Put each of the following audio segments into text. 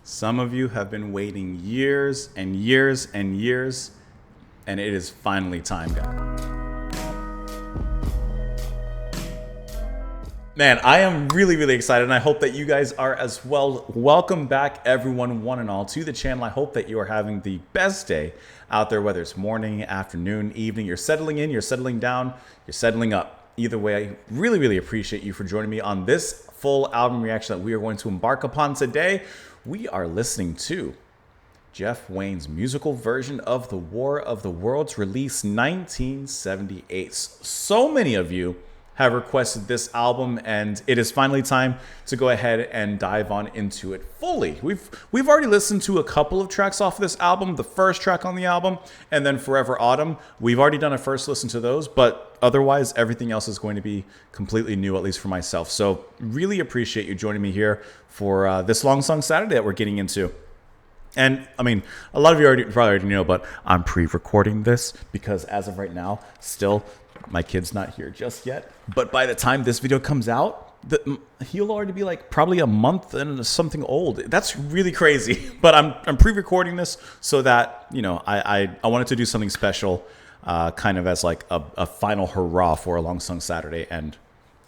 Some of you have been waiting years and years and years, and it is finally time, guys. Man, I am really, really excited, and I hope that you guys are as well. Welcome back, everyone, one and all, to the channel. I hope that you are having the best day out there, whether it's morning, afternoon, evening. You're settling in, you're settling down, you're settling up. Either way, I really, really appreciate you for joining me on this full album reaction that we are going to embark upon today. We are listening to Jeff Wayne's musical version of The War of the Worlds, released 1978. So many of you have requested this album, and it is finally time to go ahead and dive on into it fully. We've already listened to a couple of tracks off of this album, the first track on the album, and then Forever Autumn. We've already done a first listen to those, but otherwise everything else is going to be completely new, at least for myself. So really appreciate you joining me here for this Long Song Saturday that we're getting into. And I mean, a lot of you probably already know, but I'm pre-recording this because as of right now, still, my kid's not here just yet. But by the time this video comes out, he'll already be like probably a month and something old. That's really crazy. But I'm pre-recording this so that, you know, I wanted to do something special, kind of as like a final hurrah for a Long Song Saturday, and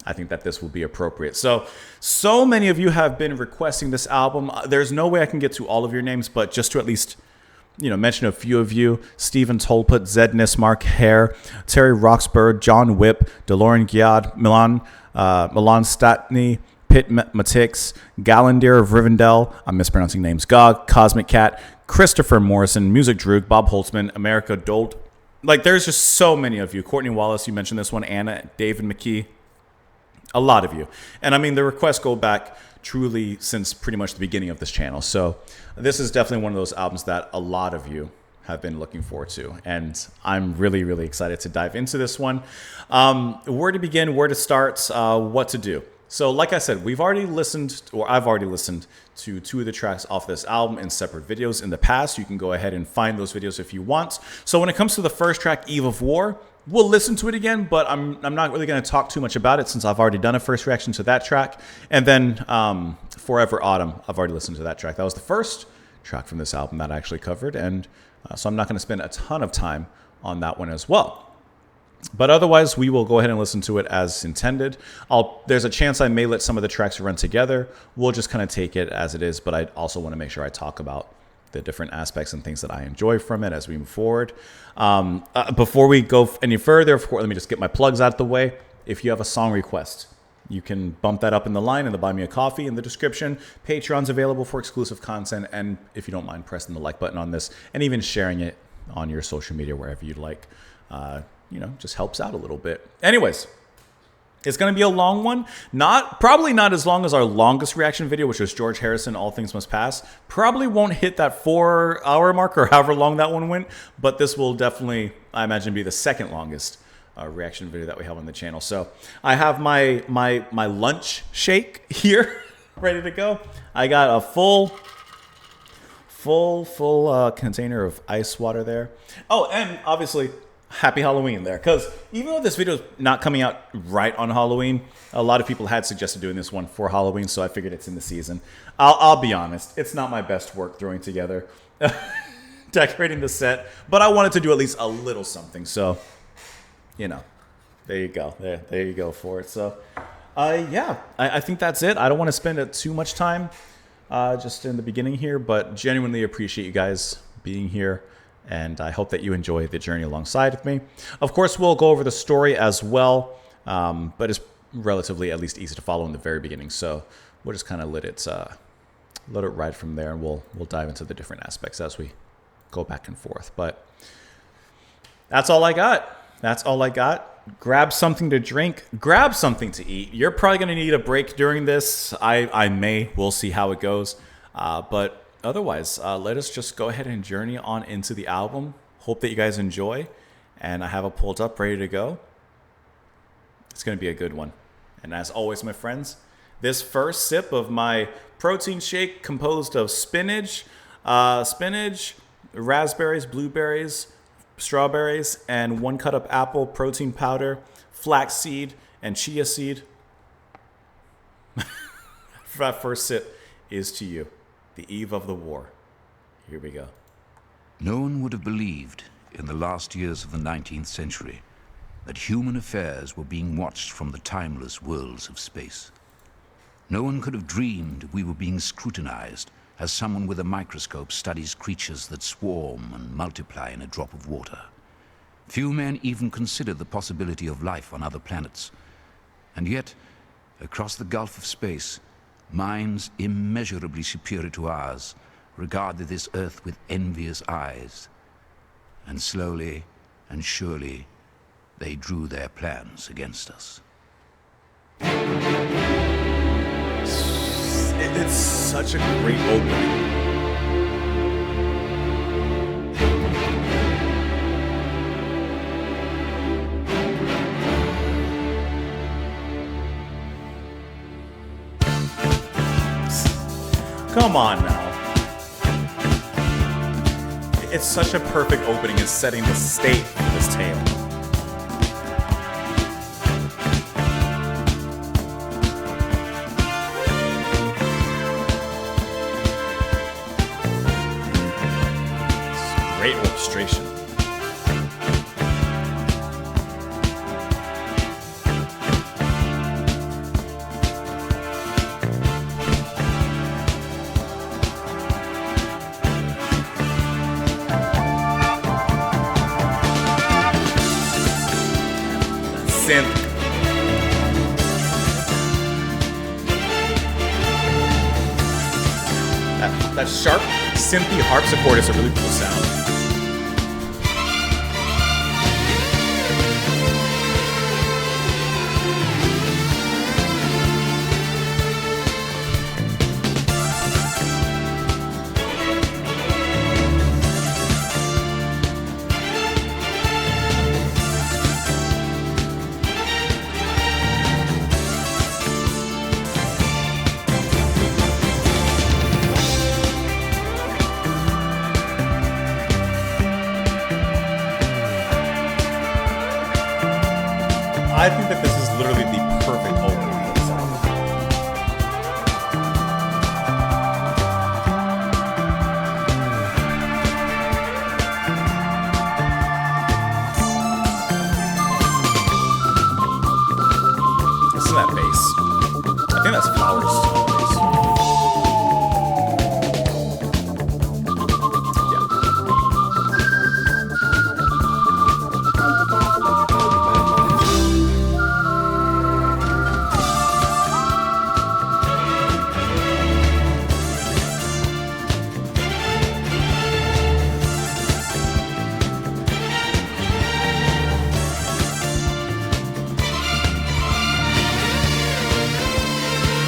I think that this will be appropriate. So many of you have been requesting this album. There's no way I can get to all of your names, but just to at least, you know, mention a few of you: Stephen Tolput, Zed Nismark, Hare, Terry Roxburgh, John Whip, DeLorean Giad, Milan Statney, Pitt Matix, Gallandir of Rivendell, I'm mispronouncing names, Gog, Cosmic Cat, Christopher Morrison, Music Droog, Bob Holtzman, America Dolt. Like, there's just so many of you. Courtney Wallace, you mentioned this one, Anna, David McKee, a lot of you. And I mean, the requests go back truly since pretty much the beginning of this channel. So this is definitely one of those albums that a lot of you have been looking forward to, and I'm really, really excited to dive into this one. Where to begin, where to start, what to do. So like I said, I've already listened to two of the tracks off this album in separate videos in the past. You can go ahead and find those videos if you want. So when it comes to the first track, Eve of War, we'll listen to it again, but I'm not really going to talk too much about it since I've already done a first reaction to that track. And then Forever Autumn, I've already listened to that track. That was the first track from this album that I actually covered, and so I'm not going to spend a ton of time on that one as well. But otherwise, we will go ahead and listen to it as intended. There's a chance I may let some of the tracks run together. We'll just kind of take it as it is, but I also want to make sure I talk about the different aspects and things that I enjoy from it as we move forward. Before we go any further, of course, let me just get my plugs out of the way. If you have a song request, you can bump that up in the line in the Buy Me a Coffee in the description. Patreon's available for exclusive content, and if you don't mind pressing the like button on this and even sharing it on your social media wherever you'd like, you know, just helps out a little bit. Anyways, it's going to be a long one. Probably not as long as our longest reaction video, which was George Harrison, All Things Must Pass. Probably won't hit that 4-hour mark or however long that one went, but this will definitely, I imagine, be the second longest reaction video that we have on the channel. So I have my lunch shake here ready to go. I got a full container of ice water there. Oh, and obviously, happy Halloween there, because even though this video is not coming out right on Halloween, a lot of people had suggested doing this one for Halloween, so I figured it's in the season. I'll be honest, it's not my best work throwing together decorating the set, but I wanted to do at least a little something, so you know, there you go. There you go for it. So yeah, I think that's it. I don't want to spend too much time just in the beginning here, but genuinely appreciate you guys being here, and I hope that you enjoy the journey alongside with me. Of course, we'll go over the story as well, but it's relatively at least easy to follow in the very beginning. So we'll just kind of let it ride from there, and we'll dive into the different aspects as we go back and forth. But that's all I got. That's all I got. Grab something to drink. Grab something to eat. You're probably going to need a break during this. I may. We'll see how it goes. But otherwise, let us just go ahead and journey on into the album. Hope that you guys enjoy. And I have it pulled up, ready to go. It's going to be a good one. And as always, my friends, this first sip of my protein shake composed of spinach, raspberries, blueberries, strawberries, and 1 cut up apple, protein powder, flaxseed, and chia seed. That first sip is to you. the eve of the war. Here we go. No one would have believed in the last years of the 19th century that human affairs were being watched from the timeless worlds of space. No one could have dreamed we were being scrutinized as someone with a microscope studies creatures that swarm and multiply in a drop of water. Few men even considered the possibility of life on other planets. And yet, across the gulf of space, minds immeasurably superior to ours regarded this Earth with envious eyes. And slowly and surely, they drew their plans against us. It's such a great opening. Come on now. It's such a perfect opening in setting the state for this tale. Great orchestration. Synth. That sharp synthy harpsichord is a really cool sound. I think that this is literally the perfect opening for this album. Listen to that bass. I think that's Flowers' bass.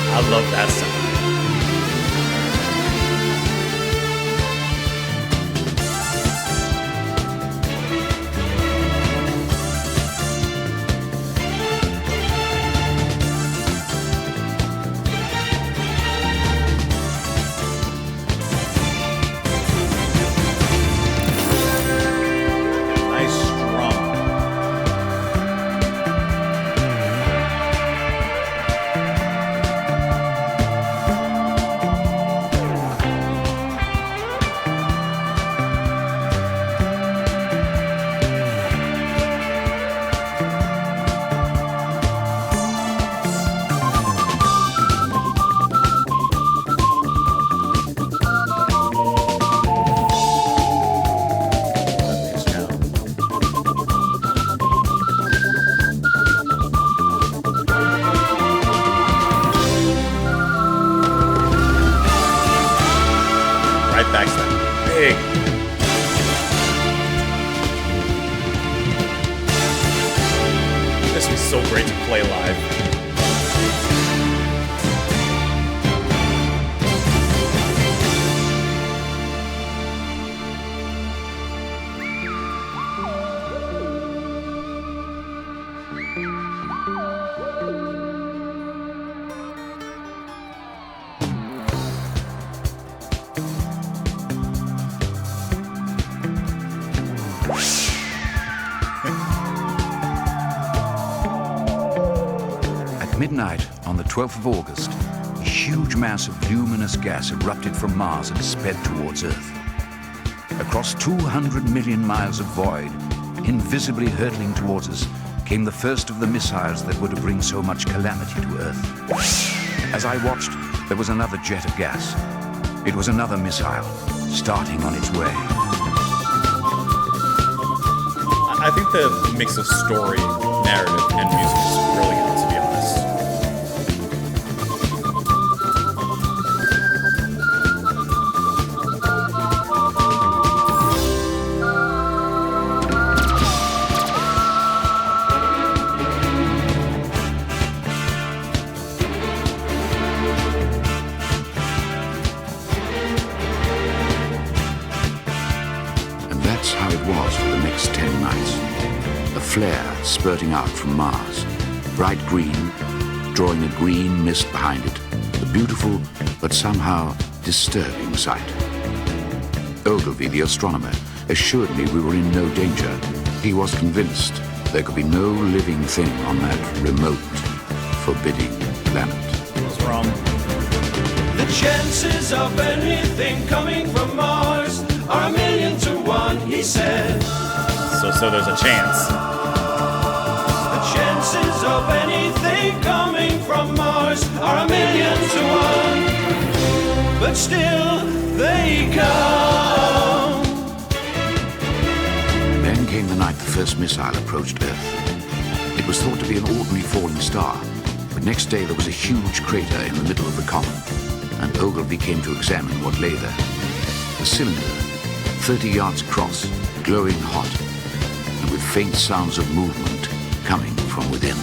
I love that sound. Nice strum. Right back to that big. This would be so great to play live. At midnight on the 12th of August, a huge mass of luminous gas erupted from Mars and sped towards Earth. Across 200 million miles of void, invisibly hurtling towards us, came the first of the missiles that were to bring so much calamity to Earth. As I watched, there was another jet of gas. It was another missile, starting on its way. I think the mix of story, narrative, and music is brilliant, to be honest. And that's how it was for the next 10 nights. A flare spurting out from Mars, bright green, drawing a green mist behind it, a beautiful but somehow disturbing sight. Ogilvy, the astronomer, assured me we were in no danger. He was convinced there could be no living thing on that remote, forbidding planet. I was wrong. The chances of anything coming from Mars are 1,000,000 to 1, he said. So there's a chance. The chances of anything coming from Mars are 1,000,000 to 1, but still they come. Then came the night the first missile approached Earth. It was thought to be an ordinary falling star, but next day there was a huge crater in the middle of the common, and Ogilvy came to examine what lay there. A cylinder, 30 yards across, glowing hot, and with faint sounds of movement coming from within.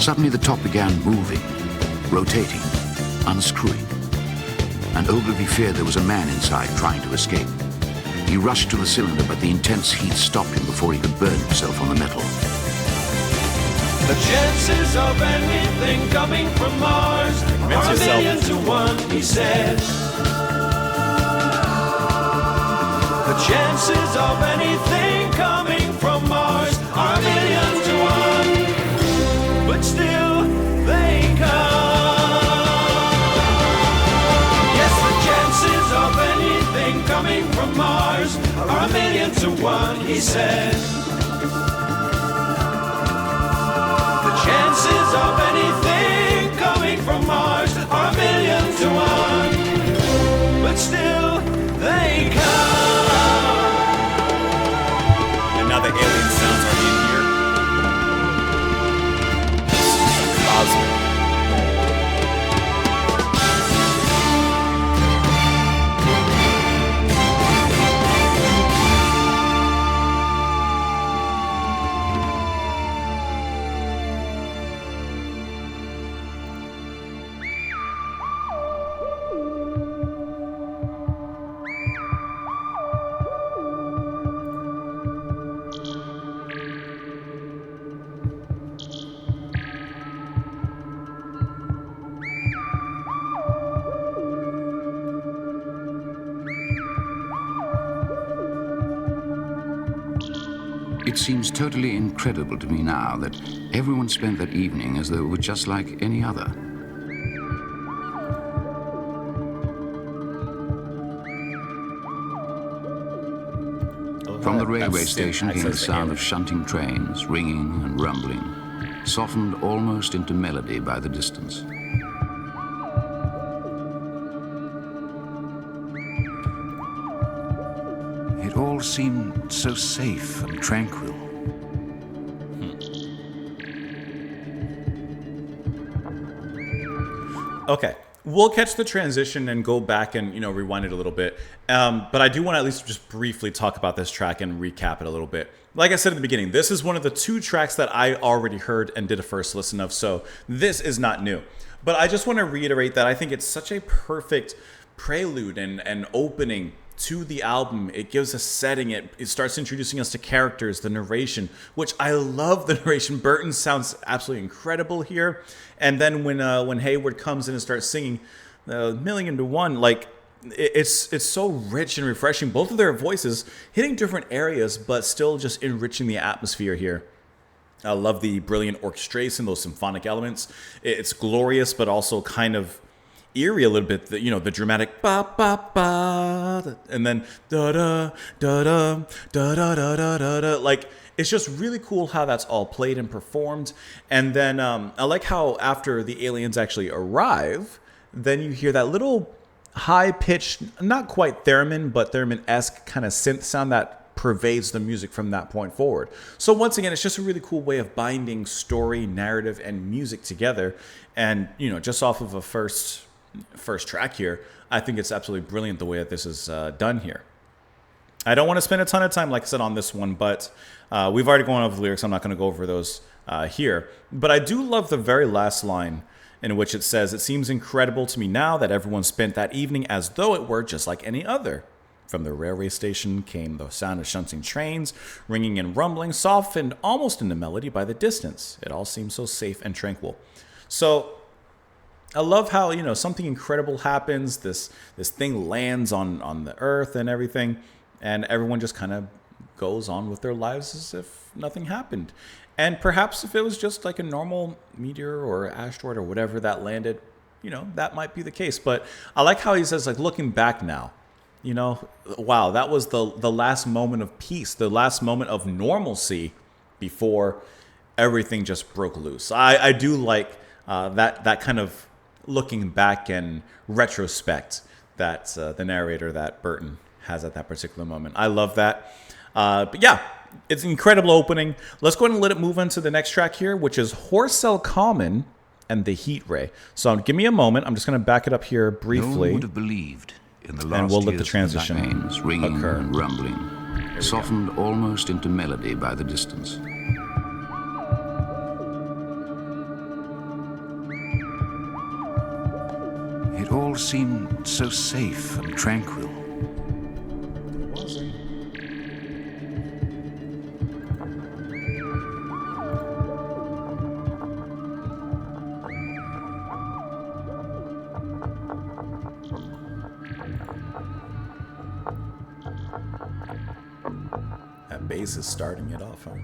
Suddenly the top began moving, rotating, unscrewing, and Ogilvy feared there was a man inside trying to escape. He rushed to the cylinder, but the intense heat stopped him before he could burn himself on the metal. The chances of anything coming from Mars are 1,000,000 to 1, he said. The chances of anything coming from Mars are 1,000,000 to 1, but still they come. Yes, the chances of anything coming from Mars are 1,000,000 to 1, he said. The chances of anything coming from Mars are 1,000,000 to 1, but still they come. And now the alien sounds are in here. Cosmic. It seems totally incredible to me now that everyone spent that evening as though it were just like any other. From the railway station came the sound of shunting trains, ringing and rumbling, softened almost into melody by the distance. It all seemed so safe and tranquil. Okay, we'll catch the transition and go back and rewind it a little bit. But I do want to at least just briefly talk about this track and recap it a little bit. Like I said at the beginning, this is one of the 2 tracks that I already heard and did a first listen of, so this is not new. But I just want to reiterate that I think it's such a perfect prelude and opening to the album. It gives a setting. It starts introducing us to characters, the narration, which I love the narration. Burton sounds absolutely incredible here. And then when Hayward comes in and starts singing 1,000,000 to 1, like it's so rich and refreshing. Both of their voices hitting different areas, but still just enriching the atmosphere here. I love the brilliant orchestration, those symphonic elements. It's glorious, but also kind of eerie a little bit. The dramatic ba ba ba, and then da da da da da da da da da da. Like, it's just really cool how that's all played and performed. And then I like how after the aliens actually arrive, then you hear that little high-pitched, not quite theremin, but theremin-esque kind of synth sound that pervades the music from that point forward. So once again, it's just a really cool way of binding story, narrative, and music together. And, just off of a first track here, I think it's absolutely brilliant the way that this is done here. I don't want to spend a ton of time, like I said, on this one, but we've already gone over the lyrics. I'm not going to go over those here. But I do love the very last line in which it says, "It seems incredible to me now that everyone spent that evening as though it were just like any other. From the railway station came the sound of shunting trains, ringing and rumbling, softened almost into melody by the distance. It all seemed so safe and tranquil." So I love how, something incredible happens. This thing lands on the earth and everything, and everyone just kind of goes on with their lives as if nothing happened. And perhaps if it was just like a normal meteor or asteroid or whatever that landed, that might be the case. But I like how he says, like, looking back now, wow, that was the last moment of peace, the last moment of normalcy before everything just broke loose. I do like that kind of looking back and retrospect that the narrator, that Burton, has at that particular moment. I love that. But yeah, it's an incredible opening. Let's go ahead and let it move into the next track here, which is Horsell Common and the Heat Ray. So give me a moment. I'm just going to back it up here briefly. No one would have believed in the last and we'll let the years transition the trains ringing occur. and rumbling, softened almost into melody by the distance. It all seemed so safe and tranquil. That bass is starting it off, huh?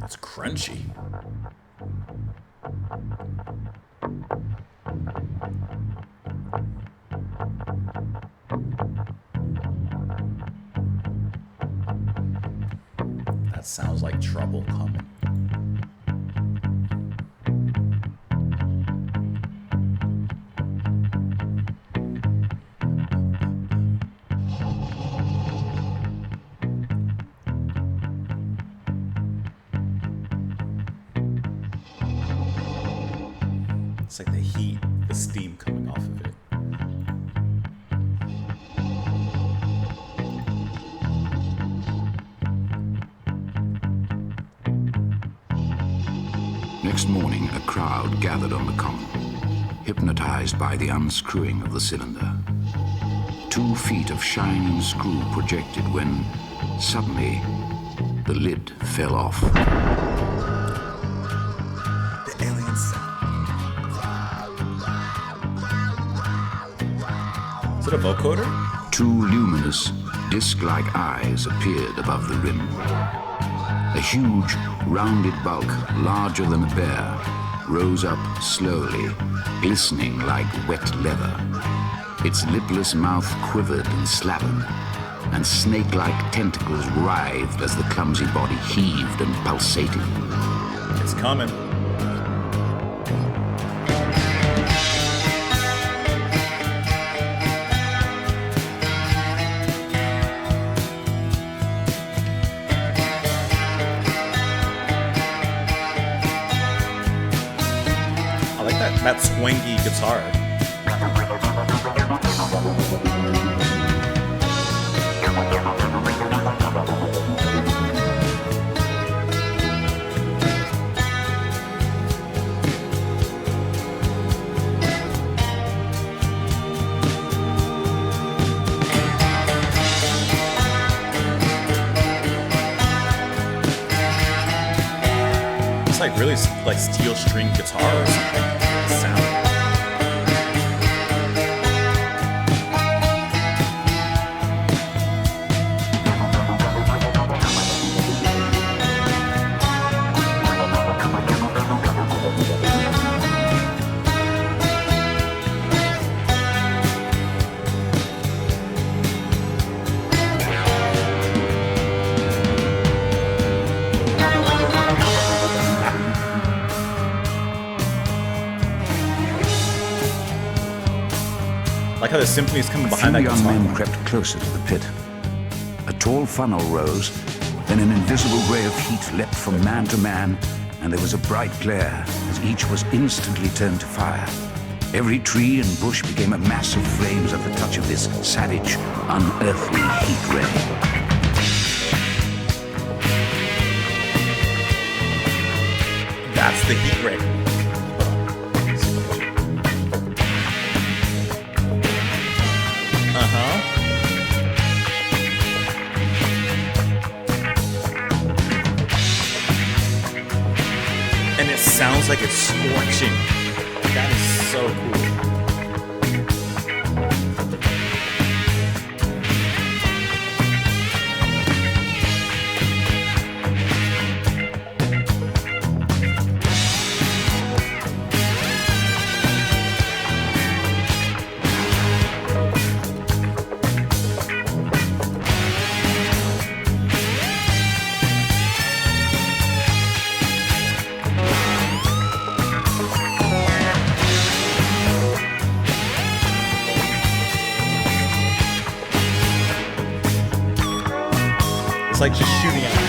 That's crunchy. That sounds like trouble coming. It's like the heat, the steam coming off of it. Next morning, a crowd gathered on the common, hypnotized by the unscrewing of the cylinder. 2 feet of shining screw projected when, suddenly, the lid fell off. The alien sound. Is it a vocoder? 2 luminous, disc-like eyes appeared above the rim. A huge, rounded bulk, larger than a bear, rose up slowly, glistening like wet leather. Its lipless mouth quivered and slavered, and snake-like tentacles writhed as the clumsy body heaved and pulsated. It's coming. That swangy guitar. It's like really like steel string guitar or something. Sound. Like how the symphony is coming A behind few that young guitar. men crept closer to the pit. A tall funnel rose, then an invisible ray of heat leapt from man to man, and there was a bright glare as each was instantly turned to fire. Every tree and bush became a mass of flames at the touch of this savage, unearthly heat ray. That's the heat ray. And it sounds like it's scorching. That is so cool. It's like just shooting out.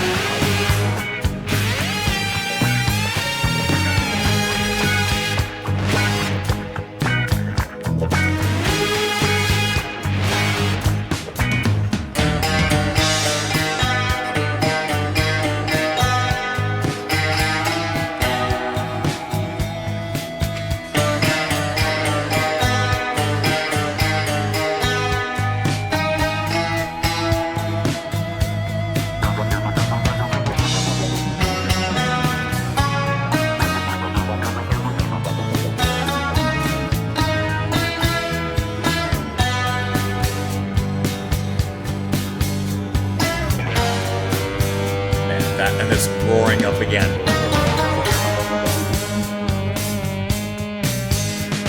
And it's roaring up again.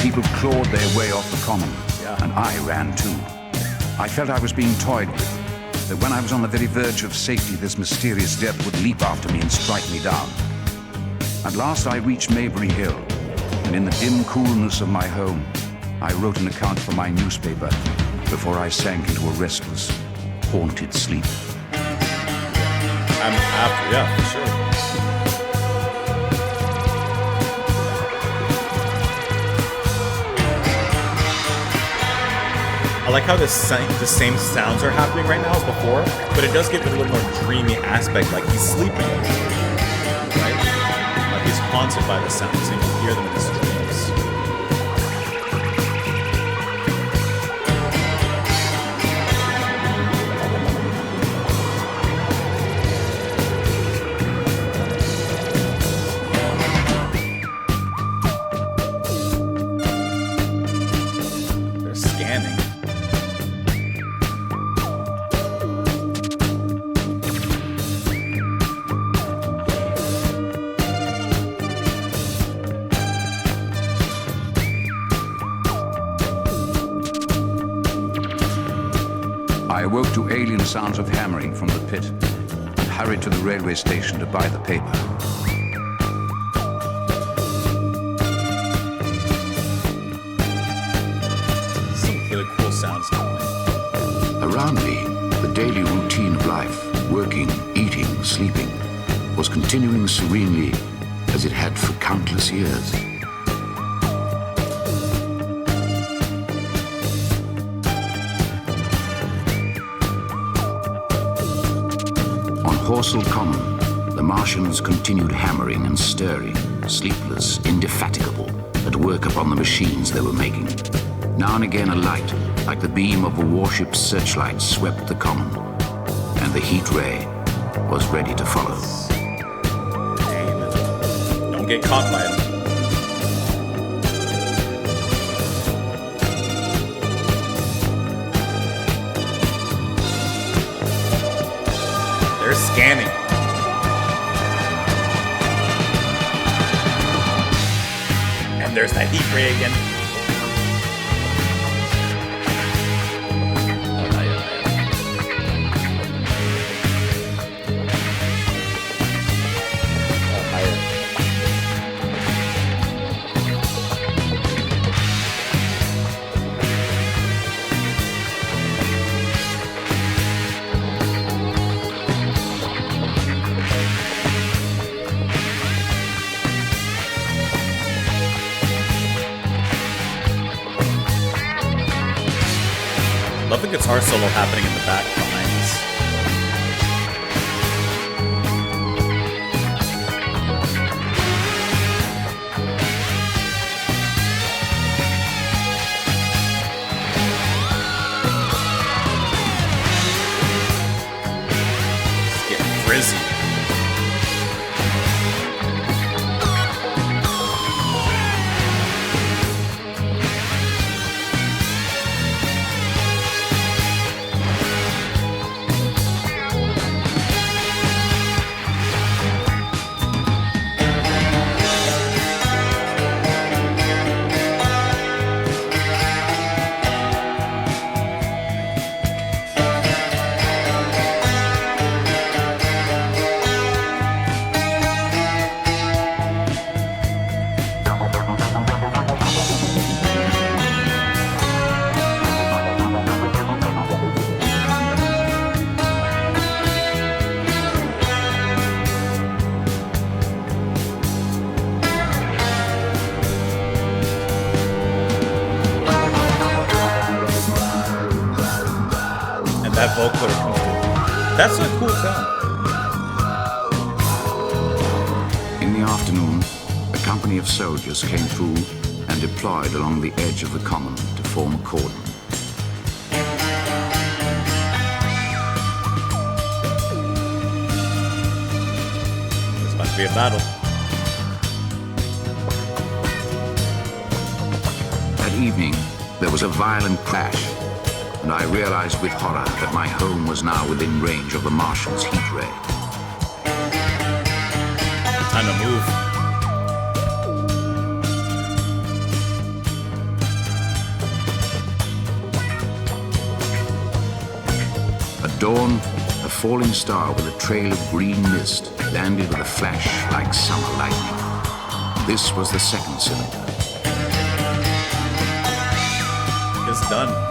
People clawed their way off the common, Yeah. and I ran too. I felt I was being toyed with, that when I was on the very verge of safety, this mysterious death would leap after me and strike me down. At last I reached Maybury Hill, and in the dim coolness of my home, I wrote an account for my newspaper before I sank into a restless, haunted sleep. I'm after, yeah, for sure. I like how the same sounds are happening right now as before, but it does get a little more dreamy aspect, like he's sleeping, right? Like he's haunted by the sounds, and you hear them in his dreams. They're scanning. I awoke to alien sounds of hammering from the pit and hurried to the railway station to buy the paper. Some really cool sounds happening. Around me, the daily routine of life, working, eating, sleeping, was continuing serenely as it had for countless years. On Horsell Common, the Martians continued hammering and stirring, sleepless, indefatigable, at work upon the machines they were making. Now and again a light, like the beam of a warship's searchlight, swept the common, and the heat ray was ready to follow. Don't get caught by it. They're scanning. And there's that heat ray again. Love the guitar solo happening in the back behind us. It's getting frizzy. That vocoder comes through. That's a cool sound. In the afternoon, a company of soldiers came through and deployed along the edge of the common to form a cordon. This must be a battle. That evening, there was a violent crash, and I realized with horror that my home was now within range of the Martian's heat ray. Time to move. At dawn, a falling star with a trail of green mist landed with a flash like summer lightning. This was the second cylinder. It's done.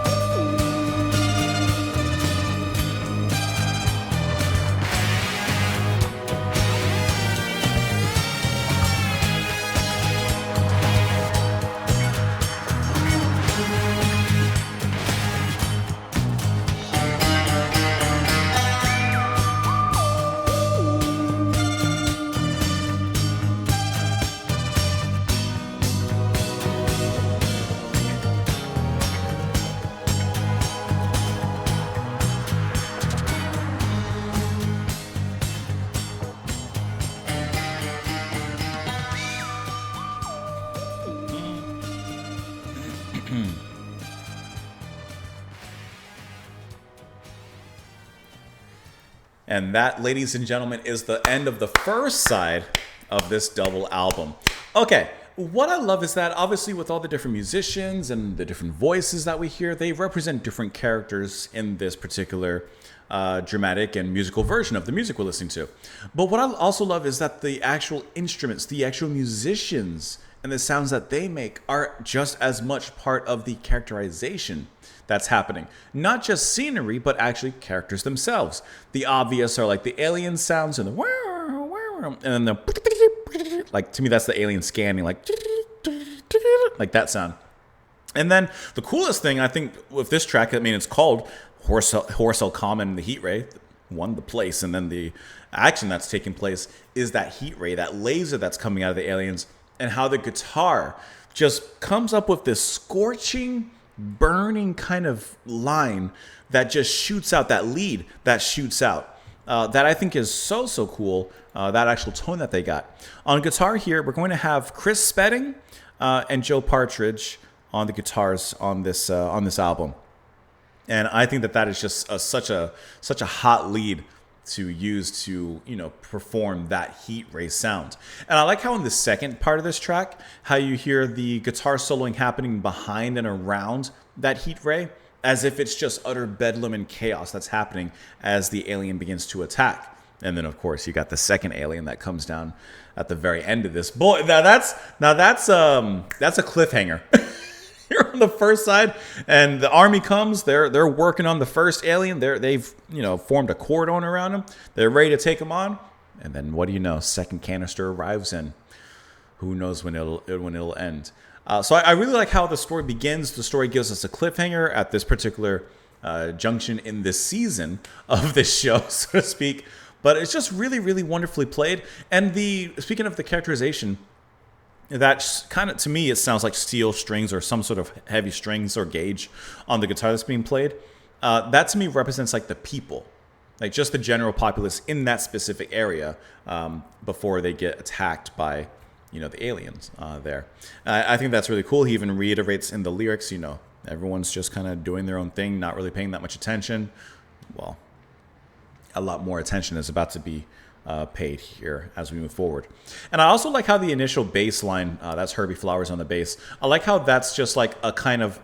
And that, ladies and gentlemen, is the end of the first side of this double album. Okay, what I love is that obviously with all the different musicians and the different voices that we hear, they represent different characters in this particular dramatic and musical version of the music we're listening to. But what I also love is that the actual instruments, the actual musicians, and the sounds that they make are just as much part of the characterization that's happening. Not just scenery, but actually characters themselves. The obvious are like the alien sounds and the and then the like, to me that's the alien scanning, like that sound. And then the coolest thing I think with this track, I mean, it's called Horsell Common, the heat ray, won the place, and then the action that's taking place is that heat ray, that laser that's coming out of the aliens, and how the guitar just comes up with this scorching, burning kind of line that just shoots out, that lead that shoots out. That I think is so cool, that actual tone that they got. On guitar here, we're going to have Chris Spedding and Joe Partridge on the guitars on this album. And I think that is just such a hot lead to use to, perform that heat ray sound. And I like how in the second part of this track, how you hear the guitar soloing happening behind and around that heat ray, as if it's just utter bedlam and chaos that's happening as the alien begins to attack. And then of course you got the second alien that comes down at the very end of this. Boy, that's a cliffhanger. You're on the first side, and the army comes. They're working on the first alien. They've formed a cordon around him. They're ready to take him on, and then what do you know? Second canister arrives, and who knows when it'll end. So I really like how the story begins. The story gives us a cliffhanger at this particular junction in this season of this show, so to speak. But it's just really, really wonderfully played. And speaking of the characterization, that kind of, to me, it sounds like steel strings or some sort of heavy strings or gauge on the guitar that's being played. That to me represents like the people, like just the general populace in that specific area before they get attacked by, the aliens there. I think that's really cool. He even reiterates in the lyrics, everyone's just kind of doing their own thing, not really paying that much attention. Well, a lot more attention is about to be paid here as we move forward. And I also like how the initial bass line, that's Herbie Flowers on the bass, I like how that's just like a kind of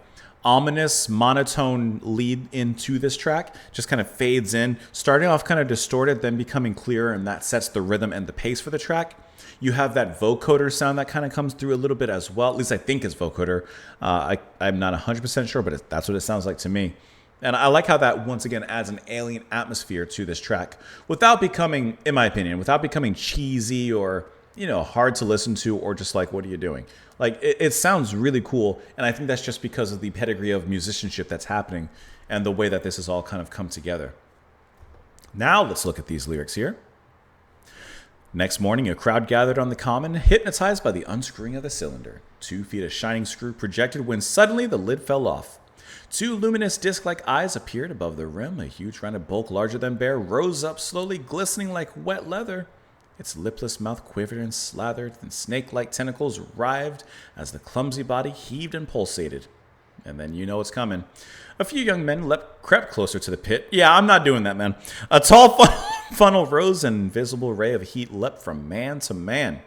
ominous monotone lead into this track, just kind of fades in, starting off kind of distorted, then becoming clearer, and that sets the rhythm and the pace for the track. You have that vocoder sound that kind of comes through a little bit as well, at least I think it's vocoder. I'm not 100% sure, but that's what it sounds like to me. And I like how that, once again, adds an alien atmosphere to this track without becoming, in my opinion, cheesy or, hard to listen to or just like, what are you doing? Like, it sounds really cool. And I think that's just because of the pedigree of musicianship that's happening and the way that this has all kind of come together. Now let's look at these lyrics here. Next morning, a crowd gathered on the common, hypnotized by the unscrewing of the cylinder. 2 feet of shining screw projected when suddenly the lid fell off. 2 luminous disc-like eyes appeared above the rim. A huge rounded bulk larger than bear rose up slowly, glistening like wet leather. Its lipless mouth quivered and slathered, and snake-like tentacles writhed as the clumsy body heaved and pulsated. And then you know it's coming. A few young men crept closer to the pit. Yeah, I'm not doing that, man. A tall funnel rose, an invisible ray of heat leapt from man to man.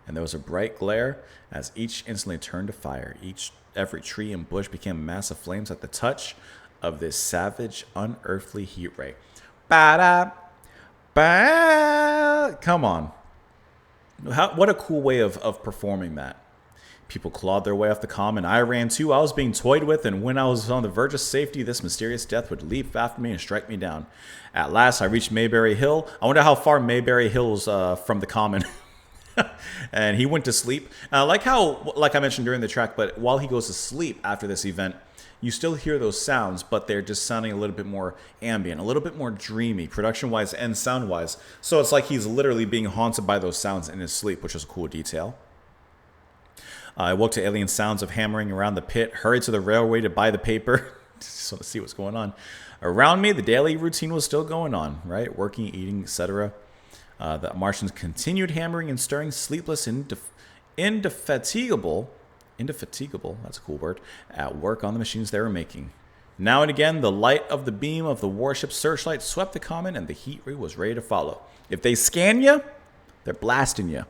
And there was a bright glare as each instantly turned to fire. Every tree and bush became massive flames at the touch of this savage, unearthly heat ray. Ba-da, ba. Come on. What a cool way of performing that. People clawed their way off the common. I ran too. I was being toyed with, and when I was on the verge of safety, this mysterious death would leap after me and strike me down. At last, I reached Mayberry Hill. I wonder how far Mayberry Hill is from the common. And he went to sleep. Like I mentioned during the track, but while he goes to sleep after this event, you still hear those sounds, but they're just sounding a little bit more ambient, a little bit more dreamy, production-wise and sound-wise. So it's like he's literally being haunted by those sounds in his sleep, which is a cool detail. I woke to alien sounds of hammering around the pit, hurried to the railway to buy the paper, just to see what's going on. Around me, the daily routine was still going on, right? Working, eating, etc. The Martians continued hammering and stirring, sleepless, indefatigable, that's a cool word, at work on the machines they were making. Now and again, the light of the beam of the warship's searchlight swept the common, and the heat ray was ready to follow. If they scan you, they're blasting you.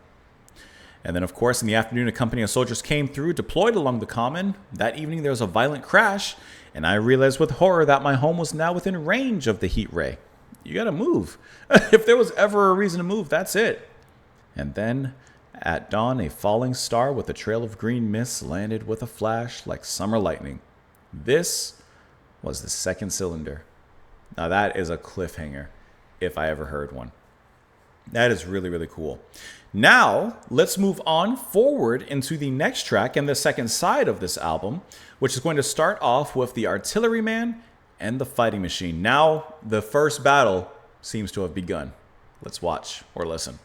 And then, of course, in the afternoon, a company of soldiers came through, deployed along the common. That evening, there was a violent crash, and I realized with horror that my home was now within range of the heat ray. You gotta move. If there was ever a reason to move, that's it. And then, at dawn, a falling star with a trail of green mist landed with a flash like summer lightning. This was the second cylinder. Now that is a cliffhanger, if I ever heard one. That is really, really cool. Now, let's move on forward into the next track and the second side of this album, which is going to start off with the Artilleryman and the Fighting Machine. Now, the first battle seems to have begun. Let's watch or listen.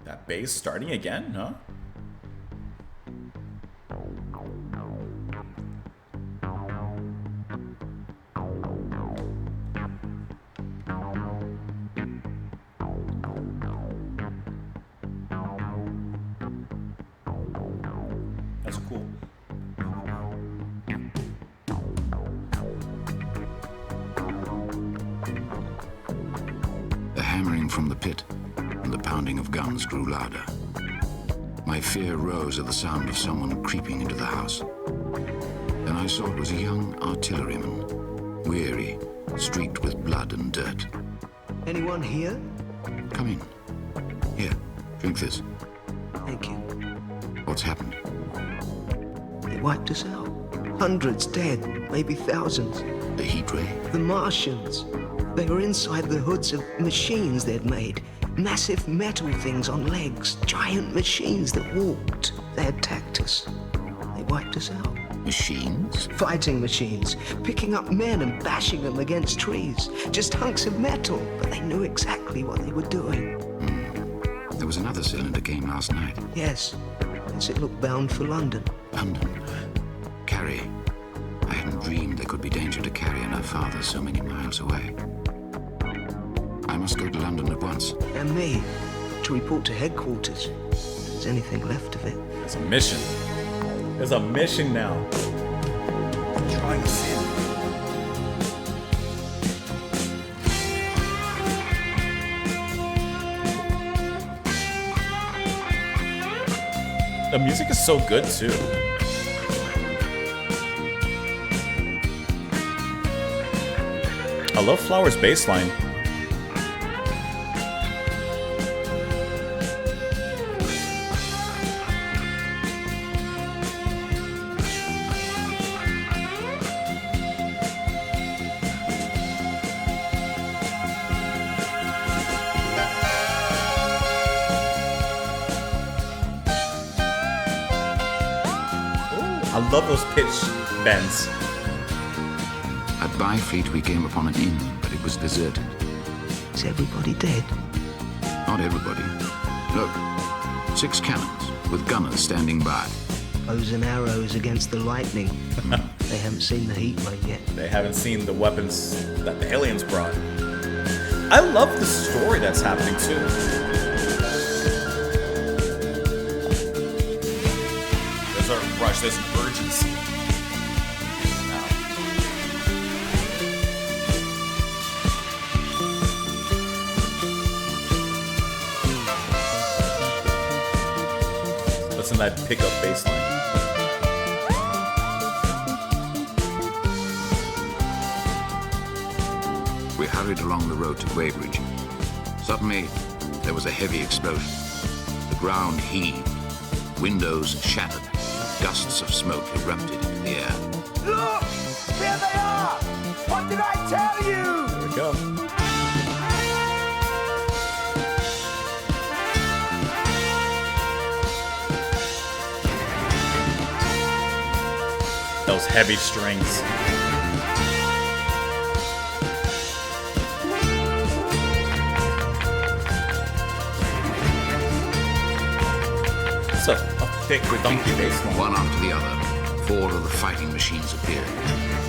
That bass starting again, huh? That's cool. The hammering from the pit and the pounding of guns grew louder. My fear rose at the sound of someone creeping into the house. Then I saw it was a young artilleryman, weary, streaked with blood and dirt. Anyone here? Come in. Here, drink this. Thank you. What's happened? They wiped us out. Hundreds dead, maybe thousands. The heat ray? The Martians. They were inside the hoods of machines they'd made. Massive metal things on legs. Giant machines that walked. They attacked us. wiped us out. Machines? Fighting machines, picking up men and bashing them against trees. Just hunks of metal, but they knew exactly what they were doing. There was another cylinder came last night. Yes, it looked bound for London. London. Carrie. I hadn't dreamed there could be danger to Carrie and her father so many miles away. I must go to London at once. And me, to report to headquarters. If there's anything left of it. There's a mission. There's a mission now. Drawing us in. The music is so good too. I love Flower's bass line. I love those pitch bends. At Byfleet we came upon an inn, but it was deserted. Is everybody dead? Not everybody. Look, 6 cannons with gunners standing by. Bows and arrows against the lightning. They haven't seen the heat wave yet. They haven't seen the weapons that the aliens brought. I love the story that's happening too. There's a rush, there's an urgency. Now. Listen to that pickup bass line. We hurried along the road to Weybridge. Suddenly, there was a heavy explosion. The ground heaved. Windows shattered. Gusts of smoke erupted into the air. Look! Here they are! What did I tell you? There we go. Those heavy strings. It's a thick, donkey bass line. One after the other, 4 of the fighting machines appeared.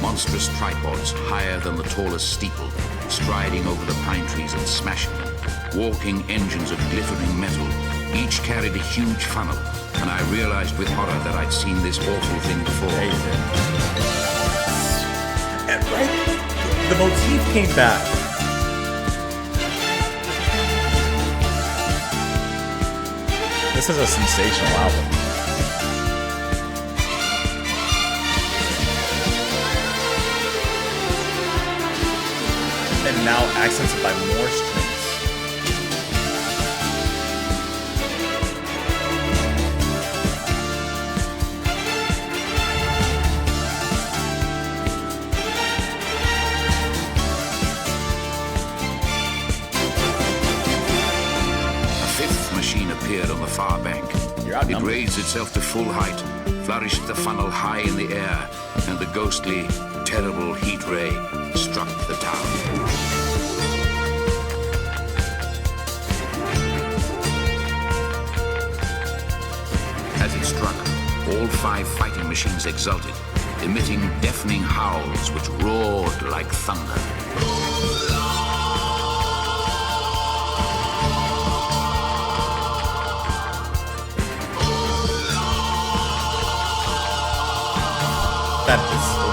Monstrous tripods higher than the tallest steeple, striding over the pine trees and smashing them. Walking engines of glittering metal. Each carried a huge funnel, and I realized with horror that I'd seen this awful thing before. And right, the motif came back. This is a sensational album. And now accented by more strings. Appeared on the far bank. It raised itself to full height, flourished the funnel high in the air, and the ghostly, terrible heat ray struck the town. As it struck, all 5 fighting machines exulted, emitting deafening howls which roared like thunder. That is so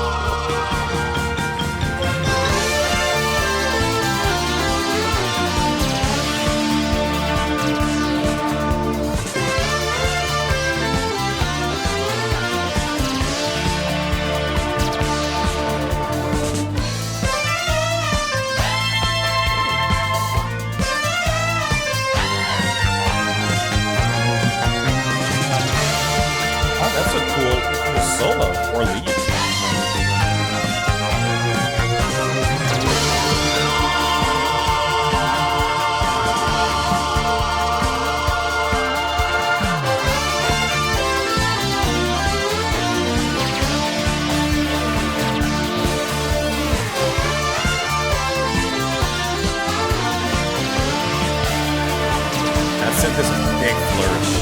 Oh, that's a cool solo or lead. synth is a big flourish.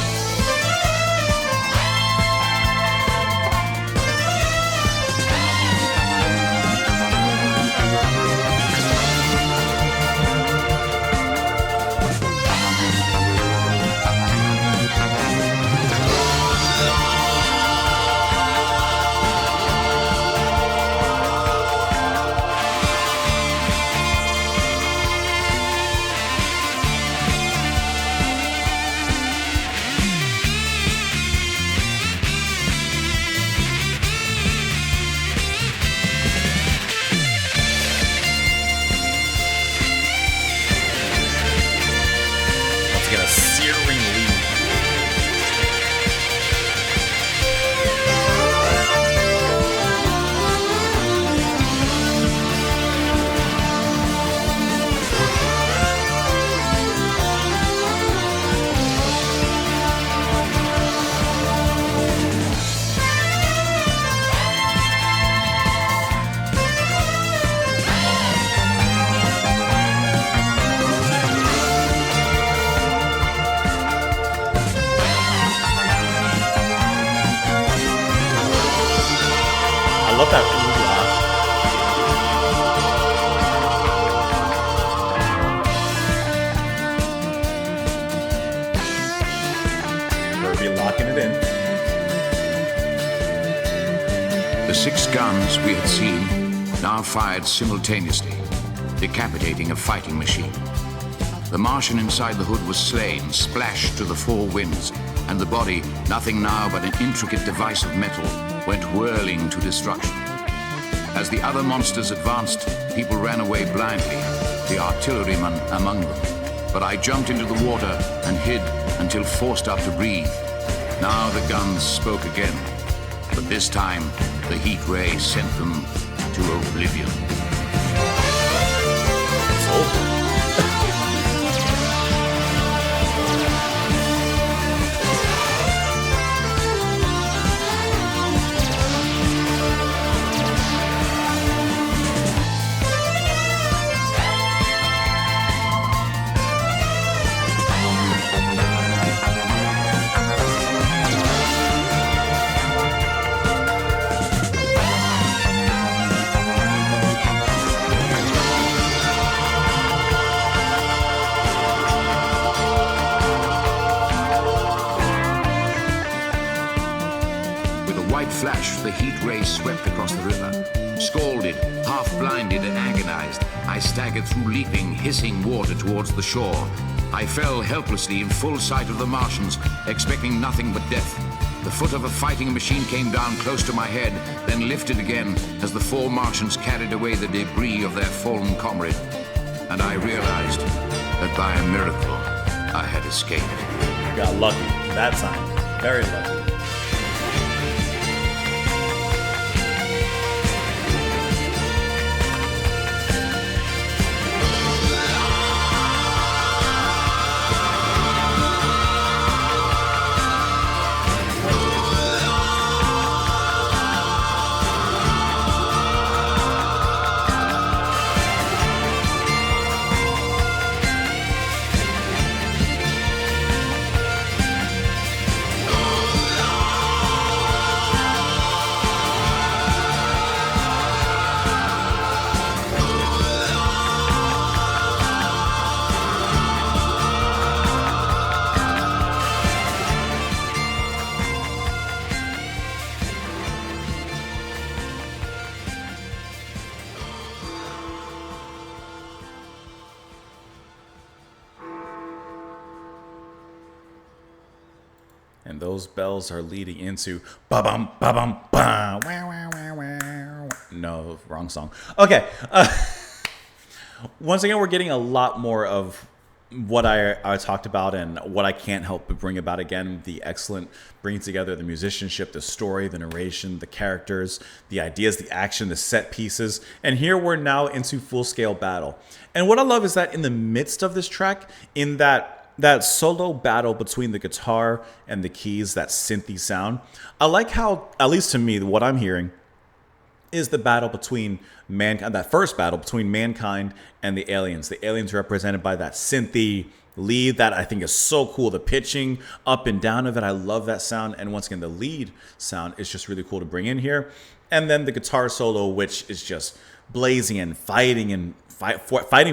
I love that ooh-ah. Herbie locking it in. The 6 guns we had seen now fired simultaneously, decapitating a fighting machine. The Martian inside the hood was slain, splashed to the 4 winds, and the body, nothing now but an intricate device of metal, went whirling to destruction. As the other monsters advanced, people ran away blindly, the artillerymen among them. But I jumped into the water and hid until forced up to breathe. Now the guns spoke again, but this time the heat ray sent them to oblivion. It's over. Flash, the heat ray swept across the river. Scalded, half-blinded and agonized, I staggered through leaping, hissing water towards the shore. I fell helplessly in full sight of the Martians, expecting nothing but death. The foot of a fighting machine came down close to my head, then lifted again as the 4 Martians carried away the debris of their fallen comrade. And I realized that by a miracle, I had escaped. You got lucky that time. Very lucky. And those bells are leading into ba-bum, ba-bum, ba. Wow, wow, wow, wow. No, wrong song. Okay. Once again, we're getting a lot more of what I talked about and what I can't help but bring about again, the excellent bringing together the musicianship, the story, the narration, the characters, the ideas, the action, the set pieces. And here we're now into full-scale battle. And what I love is that in the midst of this track, in that solo battle between the guitar and the keys, that synthy sound, I like how, at least to me, what I'm hearing is the battle between mankind, that first battle between mankind and the aliens. The aliens represented by that synthy, lead that I think is so cool. The pitching up and down of it, I love that sound. And once again, the lead sound is just really cool to bring in here. And then the guitar solo, which is just blazing and fighting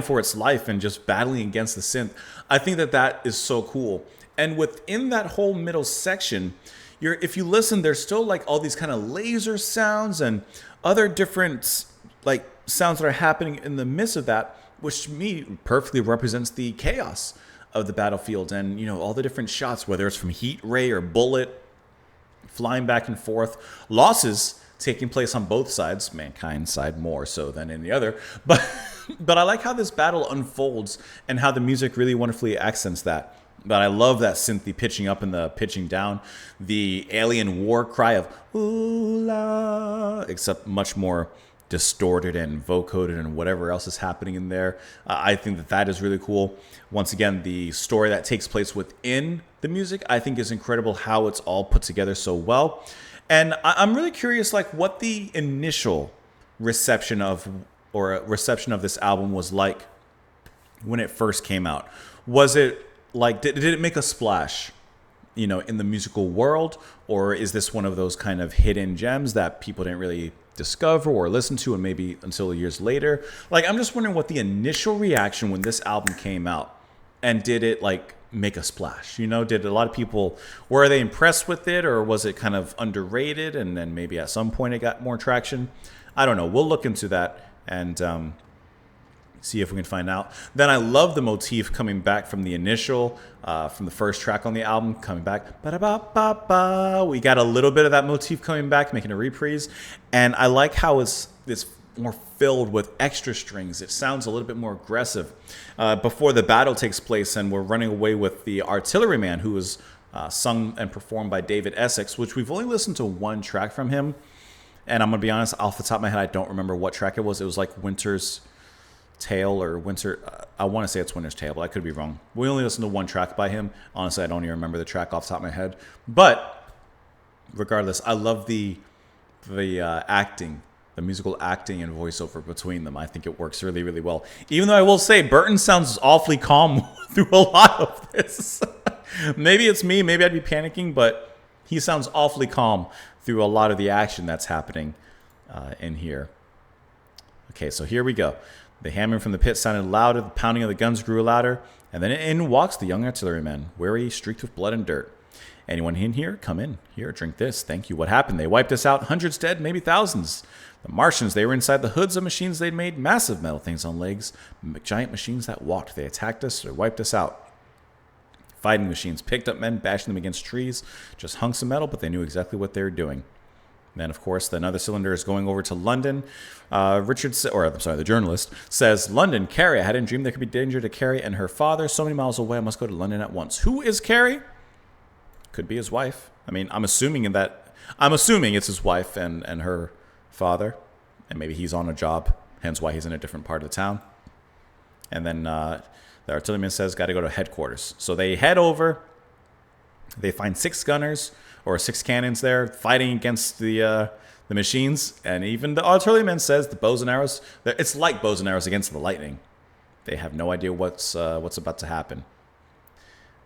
for its life and just battling against the synth. I think that is so cool. And within that whole middle section, if you listen, there's still like all these kind of laser sounds and other different like sounds that are happening in the midst of that, which to me perfectly represents the chaos of the battlefield. And, you know, all the different shots, whether it's from heat ray or bullet flying back and forth, losses taking place on both sides, mankind's side more so than any other. But I like how this battle unfolds and how the music really wonderfully accents that. But I love that synthy pitching up and the pitching down, the alien war cry of ooh la, except much more distorted and vocoded and whatever else is happening in there. I think that is really cool. Once again, the story that takes place within the music, I think is incredible how it's all put together so well. And I'm really curious, like, what the initial reception of this album was like when it first came out. Was it like, did it make a splash, you know, in the musical world? Or is this one of those kind of hidden gems that people didn't really discover or listen to and maybe until years later? Like, I'm just wondering what the initial reaction when this album came out, and did it like make a splash? You know, did a lot of people, were they impressed with it, or was it kind of underrated and then maybe at some point it got more traction? I don't know. We'll look into that and see if we can find out. Then I love the motif coming back from the initial, from the first track on the album, coming back. Ba-da-ba-ba-ba. We got a little bit of that motif coming back, making a reprise. And I like how it's more filled with extra strings. It sounds a little bit more aggressive. Before the battle takes place and we're running away with the artilleryman, who was sung and performed by David Essex, which we've only listened to one track from him. And I'm going to be honest, off the top of my head, I don't remember what track it was. It was like Winter's Tale or Winter. I want to say it's Winter's Tale, but I could be wrong. We only listened to one track by him. Honestly, I don't even remember the track off the top of my head. But regardless, I love the acting, the musical acting and voiceover between them. I think it works really, really well. Even though I will say Burton sounds awfully calm through a lot of this. Maybe it's me. Maybe I'd be panicking, but he sounds awfully calm through a lot of the action that's happening in here. Okay, so here we go. The hammering from the pit sounded louder, the pounding of the guns grew louder, and then in walks the young artilleryman, weary, streaked with blood and dirt. Anyone in here? Come in. Here, drink this. Thank you. What happened? They wiped us out. Hundreds dead, maybe thousands. The Martians, they were inside the hoods of machines they'd made, massive metal things on legs, giant machines that walked. They attacked us or wiped us out. Fighting machines picked up men, bashing them against trees, just hunks of metal, but they knew exactly what they were doing. Then, of course, another cylinder is going over to London. The journalist says, London, Carrie. I hadn't dreamed there could be danger to Carrie and her father. So many miles away, I must go to London at once. Who is Carrie? Could be his wife. I mean, I'm assuming it's his wife and her father. And maybe he's on a job, hence why he's in a different part of the town. And then the artilleryman says, got to go to headquarters. So they head over. They find 6 gunners, or 6 cannons there, fighting against the machines. And even the artilleryman says the bows and arrows, it's like bows and arrows against the lightning. They have no idea what's about to happen.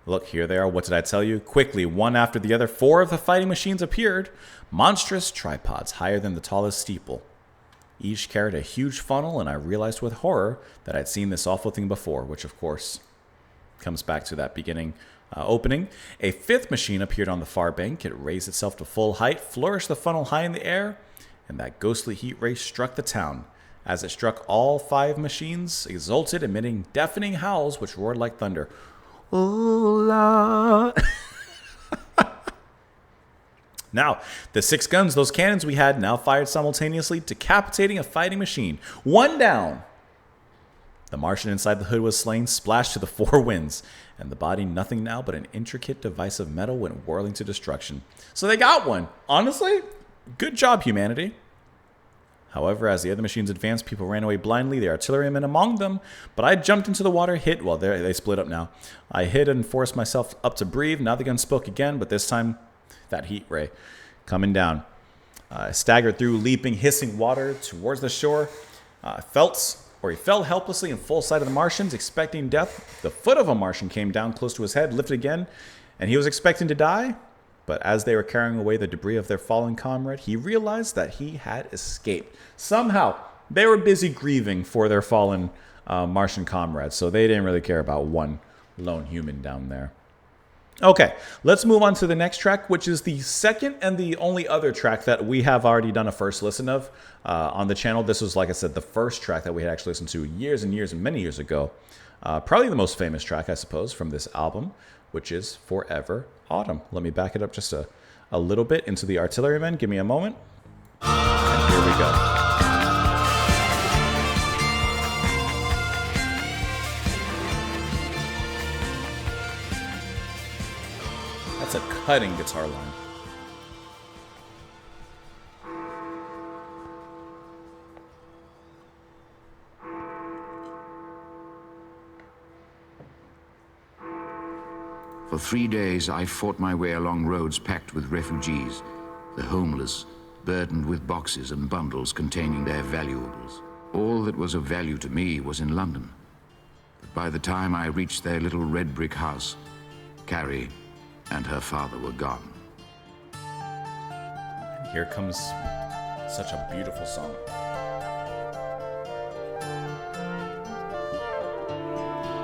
Look, here they are. What did I tell you? Quickly, one after the other, 4 of the fighting machines appeared. Monstrous tripods higher than the tallest steeple. Each carried a huge funnel, and I realized with horror that I'd seen this awful thing before, which, of course, comes back to that beginning opening. A 5th machine appeared on the far bank. It raised itself to full height, flourished the funnel high in the air, and that ghostly heat ray struck the town. As it struck, all 5 machines exulted, emitting deafening howls which roared like thunder. Hola. Now, the 6 guns, those cannons we had, now fired simultaneously, decapitating a fighting machine. One down. The Martian inside the hood was slain, splashed to the 4 winds, and the body nothing now but an intricate device of metal went whirling to destruction. So they got one. Honestly, good job, humanity. However, as the other machines advanced, people ran away blindly, the artillerymen among them. But I jumped into the water, hid. Well, they split up now. I hid and forced myself up to breathe. Now the gun spoke again, but this time, that heat ray coming down. I staggered through leaping, hissing water towards the shore. Felt where he fell helplessly in full sight of the Martians, expecting death. The foot of a Martian came down close to his head, lifted again, and he was expecting to die. But as they were carrying away the debris of their fallen comrade, he realized that he had escaped. Somehow, they were busy grieving for their fallen Martian comrades, so they didn't really care about one lone human down there. Okay, let's move on to the next track, which is the second and the only other track that we have already done a first listen of on the channel. This was, like I said, the first track that we had actually listened to years and years and many years ago. Probably the most famous track, I suppose, from this album, which is Forever Autumn. Let me back it up just a little bit into the Artillerymen. Give me a moment. And here we go. That's a cutting guitar line. For 3 days, I fought my way along roads packed with refugees, the homeless, burdened with boxes and bundles containing their valuables. All that was of value to me was in London. But by the time I reached their little red brick house, Carrie and her father were gone. And here comes such a beautiful song.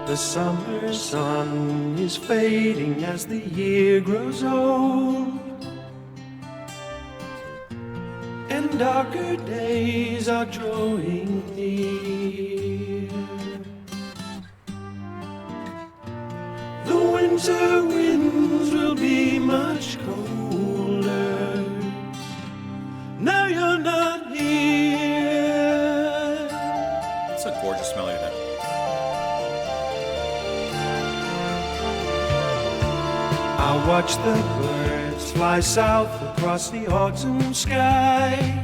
The summer sun is fading as the year grows old, and darker days are drawing near. The winter winds will be much colder. Now you're not here. It's a gorgeous melody there. I watch the birds fly south across the autumn sky,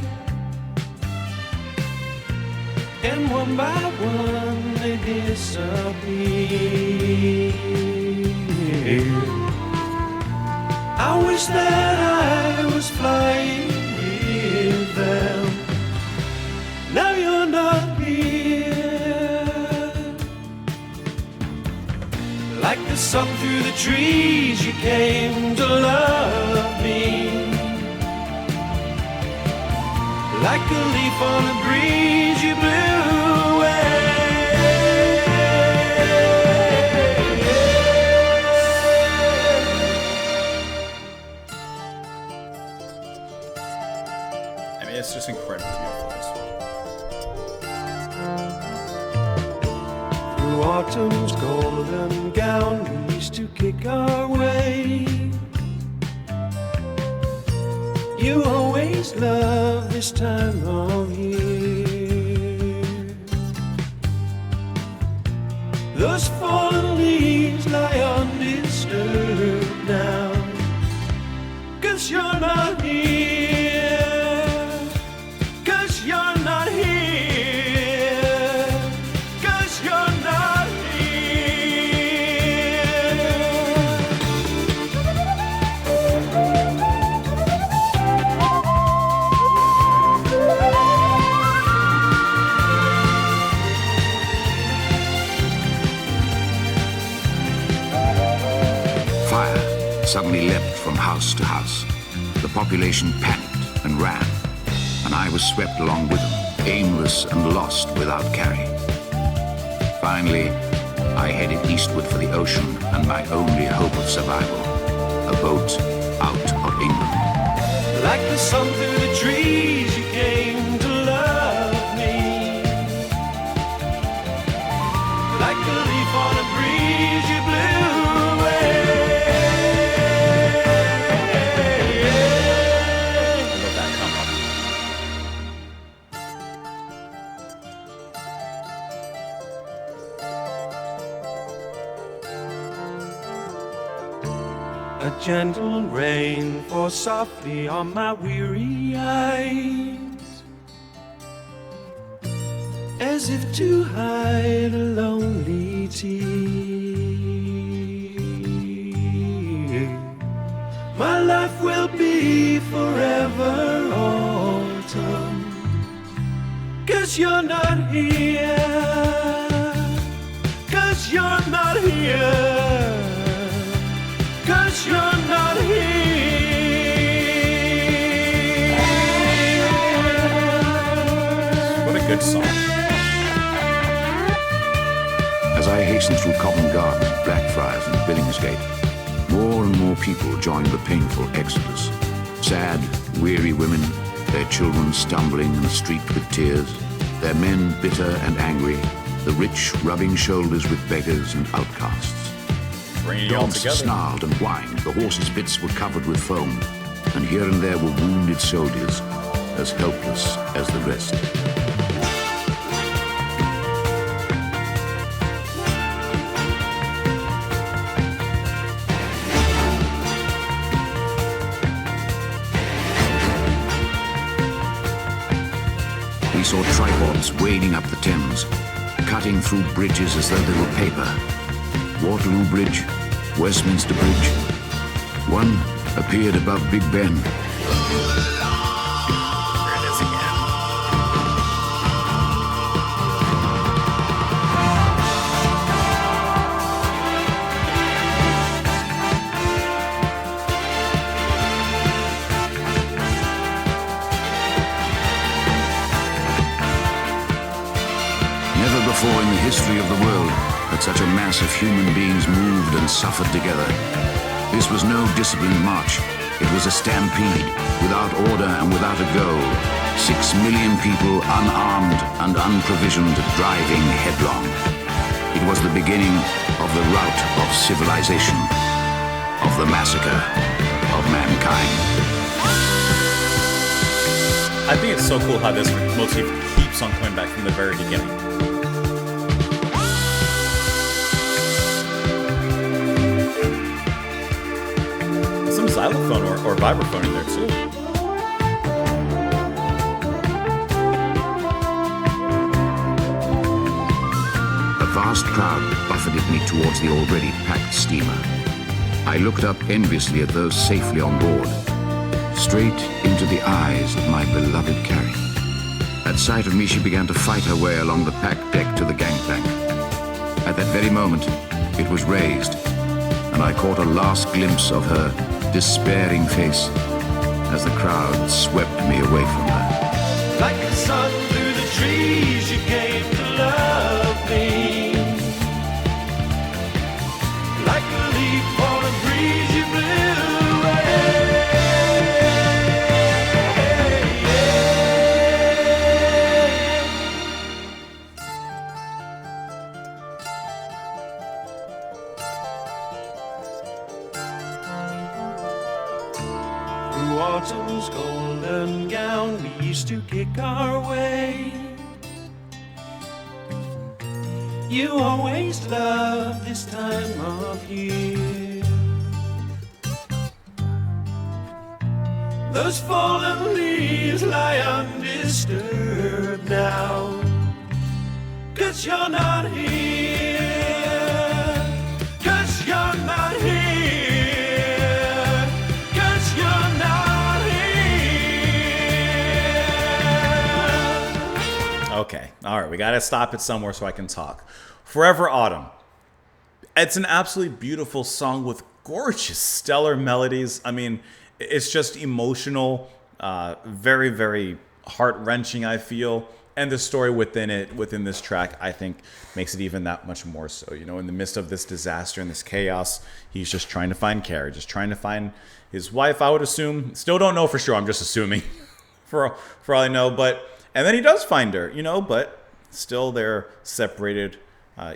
and one by one they disappear. I wish that I was flying with them. Now you're not here. Like the sun through the trees, you came to love me. Like a leaf on a breeze, you blew away. I mean, it's just incredibly beautiful. Through autumn's golden gown, we used to kick our way. You always love this time of year. Those fallen leaves lie undisturbed now, 'cause you're not here. 'Cause you're not here. 'Cause you're not Fire suddenly leapt from house to house. The population panicked and ran, and I was swept along with them, aimless and lost without Carrie. Finally, I headed eastward for the ocean and my only hope of survival, a boat out of England. like the sun through the trees, you came to love me. Like a leaf on a breeze, you blew away. I love that come up. A gentle rain falls softly on my weary eyes, as if to hide a lonely tear. My life will be forever autumn, 'cause you're not here. 'cause you're not here. What a good song. As I hastened through Covent Garden, Blackfriars and Billingsgate, more and more people joined the painful exodus. Sad, weary women, their children stumbling and streaked with tears, their men bitter and angry, the rich rubbing shoulders with beggars and outcasts. Bringing it all Dogs together. snarled and whined, the horses' bits were covered with foam, and here and there were wounded soldiers, as helpless as the rest. We saw tripods wading up the Thames, cutting through bridges as though they were paper. Waterloo Bridge, Westminster Bridge. One appeared above Big Ben. There it is again. Never before in the history of the world had such a mass of human beings moved and suffered together. This was no disciplined march. It was a stampede, without order and without a goal. 6 million people unarmed and unprovisioned, driving headlong. It was the beginning of the rout of civilization, of the massacre of mankind. I think it's so cool how this motif keeps on coming back from the very beginning. Some xylophone or vibraphone in there too. A vast crowd buffeted me towards the already packed steamer. I looked up enviously at those safely on board, straight into the eyes of my beloved Carrie. At sight of me, she began to fight her way along the packed deck to the gangplank. At that very moment, it was raised, and I caught a last glimpse of her despairing face as the crowd swept me away from her. Like the sun through the trees, you came to love me. Like a leaf on a breeze, you blew away. Through autumn's golden gown, we used to kick our way. You always love this time of year. Those fallen leaves lie undisturbed now, 'cause you're not here. 'Cause you're not here. 'Cause you're not here. Okay, all right, we gotta stop it somewhere so I can talk. Forever Autumn. It's an absolutely beautiful song with gorgeous, stellar melodies. I mean, it's just emotional, very, very heart-wrenching, I feel. And the story within it, within this track, I think makes it even that much more so. You know, in the midst of this disaster and this chaos, he's just trying to find Carrie, just trying to find his wife, I would assume. Still don't know for sure, I'm just assuming for all I know. And then he does find her, you know, but still they're separated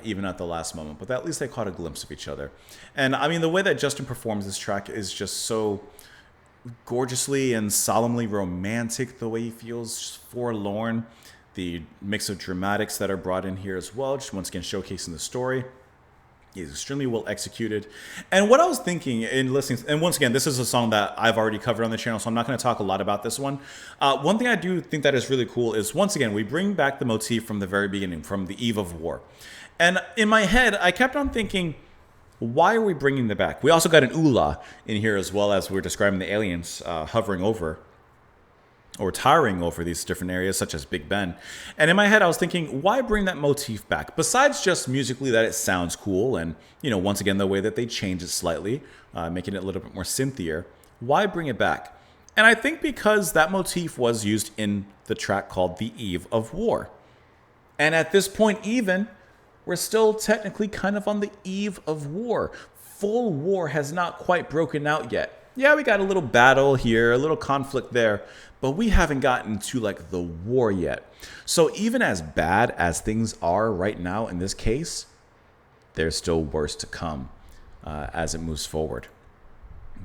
even at the last moment. But at least they caught a glimpse of each other. And I mean, the way that Justin performs this track is just so gorgeously and solemnly romantic, the way he feels, just forlorn. The mix of dramatics that are brought in here as well, just once again showcasing the story. He's extremely well executed. And what I was thinking in listening, and once again, this is a song that I've already covered on the channel, so I'm not going to talk a lot about this one. One thing I do think that is really cool is, once again, we bring back the motif from the very beginning, from the eve of war. And in my head, I kept on thinking, why are we bringing them back? We also got an Ula in here as well, as we're describing the aliens hovering over or tiring over these different areas, such as Big Ben. And in my head, I was thinking, why bring that motif back? Besides just musically that it sounds cool, and, you know, once again, the way that they change it slightly, making it a little bit more synthier, why bring it back? And I think because that motif was used in the track called The Eve of War. And at this point, even, we're still technically kind of on the eve of war. Full war has not quite broken out yet. Yeah, we got a little battle here, a little conflict there, but we haven't gotten to like the war yet. So even as bad as things are right now in this case, there's still worse to come as it moves forward.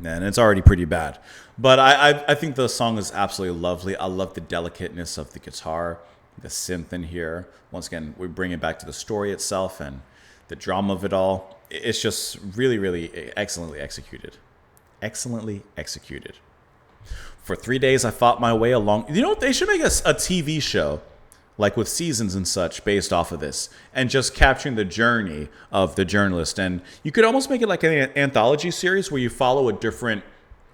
And it's already pretty bad. But I think the song is absolutely lovely. I love the delicateness of the guitar, the synth in here. Once again, we bring it back to the story itself and the drama of it all. It's just really, really excellently executed. Excellently executed. For 3 days, I fought my way along. You know what? They should make a TV show, like with seasons and such, based off of this, and just capturing the journey of the journalist. And you could almost make it like an anthology series where you follow a different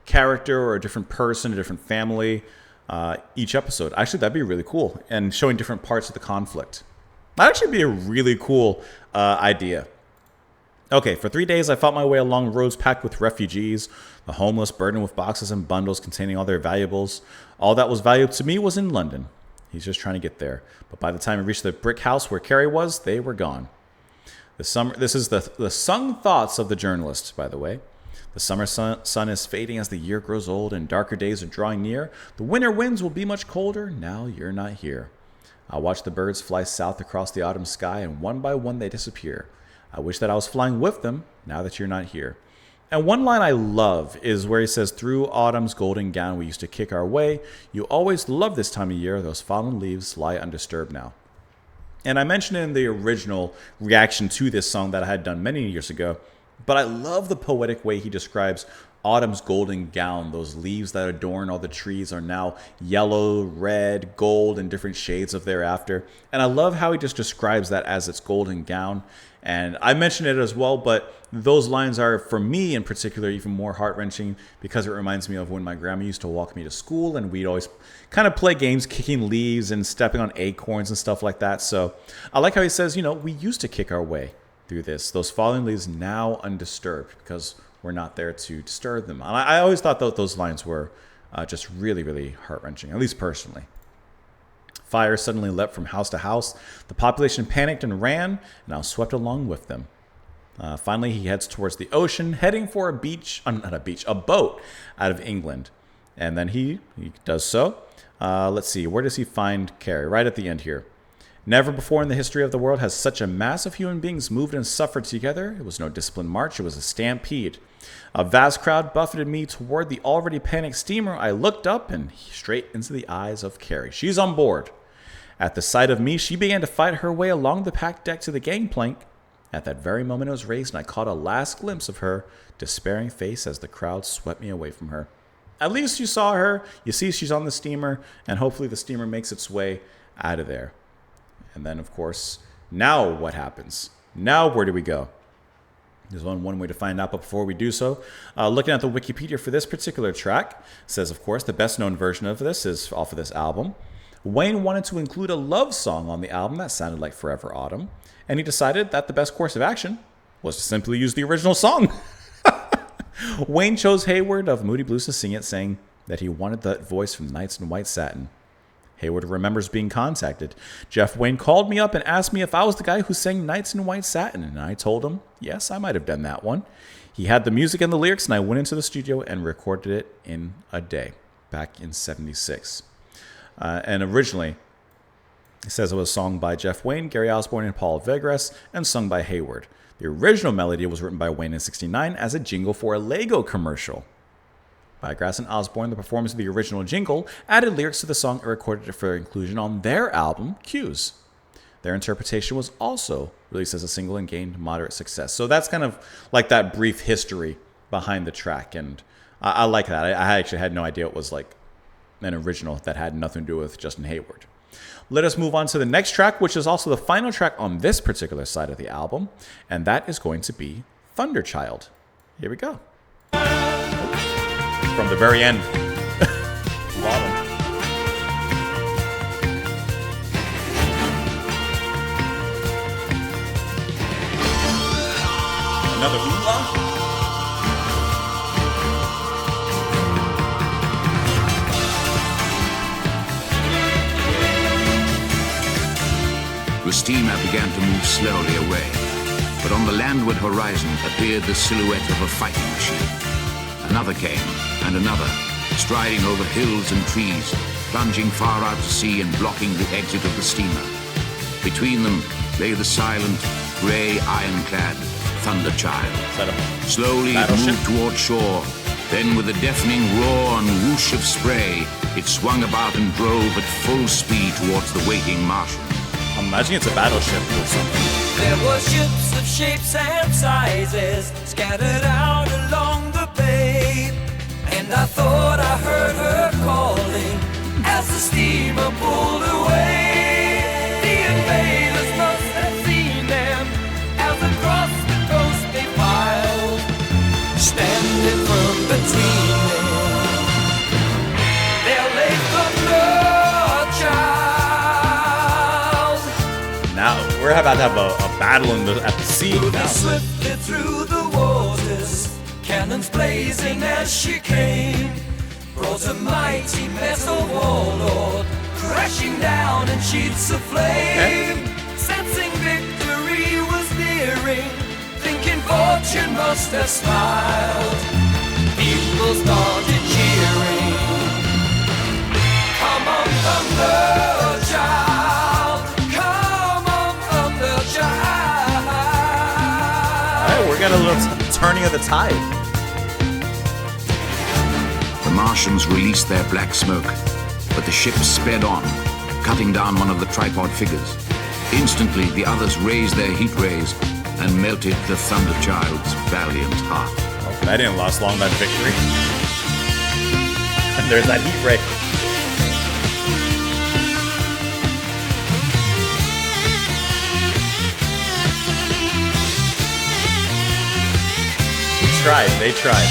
character or a different person, a different family, each episode. Actually, that'd be really cool. And showing different parts of the conflict. That'd actually be a really cool idea. Okay, for 3 days, I fought my way along roads packed with refugees, the homeless burdened with boxes and bundles containing all their valuables. All that was valuable to me was in London. He's just trying to get there. But by the time he reached the brick house where Carrie was, they were gone. This is the sung thoughts of the journalist, by the way. The summer sun is fading as the year grows old and darker days are drawing near. The winter winds will be much colder now you're not here. I watch the birds fly south across the autumn sky, and one by one they disappear. I wish that I was flying with them now that you're not here. And one line I love is where he says, through autumn's golden gown we used to kick our way. You always love this time of year. Those fallen leaves lie undisturbed now. And I mentioned in the original reaction to this song that I had done many years ago, but I love the poetic way he describes autumn's golden gown. Those leaves that adorn all the trees are now yellow, red, gold, and different shades of thereafter. And I love how he just describes that as its golden gown. And I mentioned it as well, but those lines are, for me in particular, even more heart-wrenching because it reminds me of when my grandma used to walk me to school and we'd always kind of play games kicking leaves and stepping on acorns and stuff like that. So I like how he says, you know, we used to kick our way through this. Those fallen leaves now undisturbed because we're not there to disturb them. And I always thought that those lines were just really, really heart-wrenching, at least personally. Fire suddenly leapt from house to house. The population panicked and ran, and I was swept along with them. Finally, he heads towards the ocean, heading for a boat out of England. And then he does so. Let's see, where does he find Carrie? Right at the end here. Never before in the history of the world has such a mass of human beings moved and suffered together. It was no disciplined march, it was a stampede. A vast crowd buffeted me toward the already panicked steamer. I looked up and straight into the eyes of Carrie. She's on board. At the sight of me, she began to fight her way along the packed deck to the gangplank. At that very moment it was raised, and I caught a last glimpse of her despairing face as the crowd swept me away from her. At least you saw her. You see she's on the steamer, and hopefully the steamer makes its way out of there. And then, of course, now what happens? Now where do we go? There's one way to find out, but before we do so, looking at the Wikipedia for this particular track, says, of course, the best-known version of this is off of this album. Wayne wanted to include a love song on the album that sounded like Forever Autumn, and he decided that the best course of action was to simply use the original song. Wayne chose Hayward of Moody Blues to sing it, saying that he wanted that voice from Nights in White Satin. Hayward remembers being contacted. Jeff Wayne called me up and asked me if I was the guy who sang Nights in White Satin, and I told him, yes, I might have done that one. He had the music and the lyrics, and I went into the studio and recorded it in a day, back in '76. And originally, it says it was sung by Jeff Wayne, Gary Osborne, and Paul Vegras, and sung by Hayward. The original melody was written by Wayne in '69 as a jingle for a Lego commercial. By Grass and Osborne, the performance of the original jingle added lyrics to the song and recorded it for inclusion on their album, Cues. Their interpretation was also released as a single and gained moderate success. So that's kind of like that brief history behind the track, and I like that. I actually had no idea it was like an original that had nothing to do with Justin Hayward. Let us move on to the next track, which is also the final track on this particular side of the album, and that is going to be Thunderchild. Here we go. From the very end. Bottom. Another hula? The steamer began to move slowly away, but on the landward horizon appeared the silhouette of a fighting machine. Another came, and another, striding over hills and trees, plunging far out to sea and blocking the exit of the steamer. Between them lay the silent, grey, ironclad Thunderchild. Slowly it moved toward shore, then with a deafening roar and whoosh of spray, it swung about and drove at full speed towards the waiting Martians. I'm imagining it's a battleship or something. There were ships of shapes and sizes scattered out along the bay, and I thought I heard her calling as the steamer pulled away. The invaders must have seen them as across the coast they filed, standing firm between them. There lay Thunderchild. Now we're about to have a battle at the sea. Moving swiftly through the waters, cannons blazing as she came, brought a mighty metal warlord crashing down in sheets of flame. Sensing victory was nearing, thinking fortune must have smiled, people started cheering. Come on, Thunderchild, come on, Thunderchild. Alright, we're getting a little turning of the tide. The Martians released their black smoke, but the ship sped on, cutting down one of the tripod figures. Instantly, the others raised their heat rays and melted the Thunderchild's valiant heart. Oh, that didn't last long, that victory. And there's that heat ray. They tried.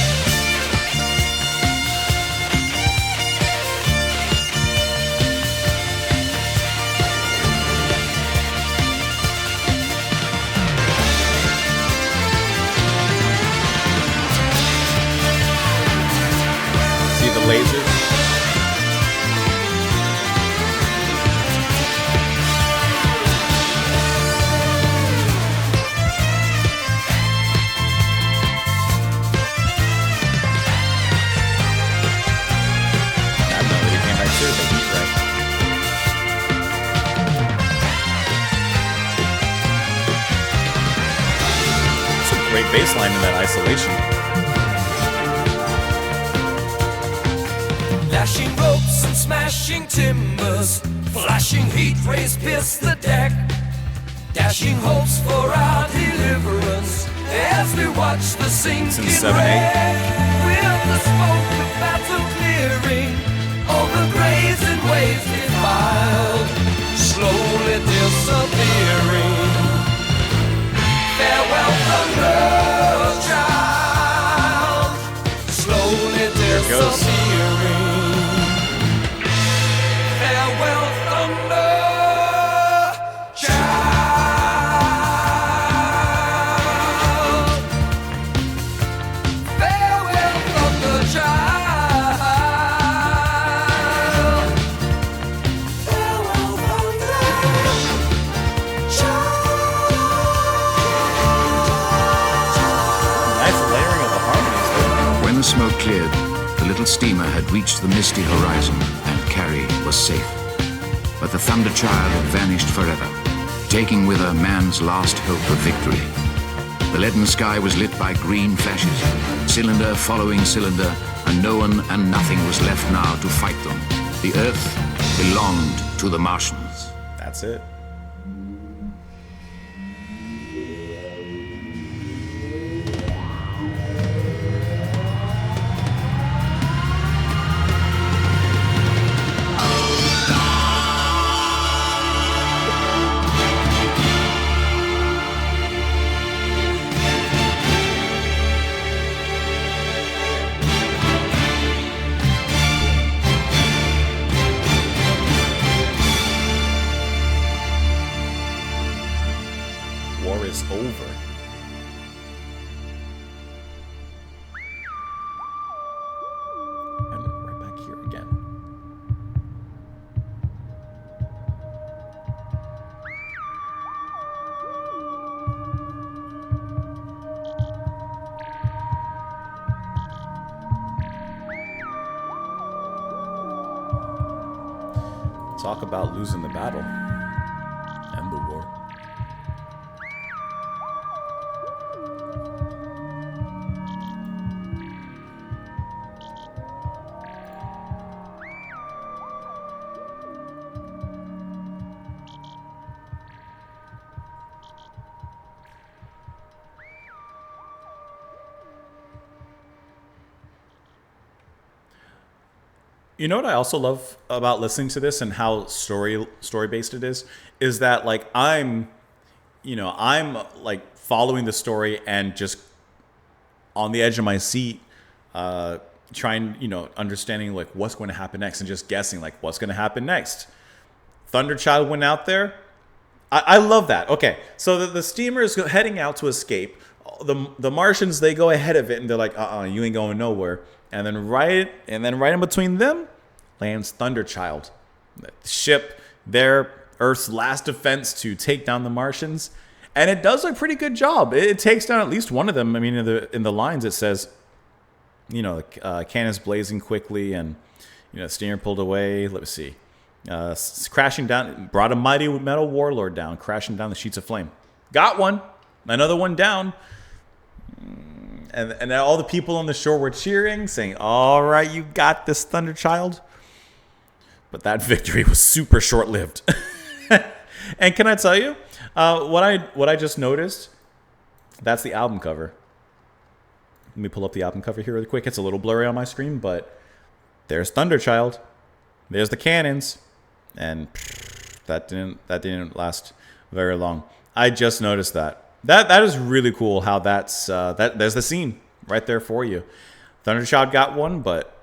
See the lasers? Great baseline in that isolation. Lashing ropes and smashing timbers, flashing heat rays pierce the deck, dashing hopes for our deliverance as we watch the sinking wreck. With the smoke of battle clearing, over graves and waves defiled, slowly disappearing. Farewell, Thunderchild, slowly disappearing. Farewell, Thunderchild. Farewell, Thunderchild. Farewell, Thunderchild. When the smoke cleared, the little steamer had reached the misty horizon and Carrie was safe. But the Thunderchild had vanished forever, taking with her man's last hope of victory. The leaden sky was lit by green flashes, cylinder following cylinder, and no one and nothing was left now to fight them. The Earth belonged to the Martians. That's it. Talk about losing the battle and the war. You know what I also love about listening to this and how story based it is that like I'm like following the story and just on the edge of my seat, trying, understanding like what's going to happen next and just guessing like what's going to happen next. Thunderchild went out there. I love that. Okay, so the steamer is heading out to escape. The Martians, they go ahead of it and they're like, you ain't going nowhere. And then right in between them lands Thunderchild, the ship, their Earth's last defense to take down the Martians, and it does a pretty good job. It takes down at least one of them. I mean, in the lines it says, cannons blazing quickly, and steamer pulled away. Let me see, crashing down, brought a mighty metal warlord down, crashing down the sheets of flame. Got one, another one down. And all the people on the shore were cheering, saying, all right, you got this, Thunderchild. But that victory was super short-lived. And can I tell you, what I just noticed, that's the album cover. Let me pull up the album cover here really quick. It's a little blurry on my screen, but there's Thunderchild. There's the cannons. And that didn't last very long. I just noticed that. That is really cool how that's there's the scene right there for you. Thunderchild got one, but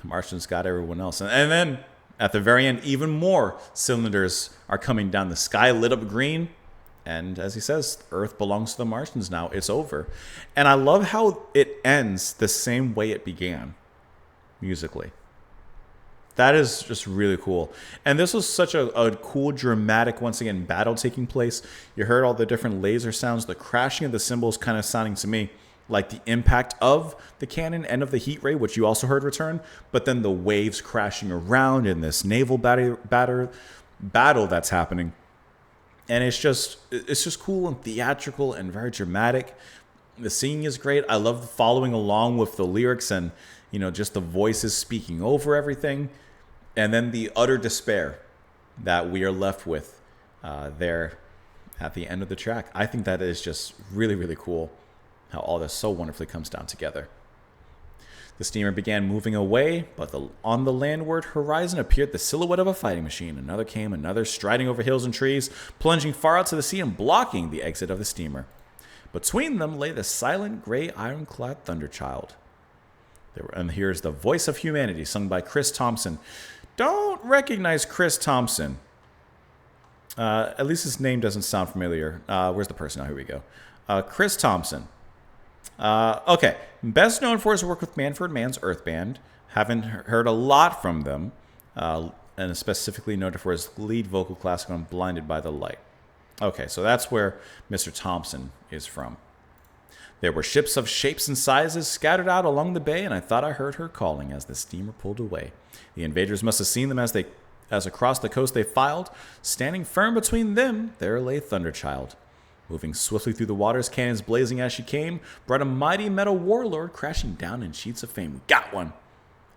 the Martians got everyone else. And then at the very end, even more cylinders are coming down. The sky lit up green. And as he says, Earth belongs to the Martians now. It's over. And I love how it ends the same way it began musically. That is just really cool. And this was such a cool, dramatic, once again, battle taking place. You heard all the different laser sounds, the crashing of the cymbals kind of sounding to me like the impact of the cannon and of the heat ray, which you also heard return. But then the waves crashing around in this naval battle that's happening. And it's just cool and theatrical and very dramatic. The singing is great. I love following along with the lyrics and, just the voices speaking over everything. And then the utter despair that we are left with there at the end of the track. I think that is just really, really cool how all this so wonderfully comes down together. The steamer began moving away, but on the landward horizon appeared the silhouette of a fighting machine. Another came, another striding over hills and trees, plunging far out to the sea and blocking the exit of the steamer. Between them lay the silent, gray, ironclad Thunderchild. And here's the voice of humanity, sung by Chris Thompson. Don't recognize Chris Thompson. At least his name doesn't sound familiar. Where's the person? Here we go. Chris Thompson. Okay. Best known for his work with Manfred Mann's Earth Band. Haven't heard a lot from them. And specifically noted for his lead vocal classic on Blinded by the Light. Okay, so that's where Mr. Thompson is from. There were ships of shapes and sizes scattered out along the bay, and I thought I heard her calling as the steamer pulled away. The invaders must have seen them as across the coast they filed. Standing firm between them, there lay Thunderchild. Moving swiftly through the waters, cannons blazing as she came, brought a mighty metal warlord crashing down in sheets of flame. We got one!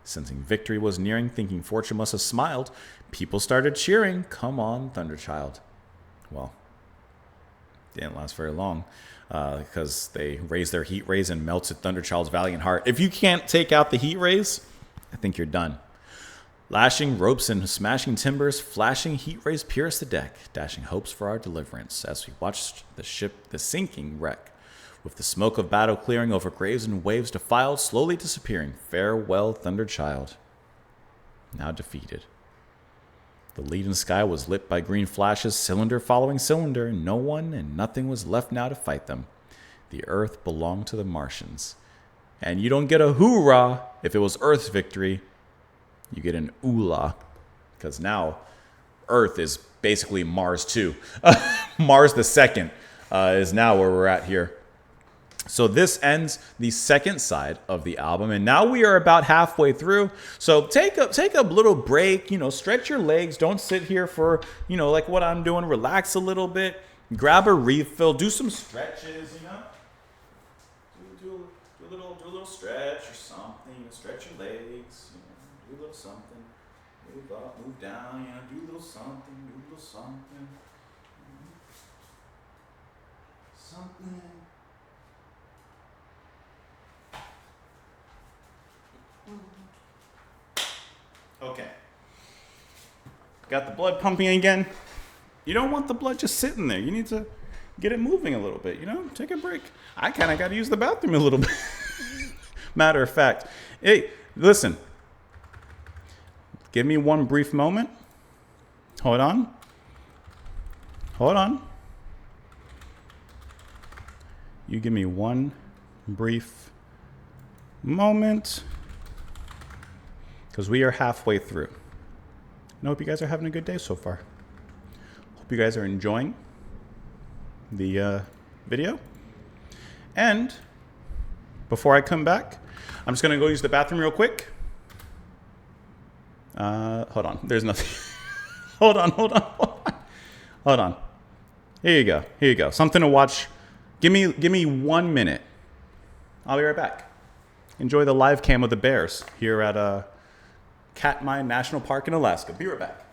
Sensing victory was nearing, thinking fortune must have smiled, people started cheering, come on, Thunderchild. Well, didn't last very long. Because they raised their heat rays and melted Thunderchild's valiant heart. If you can't take out the heat rays, I think you're done. Lashing ropes and smashing timbers, flashing heat rays pierced the deck, dashing hopes for our deliverance as we watched the ship, the sinking wreck. With the smoke of battle clearing over graves and waves defiled, slowly disappearing. Farewell, Thunderchild. Now defeated. The leaden sky was lit by green flashes, cylinder following cylinder, and no one and nothing was left now to fight them. The Earth belonged to the Martians. And you don't get a hoorah if it was Earth's victory. You get an oolah, because now Earth is basically Mars 2. Mars the second is now where we're at here. So this ends the second side of the album, and now we are about halfway through. So take a little break, stretch your legs. Don't sit here for, like what I'm doing. Relax a little bit. Grab a refill. Do some stretches, Do a little stretch or something. Stretch your legs. Do a little something. Move up, move down. Do a little something. Do a little something. Something. Okay. Got the blood pumping again. You don't want the blood just sitting there. You need to get it moving a little bit, Take a break. I kind of got to use the bathroom a little bit. Matter of fact. Hey, listen. Give me one brief moment. Hold on. You give me one brief moment. Because we are halfway through. I hope you guys are having a good day so far. Hope you guys are enjoying the video. And before I come back, I'm just going to go use the bathroom real quick. Hold on. There's nothing. Hold on. Here you go. Something to watch. Give me 1 minute. I'll be right back. Enjoy the live cam of the bears here at Katmai National Park in Alaska. Be right back.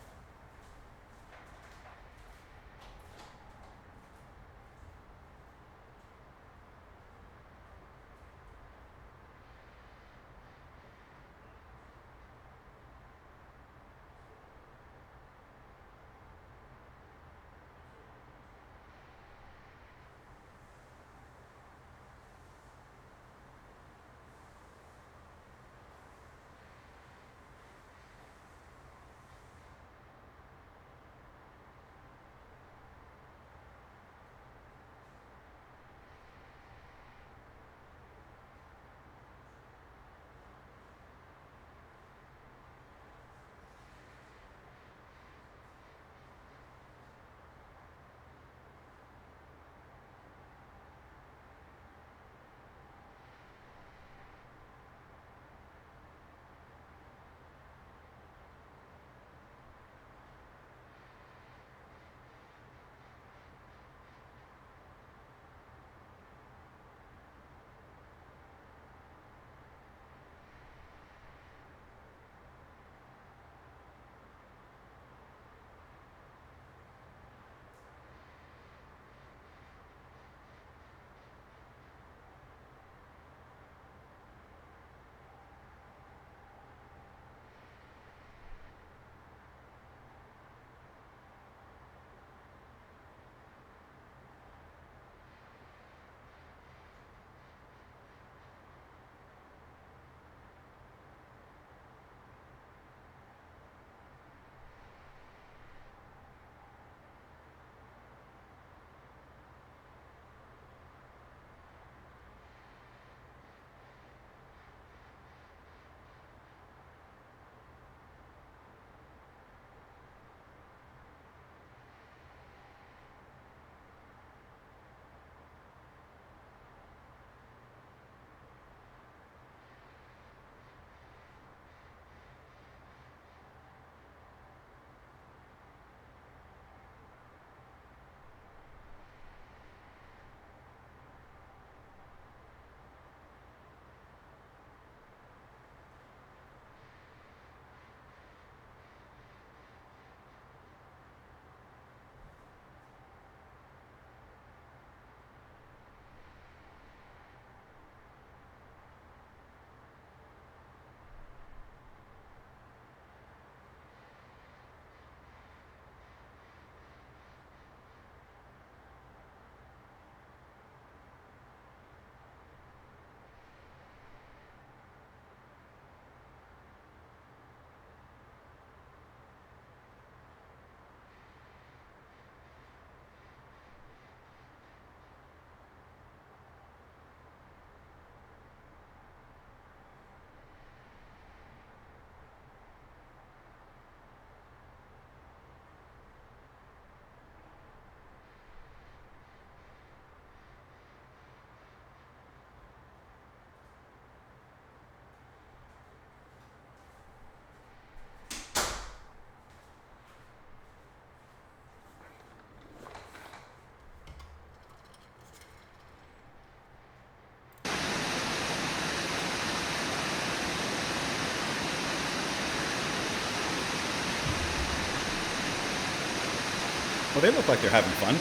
Well, they look like they're having fun.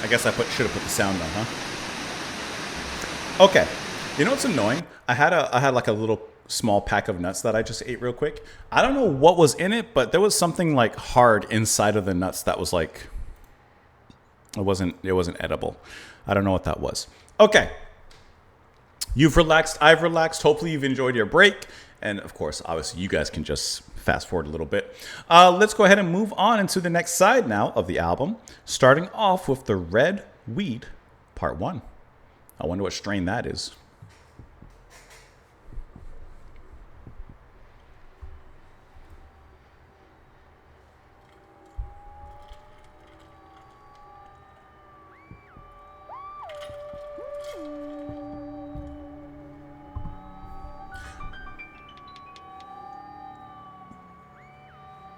I guess I should have put the sound on, huh? Okay. You know what's annoying? I had like a little small pack of nuts that I just ate real quick. I don't know what was in it, but there was something like hard inside of the nuts that was like it wasn't edible. I don't know what that was. Okay. You've relaxed, I've relaxed. Hopefully you've enjoyed your break. And of course, obviously you guys can just fast forward a little bit. Let's go ahead and move on into the next side now of the album, starting off with the Red Weed Part 1. I wonder what strain that is.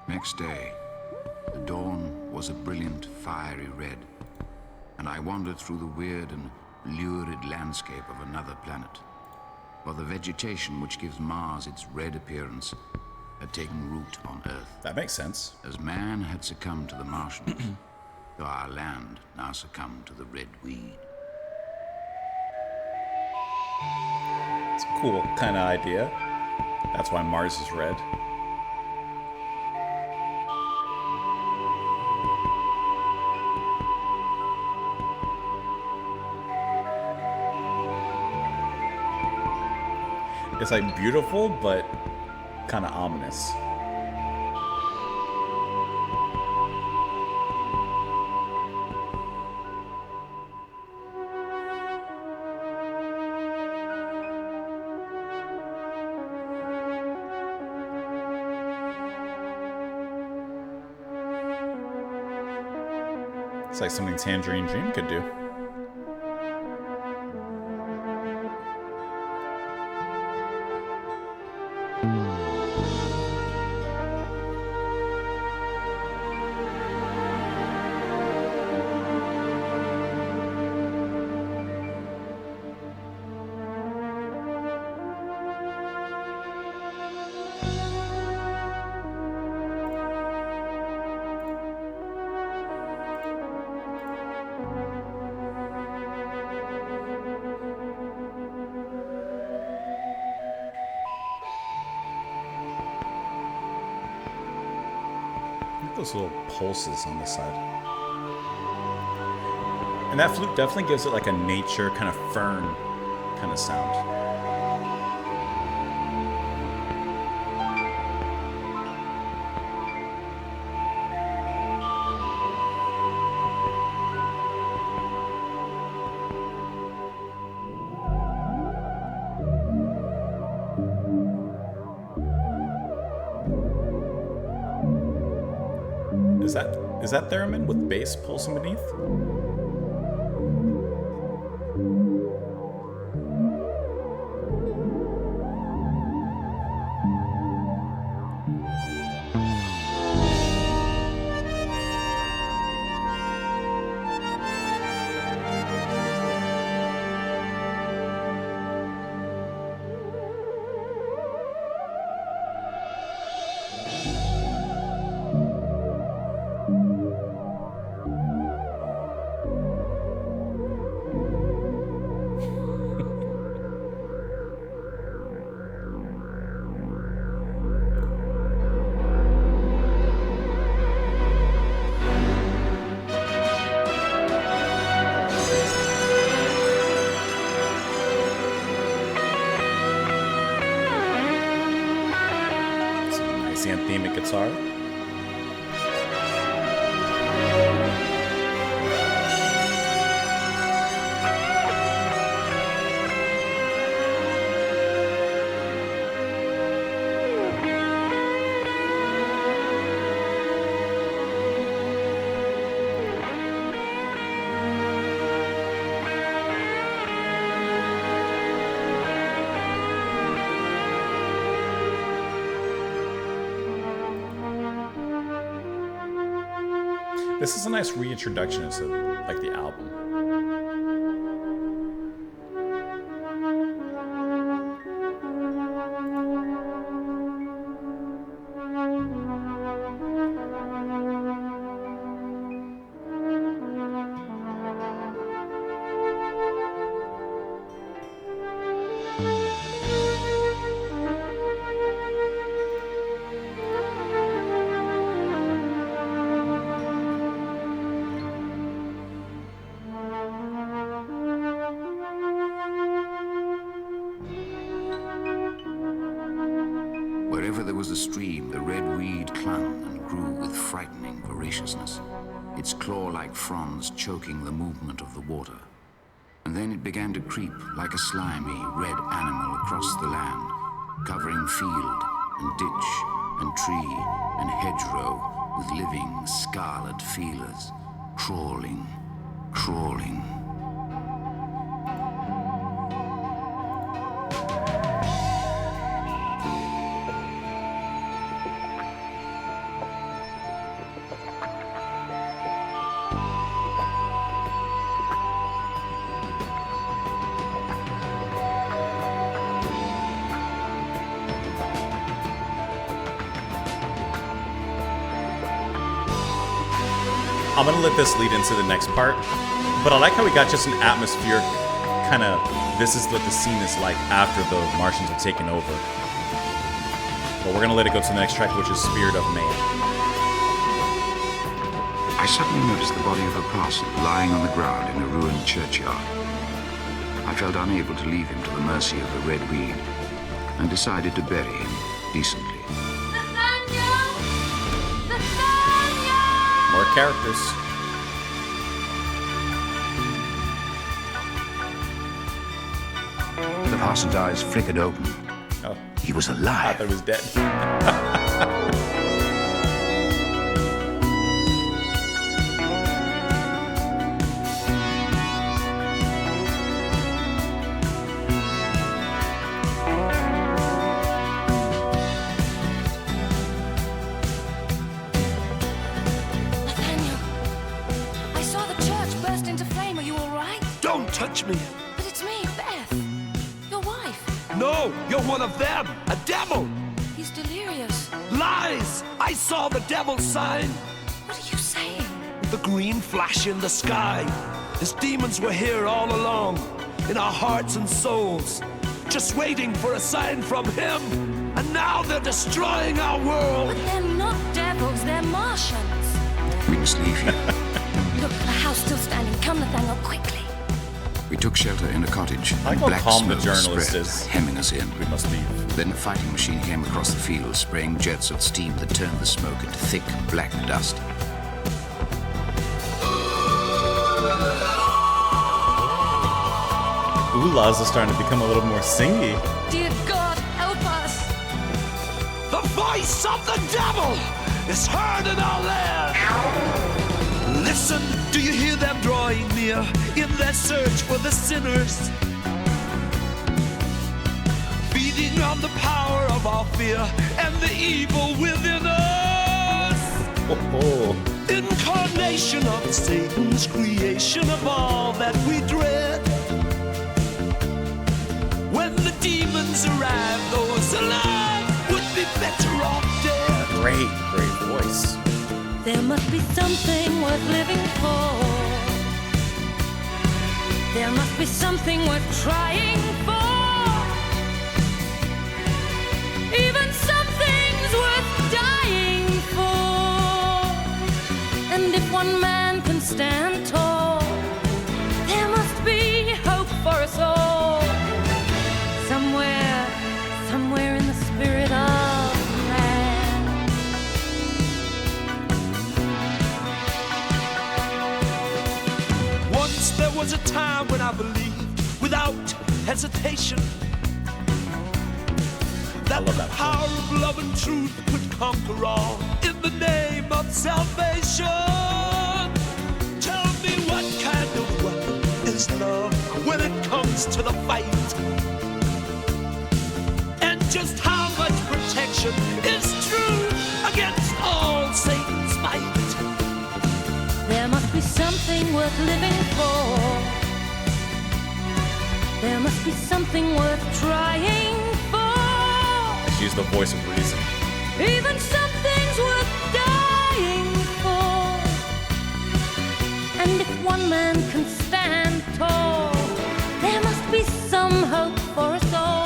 Next day, the dawn was a brilliant, fiery red, and I wandered through the weird and lurid landscape of another planet, for the vegetation which gives Mars its red appearance had taken root on Earth. That makes sense. As man had succumbed to the Martians, so our land now succumbed to the red weed. It's a cool kind of idea. That's why Mars is red. It's like beautiful, but kind of ominous. It's like something Tangerine Dream could do. Those little pulses on the side. And that flute definitely gives it like a nature kind of fern kind of sound. Is that theremin with bass pulsing beneath? Anthemic guitar. This is a nice reintroduction into like the album. Wherever there was a stream, the red weed clung and grew with frightening voraciousness, its claw-like fronds choking the movement of the water. And then it began to creep like a slimy, red animal across the land, covering field and ditch and tree and hedgerow with living, scarlet feelers, crawling, crawling. I'm gonna let this lead into the next part, but I like how we got just an atmosphere, kind of, this is what the scene is like after the Martians have taken over. But we're gonna let it go to the next track, which is Spirit of Man. I suddenly noticed the body of a parson lying on the ground in a ruined churchyard. I felt unable to leave him to the mercy of the red weed, and decided to bury him decently. More characters. The parson's eyes flickered open. Oh, He was I alive. thought he was dead. Nathaniel, I saw the church burst into flame. Are you all right? Don't touch me. But it's me, Beth, your wife. No, you're one of them. A devil. He's delirious. Lies. I saw the devil's sign. What are you saying? The green flash in the sky. His demons were here all along, in our hearts and souls, just waiting for a sign from him. And now they're destroying our world. But they're not devils, they're Martians. We must leave here. Look, the house still standing. Come, Nathaniel, quickly. We took shelter in a cottage, I like and how black calm the smoke journalist spread, is. hemming us in. We must leave. Then a fighting machine came across the field, spraying jets of steam that turned the smoke into thick, black dust. Ooh-lahs are starting to become a little more singy. Dear God, help us. The voice of the devil is heard in our land. Listen, do you hear them drawing near in their search for the sinners? Feeding on the power of our fear and the evil within us. Oh, Incarnation of Satan's creation of all that we dread. When the demons arrive, those alive would be better off dead. great, great voice. There must be something worth living for. There must be something worth trying for. Even something's worth dying for. And if one man can stand tall, there must be hope for us all. Somewhere in the spirit of man. Once there was a time when I believed without hesitation that love the that. power of love and truth could conquer all in the name of salvation. Tell me what kind of weapon is love when it comes to the fight? And just how much protection is true against all Satan's might? There must be something worth living for. There must be something worth trying for. Let's use the voice of reason. Even something's worth dying for. And if one man can stand tall, there must be some hope for us all.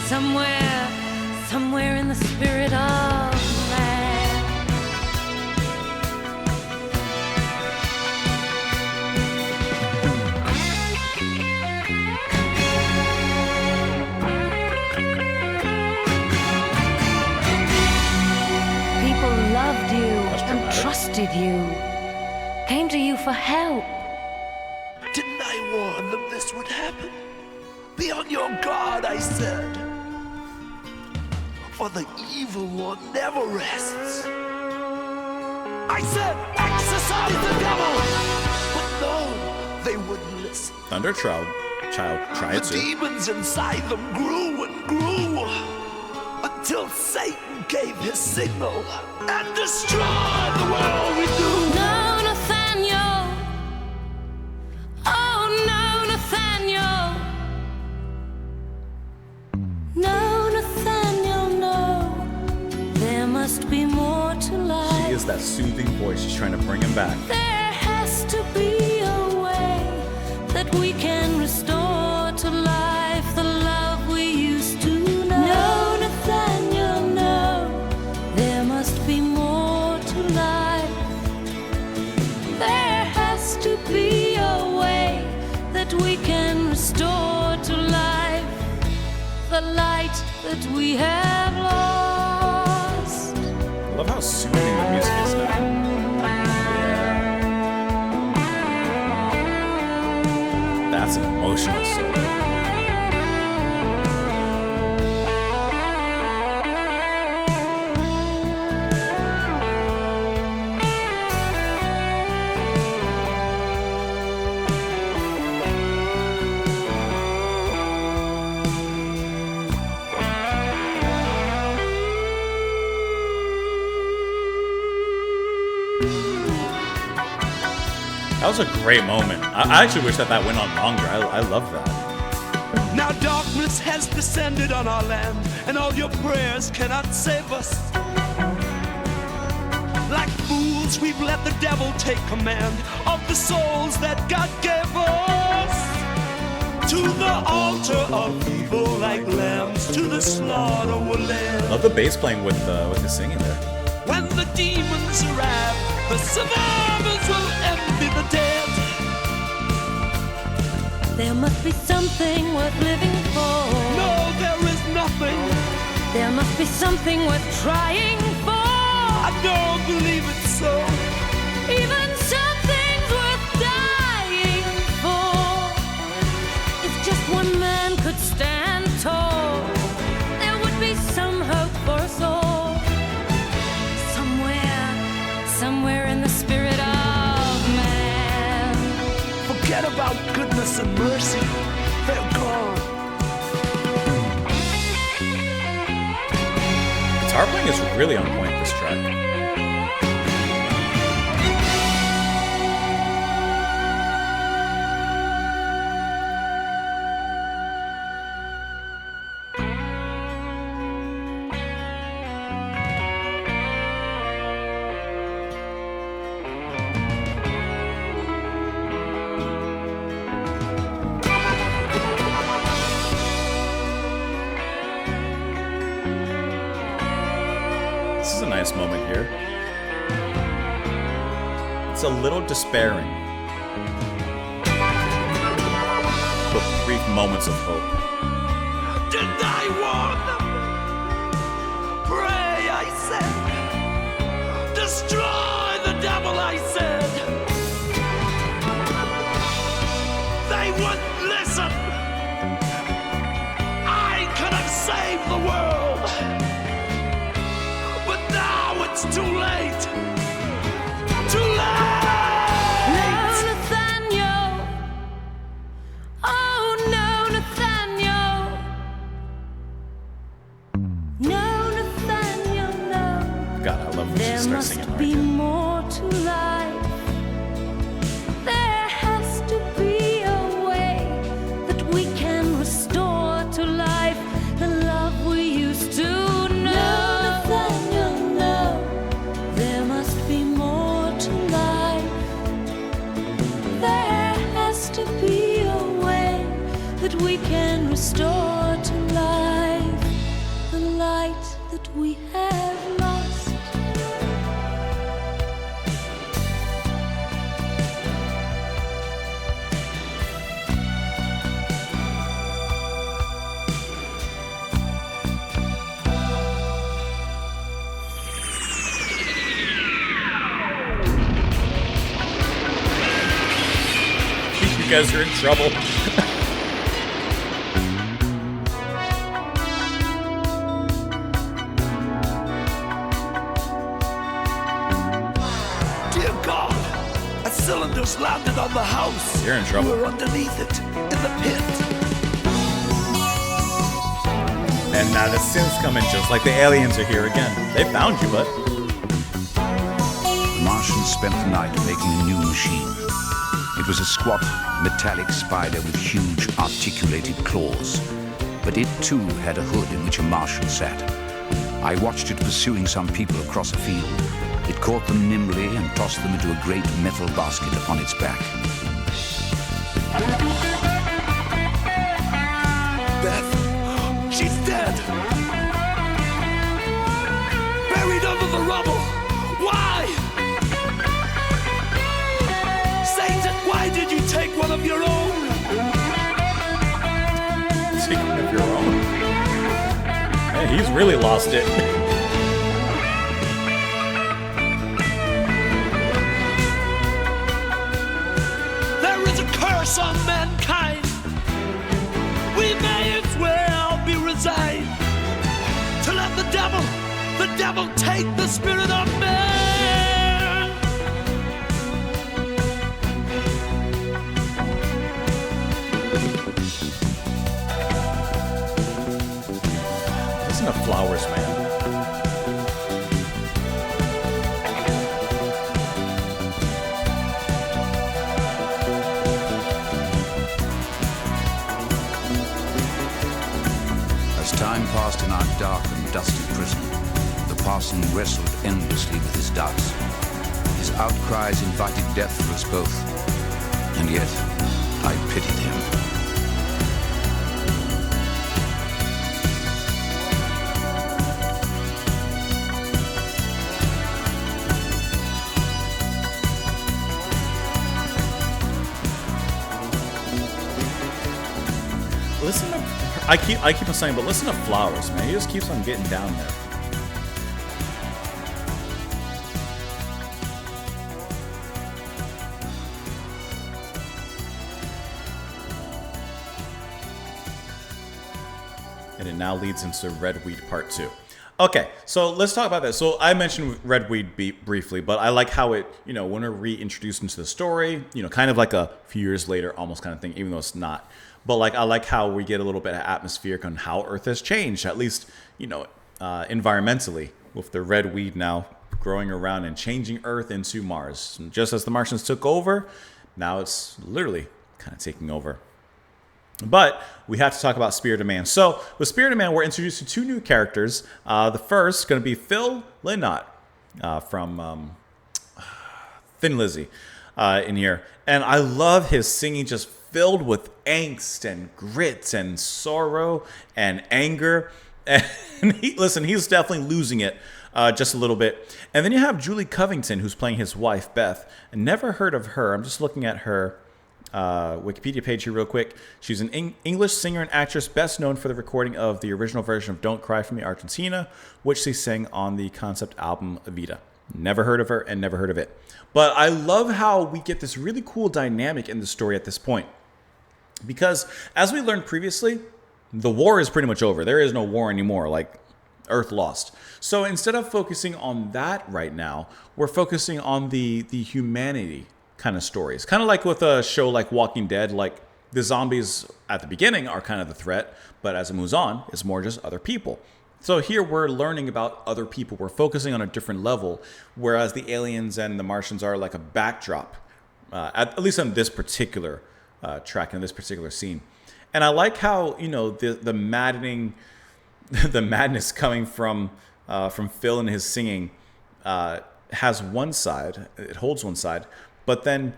Somewhere in the spirit of man. trusted you, came to you for help. Didn't I warn them this would happen? Be on your guard, I said. For the evil one never rests. I said, exorcise the devil! But no, they wouldn't listen. Thunderchild tried The to. demons inside them grew and grew until Satan gave his signal and destroyed the world we knew. No, Nathaniel. Oh, no, Nathaniel. No, Nathaniel, no. There must be more to life. She is that soothing voice. She's trying to bring him back. There has to be a way that we can restore to life the love we used to know. No, Nathaniel, no. There must be more to life. There has to be a way that we can restore to life the light that we have lost. I love how soothing the music is now. Yeah. That's an emotional solo. That was a great moment. I actually wish that went on longer. I love that. Now darkness has descended on our land, and all your prayers cannot save us. Like fools, we've let the devil take command of the souls that God gave us. To the altar of evil, like lambs, to the slaughter we're led. Love the bass playing with the singing there. When the demons arrive, the survivors will envy the dead. There must be something worth living for. No, there is nothing. There must be something worth trying for. I don't believe it so. Even something's worth dying for. If just one man could stand tall, there would be some hope for us all. Somewhere in the spirit of man. Forget about goodness and mercy. They're gone. Guitar playing is really on point this track. This is a nice moment here. It's a little despairing, but brief moments of hope. Didn't I warn them? Pray, I said. Destroy the devil, I said. They wouldn't listen. I could have saved the world. But now it's too late. Too late! No, Nathaniel. Oh, no, Nathaniel. No, Nathaniel, no. God, I love when she There starts singing must like be it. more to life. There has to be a way that we can restore to life the love we used to know. No, Nathaniel, no. There must be more to life. There has to be a way that we can restore to life the light that we have lost. guys are in trouble. Dear God, a cylinder's landed on the house. You're in trouble. We're underneath it, in the pit. And now the synths come in just like the aliens are here again. They found you, bud. The Martians spent the night making a new machine. It was a squat, metallic spider with huge, articulated claws. But it, too, had a hood in which a Martian sat. I watched it pursuing some people across a field. It caught them nimbly and tossed them into a great metal basket upon its back. Beth, she's dead. Buried under the rubble. Why? Satan, why did you take one of your own? Take one of your own. Hey, he's really lost it. There is a curse on mankind. We may as well be resigned to let the devil take the spirit of man. Listen to Flowers, man. As time passed in our dark and dusty prison, the parson wrestled endlessly with his doubts. His outcries invited death for us both, and yet I pitied him. Listen to, I keep on saying, but listen to Flowers, man. He just keeps on getting down there. And it now leads into Redweed Part 2. Okay, so let's talk about that. So I mentioned Redweed briefly, but I like how it, when we're reintroduced into the story, kind of like a few years later almost kind of thing, even though it's not. But I like how we get a little bit of atmospheric on how Earth has changed, at least, environmentally, with the red weed now growing around and changing Earth into Mars. And just as the Martians took over, now it's literally kind of taking over. But we have to talk about Spirit of Man. So with Spirit of Man, we're introduced to two new characters. The first is going to be Phil Lynott from Thin Lizzy in here. And I love his singing, just filled with angst and grit and sorrow and anger. And he's definitely losing it just a little bit. And then you have Julie Covington, who's playing his wife, Beth. I never heard of her. I'm just looking at her Wikipedia page here real quick. She's an English singer and actress best known for the recording of the original version of Don't Cry for Me, Argentina, which she sang on the concept album Evita. Never heard of her and never heard of it. But I love how we get this really cool dynamic in the story at this point. Because as we learned previously, the war is pretty much over. There is no war anymore, like Earth lost. So instead of focusing on that right now, we're focusing on the humanity kind of stories. Kind of like with a show like Walking Dead, like the zombies at the beginning are kind of the threat, but as it moves on, it's more just other people. So here we're learning about other people. We're focusing on a different level, whereas the aliens and the Martians are like a backdrop, at least on this particular track, in this particular scene. And I like how, the maddening, the madness coming from Phil and his singing has one side, it holds one side, but then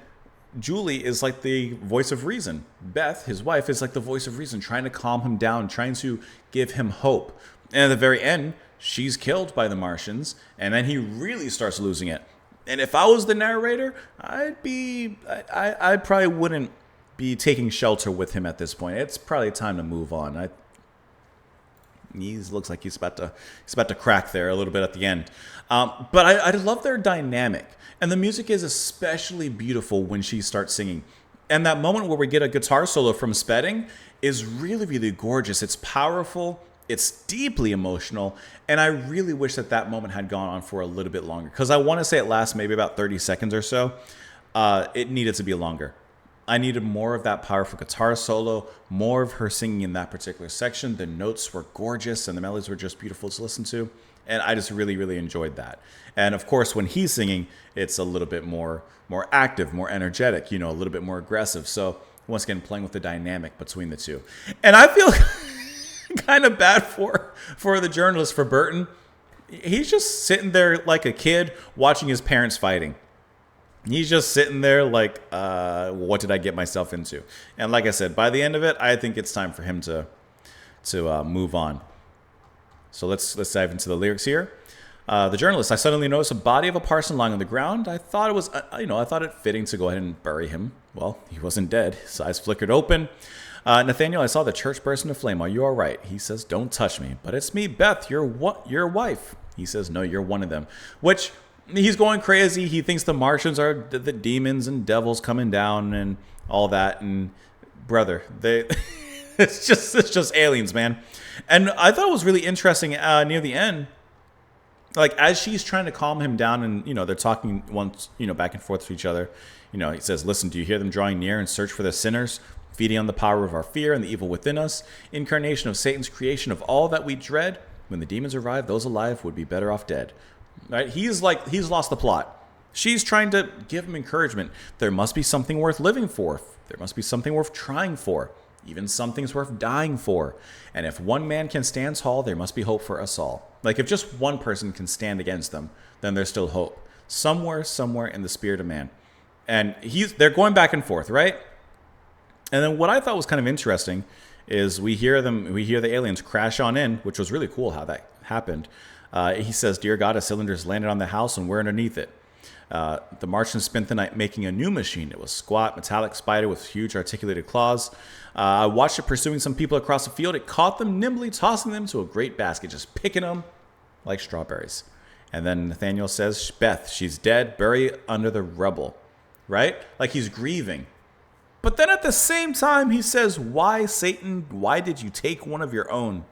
Julie is like the voice of reason. Beth, his wife, is like the voice of reason, trying to calm him down, trying to give him hope. And at the very end, she's killed by the Martians, and then he really starts losing it. And if I was the narrator, I probably wouldn't be taking shelter with him at this point. It's probably time to move on. He looks like he's about to crack there a little bit at the end. But I love their dynamic, and the music is especially beautiful when she starts singing. And that moment where we get a guitar solo from Spedding is really, really gorgeous. It's powerful. It's deeply emotional. And I really wish that that moment had gone on for a little bit longer. Because I want to say it lasts maybe about 30 seconds or so. It needed to be longer. I needed more of that powerful guitar solo, more of her singing in that particular section. The notes were gorgeous and the melodies were just beautiful to listen to. And I just really, really enjoyed that. And of course, when he's singing, it's a little bit more active, more energetic, a little bit more aggressive. So once again, playing with the dynamic between the two. And I feel kind of bad for the journalist, for Burton. He's just sitting there like a kid watching his parents fighting. He's just sitting there like, what did I get myself into? And like I said, by the end of it, I think it's time for him to move on. So let's dive into the lyrics here. The journalist, I suddenly noticed a body of a parson lying on the ground. I thought it was, I thought it fitting to go ahead and bury him. Well, he wasn't dead. His eyes flickered open. Nathaniel, I saw the church burst into flame. Are you all right? He says, don't touch me. But it's me, Beth, your wife. He says, no, you're one of them. Which, he's going crazy. He thinks the Martians are the demons and devils coming down and all that. And brother, it's just aliens, man. And I thought it was really interesting near the end. Like, as she's trying to calm him down and, they're talking once, back and forth to each other. He says, listen, do you hear them drawing near and search for the sinners, feeding on the power of our fear and the evil within us, incarnation of Satan's creation of all that we dread? When the demons arrive, those alive would be better off dead. Right? He's lost the plot. She's trying to give him encouragement. There must be something worth living for. There must be something worth trying for. Even something's worth dying for. And if one man can stand tall, there must be hope for us all. Like, if just one person can stand against them, then there's still hope. Somewhere in the spirit of man. And they're going back and forth, right? And then what I thought was kind of interesting is we hear the aliens crash on in, which was really cool how that happened. He says, dear God, a cylinder's landed on the house and we're underneath it. The Martians spent the night making a new machine. It was squat, metallic spider with huge articulated claws. I watched it pursuing some people across the field. It caught them, nimbly tossing them to a great basket, just picking them like strawberries. And then Nathaniel says, Beth, she's dead, bury under the rubble. Right? Like, he's grieving. But then at the same time, he says, why, Satan, why did you take one of your own?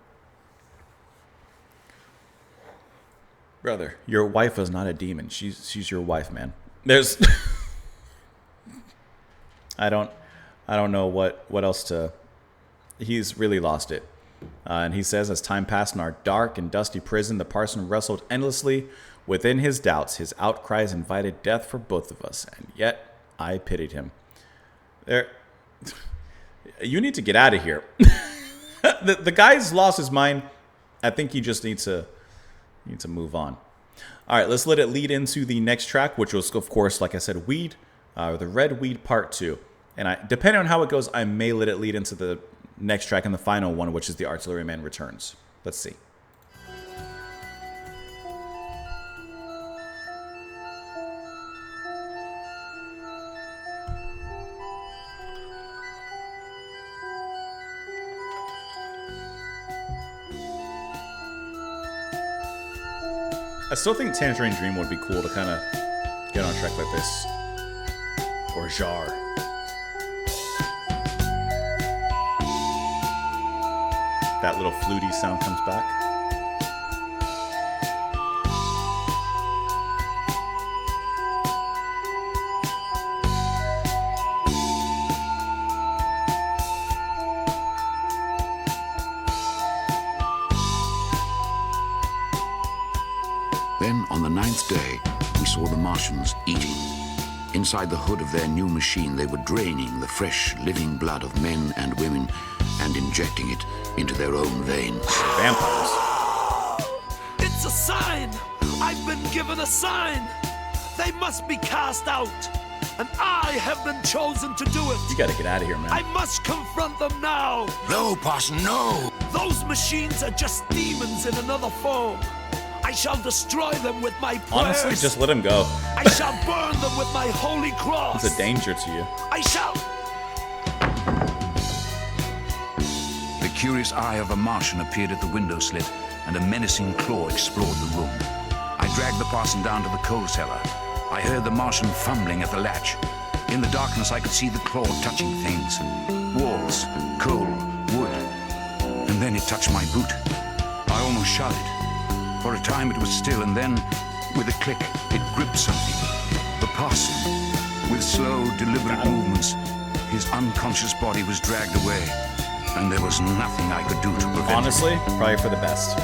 Brother, your wife is not a demon. She's your wife, man. There's I don't know what else to. He's really lost it. And he says, as time passed in our dark and dusty prison, the parson wrestled endlessly within his doubts. His outcries invited death for both of us, and yet I pitied him. You need to get out of here. The guy's lost his mind. I think you just need to move on. All right, let's let it lead into the next track, which was, of course, like I said, Weed, the Red Weed Part 2. And depending on how it goes, I may let it lead into the next track and the final one, which is the Artilleryman Returns. Let's see. I still think Tangerine Dream would be cool to kind of get on a track like this. Or Jar. That little fluty sound comes back. Then, on the 9th day, we saw the Martians eating. Inside the hood of their new machine, they were draining the fresh, living blood of men and women and injecting it into their own veins. Vampires. It's a sign! I've been given a sign! They must be cast out! And I have been chosen to do it! You gotta get out of here, man. I must confront them now! No, Parson, no! Those machines are just demons in another form. I shall destroy them with my prayers. Honestly, just let him go. I shall burn them with my holy cross. It's a danger to you. I shall... The curious eye of a Martian appeared at the window slit, and a menacing claw explored the room. I dragged the parson down to the coal cellar. I heard the Martian fumbling at the latch. In the darkness, I could see the claw touching things. Walls, coal, wood. And then it touched my boot. I almost shouted. For a time it was still, and then, with a click, it gripped something. The parson. With slow, deliberate movements, his unconscious body was dragged away, and there was nothing I could do to prevent it. Honestly, probably for the best.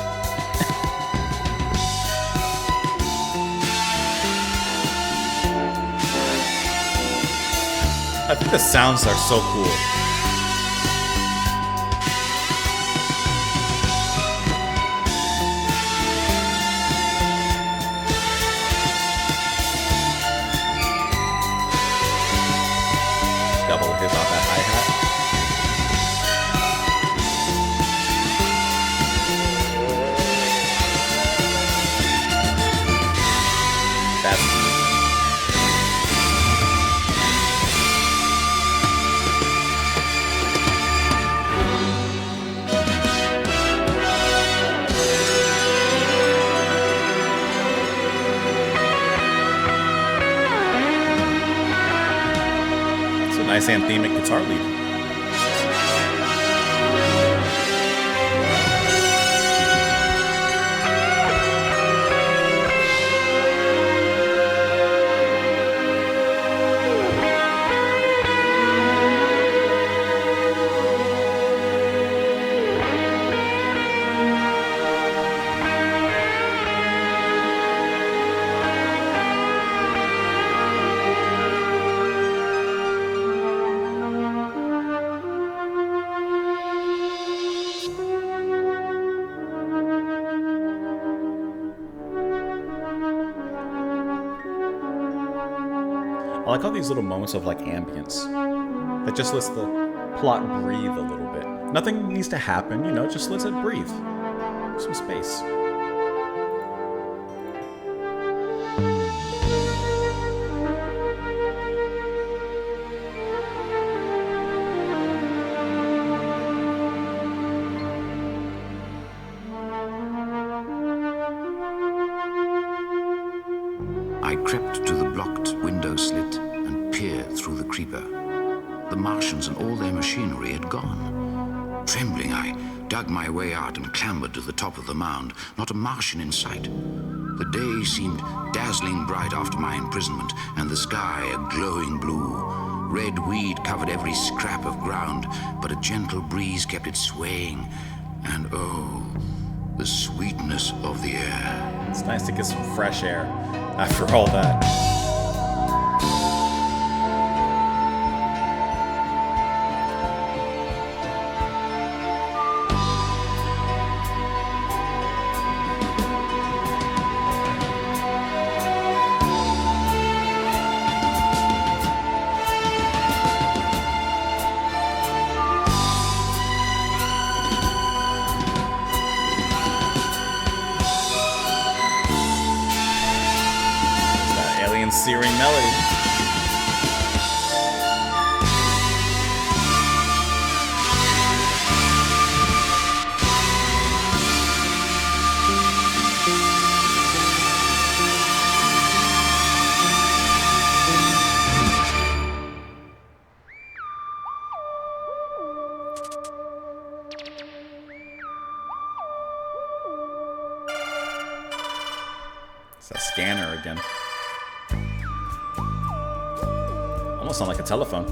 I think the sounds are so cool. Double hit off that hi-hat. That's cool. Nice anthemic guitar lead. I like all these little moments of like ambience that just lets the plot breathe a little bit. Nothing needs to happen, you know, just lets it breathe. Some space. I crept to the blocked window slit and peered through the creeper. The Martians and all their machinery had gone. Trembling, I dug my way out and clambered to the top of the mound. Not a Martian in sight. The day seemed dazzling bright after my imprisonment, and the sky a glowing blue. Red weed covered every scrap of ground, but a gentle breeze kept it swaying. And oh, the sweetness of the air. It's nice to get some fresh air after all that. Searing melody. It's that scanner again. Almost sound like a telephone.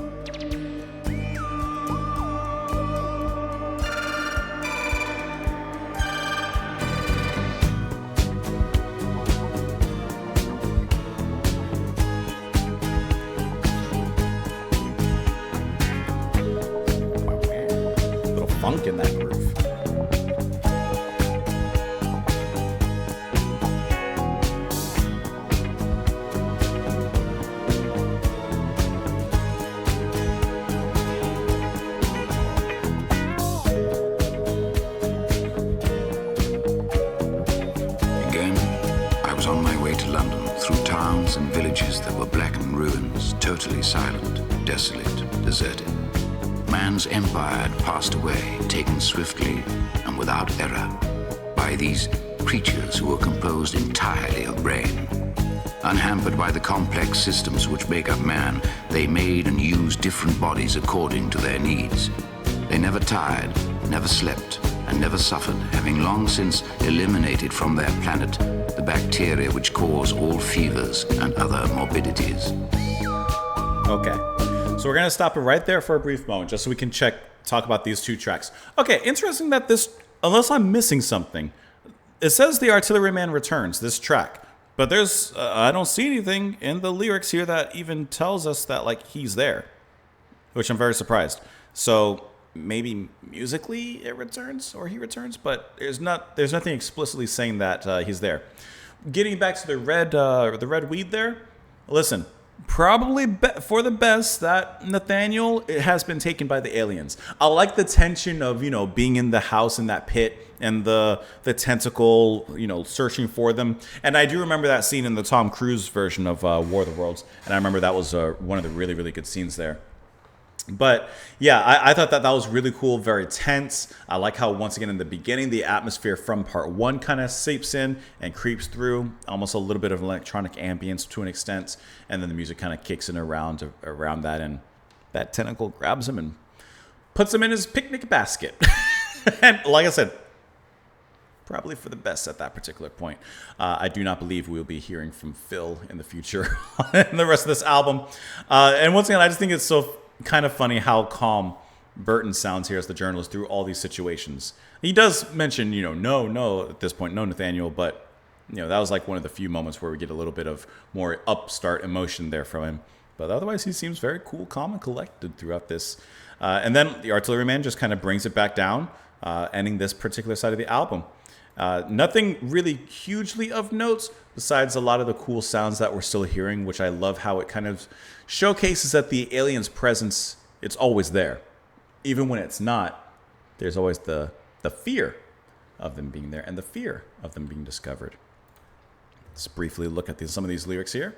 Little funk in that groove. And villages that were blackened ruins, totally silent, desolate, deserted. Man's empire had passed away, taken swiftly and without error by these creatures who were composed entirely of brain. Unhampered by the complex systems which make up man, they made and used different bodies according to their needs. They never tired, never slept, and never suffered, having long since eliminated from their planet the bacteria which cause all fevers and other morbidities. Okay, so we're gonna stop it right there for a brief moment, just so we can talk about these two tracks. Okay, interesting that this, unless I'm missing something, it says the Artilleryman returns, this track, but there's, I don't see anything in the lyrics here that even tells us that, like, he's there, which I'm very surprised. So maybe musically it returns, or he returns, but there's nothing explicitly saying that he's there. Getting back to the red weed there, listen, probably for the best that Nathaniel has been taken by the aliens. I like the tension of, you know, being in the house in that pit and the tentacle, you know, searching for them. And I do remember that scene in the Tom Cruise version of War of the Worlds, and I remember that was one of the really, really good scenes there. But yeah, I thought that was really cool, very tense. I like how, once again, in the beginning, the atmosphere from part one kind of seeps in and creeps through, almost a little bit of electronic ambience to an extent, and then the music kind of kicks in around that, and that tentacle grabs him and puts him in his picnic basket. And like I said, probably for the best at that particular point. I do not believe we'll be hearing from Phil in the future in the rest of this album. And once again, I just think it's so kind of funny how calm Burton sounds here as the journalist through all these situations. He does mention, you know, no, at this point, no Nathaniel, but, you know, that was like one of the few moments where we get a little bit of more upstart emotion there from him. But otherwise, he seems very cool, calm, and collected throughout this. And then the Artilleryman just kind of brings it back down, ending this particular side of the album. Nothing really hugely of notes besides a lot of the cool sounds that we're still hearing, which I love how it kind of showcases that the aliens' presence, it's always there. Even when it's not, there's always the fear of them being there and the fear of them being discovered. Let's briefly look at some of these lyrics here.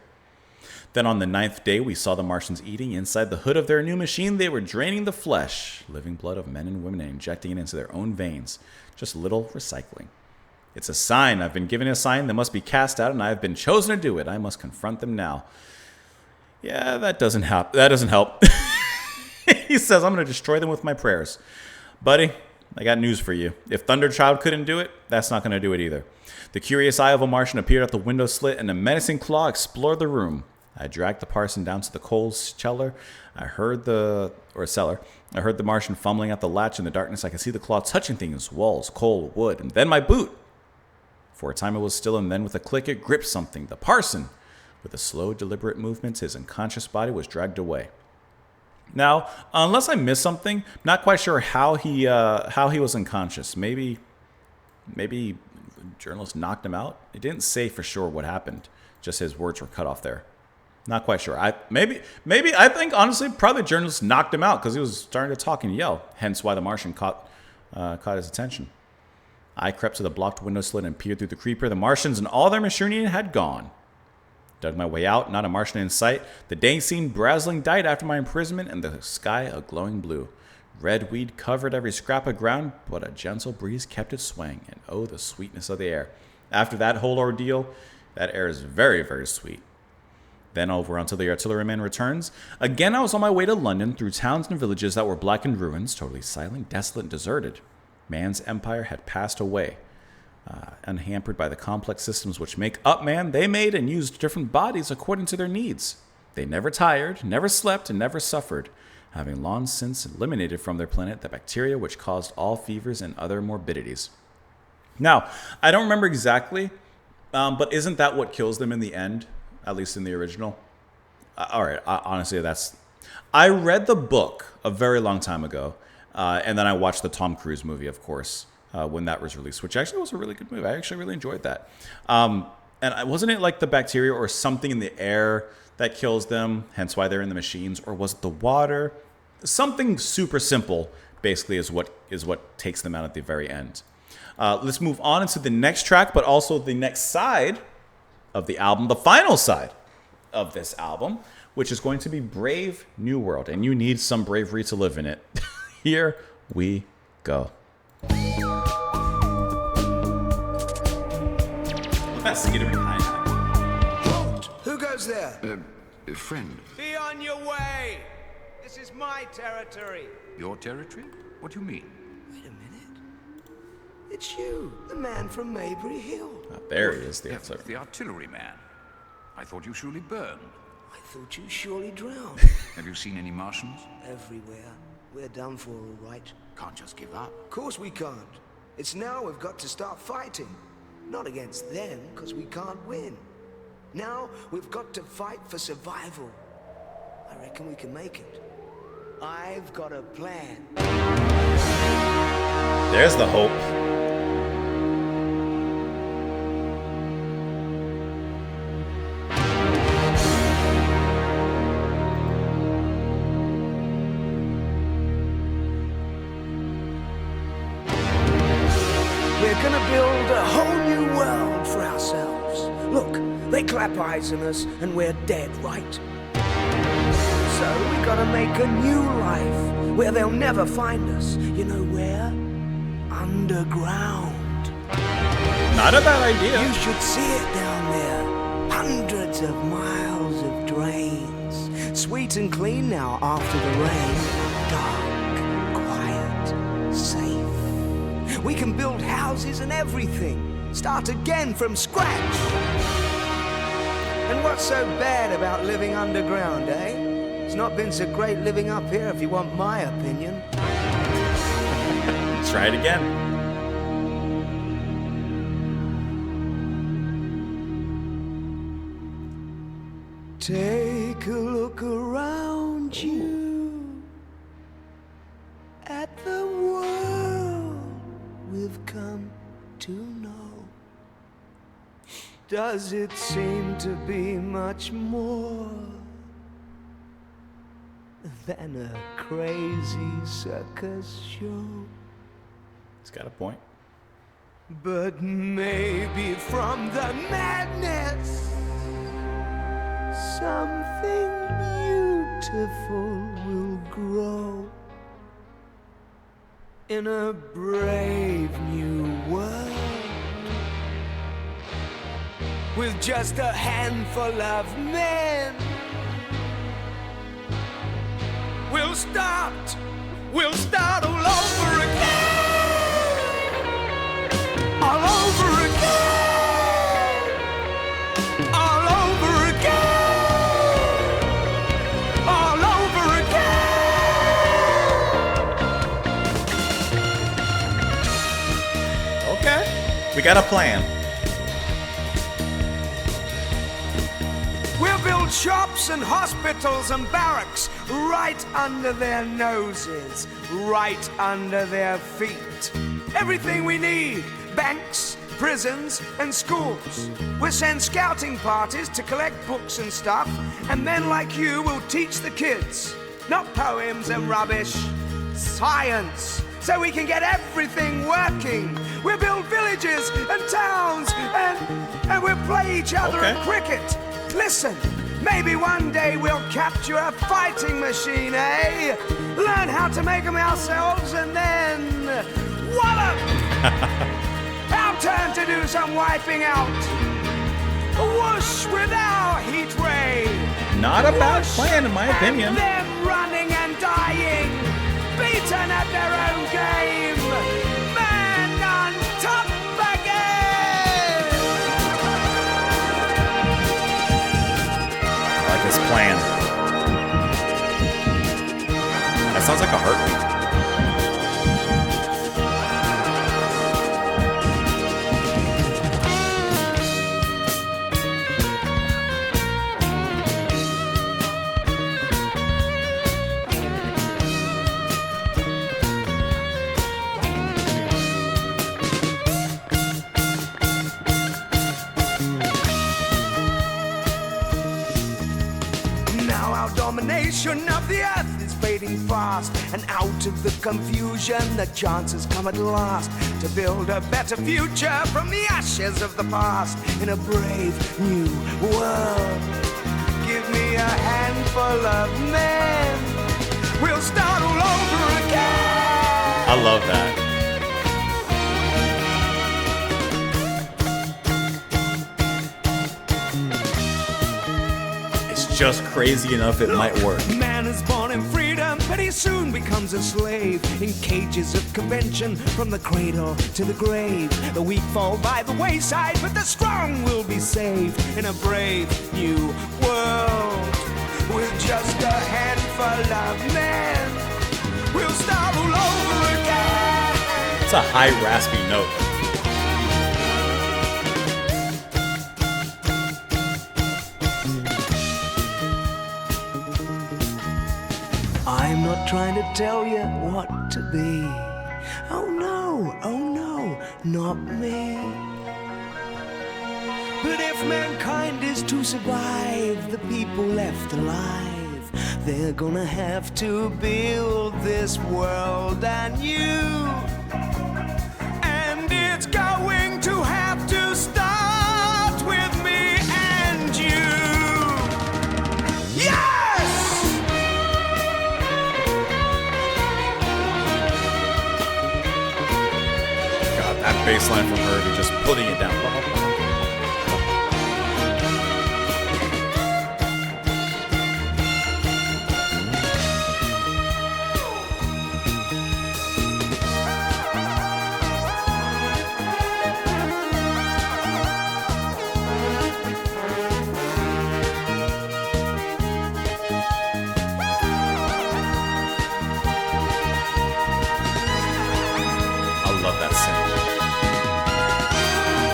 Then on the 9th day, we saw the Martians eating inside the hood of their new machine. They were draining the flesh, living blood of men and women, and injecting it into their own veins. Just a little recycling. It's a sign. I've been given a sign that must be cast out, and I have been chosen to do it. I must confront them now. Yeah, that doesn't help. He says, I'm going to destroy them with my prayers. Buddy, I got news for you. If Thunderchild couldn't do it, that's not going to do it either. The curious eye of a Martian appeared at the window slit, and a menacing claw explored the room. I dragged the parson down to the coal cellar. I heard the Martian fumbling at the latch in the darkness. I could see the claw touching things, walls, coal, wood, and then my boot. For a time it was still, and then with a click it gripped something. The parson, with a slow, deliberate movement, his unconscious body was dragged away. Now, unless I missed something, not quite sure how he was unconscious. Maybe the journalist knocked him out. It didn't say for sure what happened. Just his words were cut off there. Not quite sure. I think honestly probably the journalist knocked him out because he was starting to talk and yell. Hence why the Martian caught his attention. I crept to the blocked window slit and peered through the creeper. The Martians and all their machinery had gone. Dug my way out, not a Martian in sight. The day seemed brazzling died after my imprisonment, and the sky a glowing blue. Red weed covered every scrap of ground, but a gentle breeze kept it swaying, and oh, the sweetness of the air. After that whole ordeal, that air is very, very sweet. Then over until the Artilleryman returns. Again, I was on my way to London through towns and villages that were blackened ruins, totally silent, desolate, and deserted. Man's empire had passed away. Unhampered by the complex systems which make up man, they made and used different bodies according to their needs. They never tired, never slept, and never suffered, having long since eliminated from their planet the bacteria which caused all fevers and other morbidities. Now, I don't remember exactly, but isn't that what kills them in the end, at least in the original? All right, honestly, I read the book a very long time ago, and then I watched the Tom Cruise movie, of course, when that was released, which actually was a really good movie. I actually really enjoyed that. And wasn't it like the bacteria or something in the air that kills them, hence why they're in the machines, or was it the water? Something super simple, basically, is what takes them out at the very end. Let's move on into the next track, but also the next side of the album, the final side of this album, which is going to be Brave New World, and you need some bravery to live in it. Here we go. That skittering hi-hat. goes there? Friend. Be on your way. This is my territory. Your territory? What do you mean? Wait a minute. It's you, the man from Maybury Hill. There he is, the Yes, artillery. the artillery man. I thought you surely burned. I thought you surely drowned. Have you seen any Martians? Everywhere. We're done for, all right. Can't just give up. Of course we can't. It's now we've got to start fighting. Not against them, because we can't win. Now we've got to fight for survival. I reckon we can make it. I've got a plan. There's the hope. We're gonna build a whole new world for ourselves. Look, they clap eyes on us and we're dead, right? So we gotta make a new life where they'll never find us. You know where? Underground. Not a bad idea. You should see it down there. Hundreds of miles of drains. Sweet and clean now after the rain. Dark, quiet, safe. We can build houses and everything. Start again from scratch. And what's so bad about living underground, eh? It's not been so great living up here, if you want my opinion. Try it again. Take a look around you at the world we've come to know. Does it seem to be much more than a crazy circus show? He's got a point. But maybe from the madness something beautiful will grow in a brave new world with just a handful of men. We'll start all over again, all over again, all over again, all over again. Okay. We got a plan. We'll build shops and hospitals and barracks right under their noses, right under their feet. Everything we need, banks, prisons, and schools. We'll send scouting parties to collect books and stuff, and men like you will teach the kids. Not poems and rubbish, science, so we can get everything working. We'll build villages and towns, and we'll play each other at cricket. Listen, maybe one day we'll capture a fighting machine, eh? Learn how to make them ourselves and then wallop! Our turn to do some wiping out. Whoosh with our heat ray. Not a bad plan, in my opinion. And them running and dying, beaten at their own game. Man on top again. I like his plan. That sounds like a heartbeat. Domination of the earth is fading fast, and out of the confusion the chances come at last to build a better future from the ashes of the past in a brave new world. Give me a handful of men, we'll start all over again. I love that. just crazy enough, it might work. Man is born in freedom, but he soon becomes a slave in cages of convention from the cradle to the grave. The weak fall by the wayside, but the strong will be saved in a brave new world. With just a handful of men, we'll start all over again. It's a high, raspy note. I'm not trying to tell you what to be. Oh no, not me. But if mankind is to survive, the people left alive, they're gonna have to build this world anew. And it's going to have to start with me and you. Yes! God, that bass line from her, just putting it down.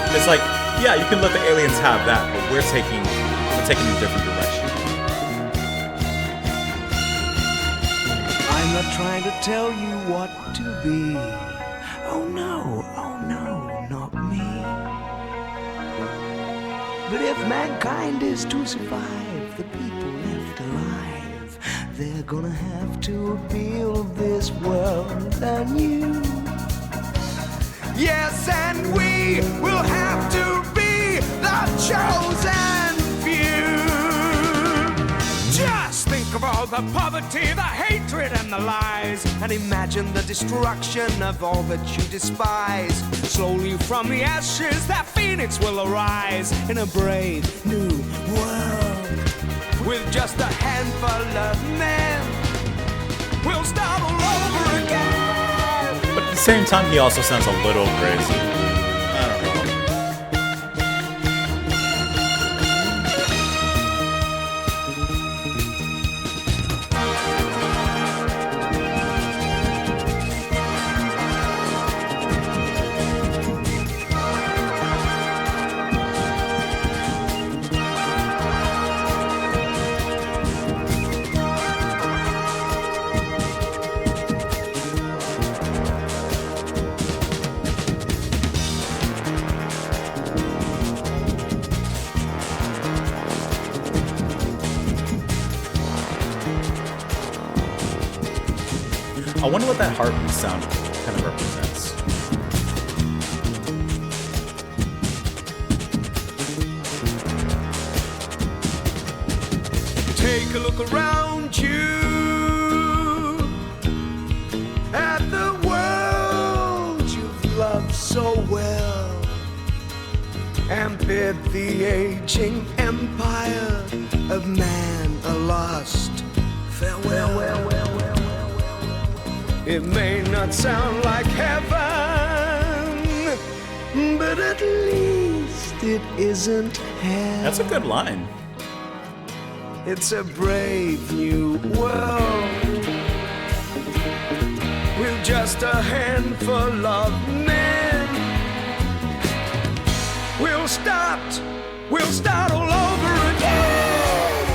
It's like, yeah, you can let the aliens have that, but we're taking a different direction. I'm not trying to tell you what to be. Oh no, not me. But if mankind is to survive, the people left alive, they're gonna have to build this world anew. Yes, and we will have to be the chosen few. Just think of all the poverty, the hatred, and the lies, and imagine the destruction of all that you despise. Slowly from the ashes, that phoenix will arise in a brave new world. With just a handful of men, we'll start all over again. But at the same time, he also sounds a little crazy. I don't know. I wonder what that heartbeat sound kind of represents. Take a look around you at the world you've loved so well, and bid the aging empire of man a lost farewell. It may not sound like heaven, but at least it isn't hell. That's a good line. It's a brave new world with just a handful of men. We'll start all over again,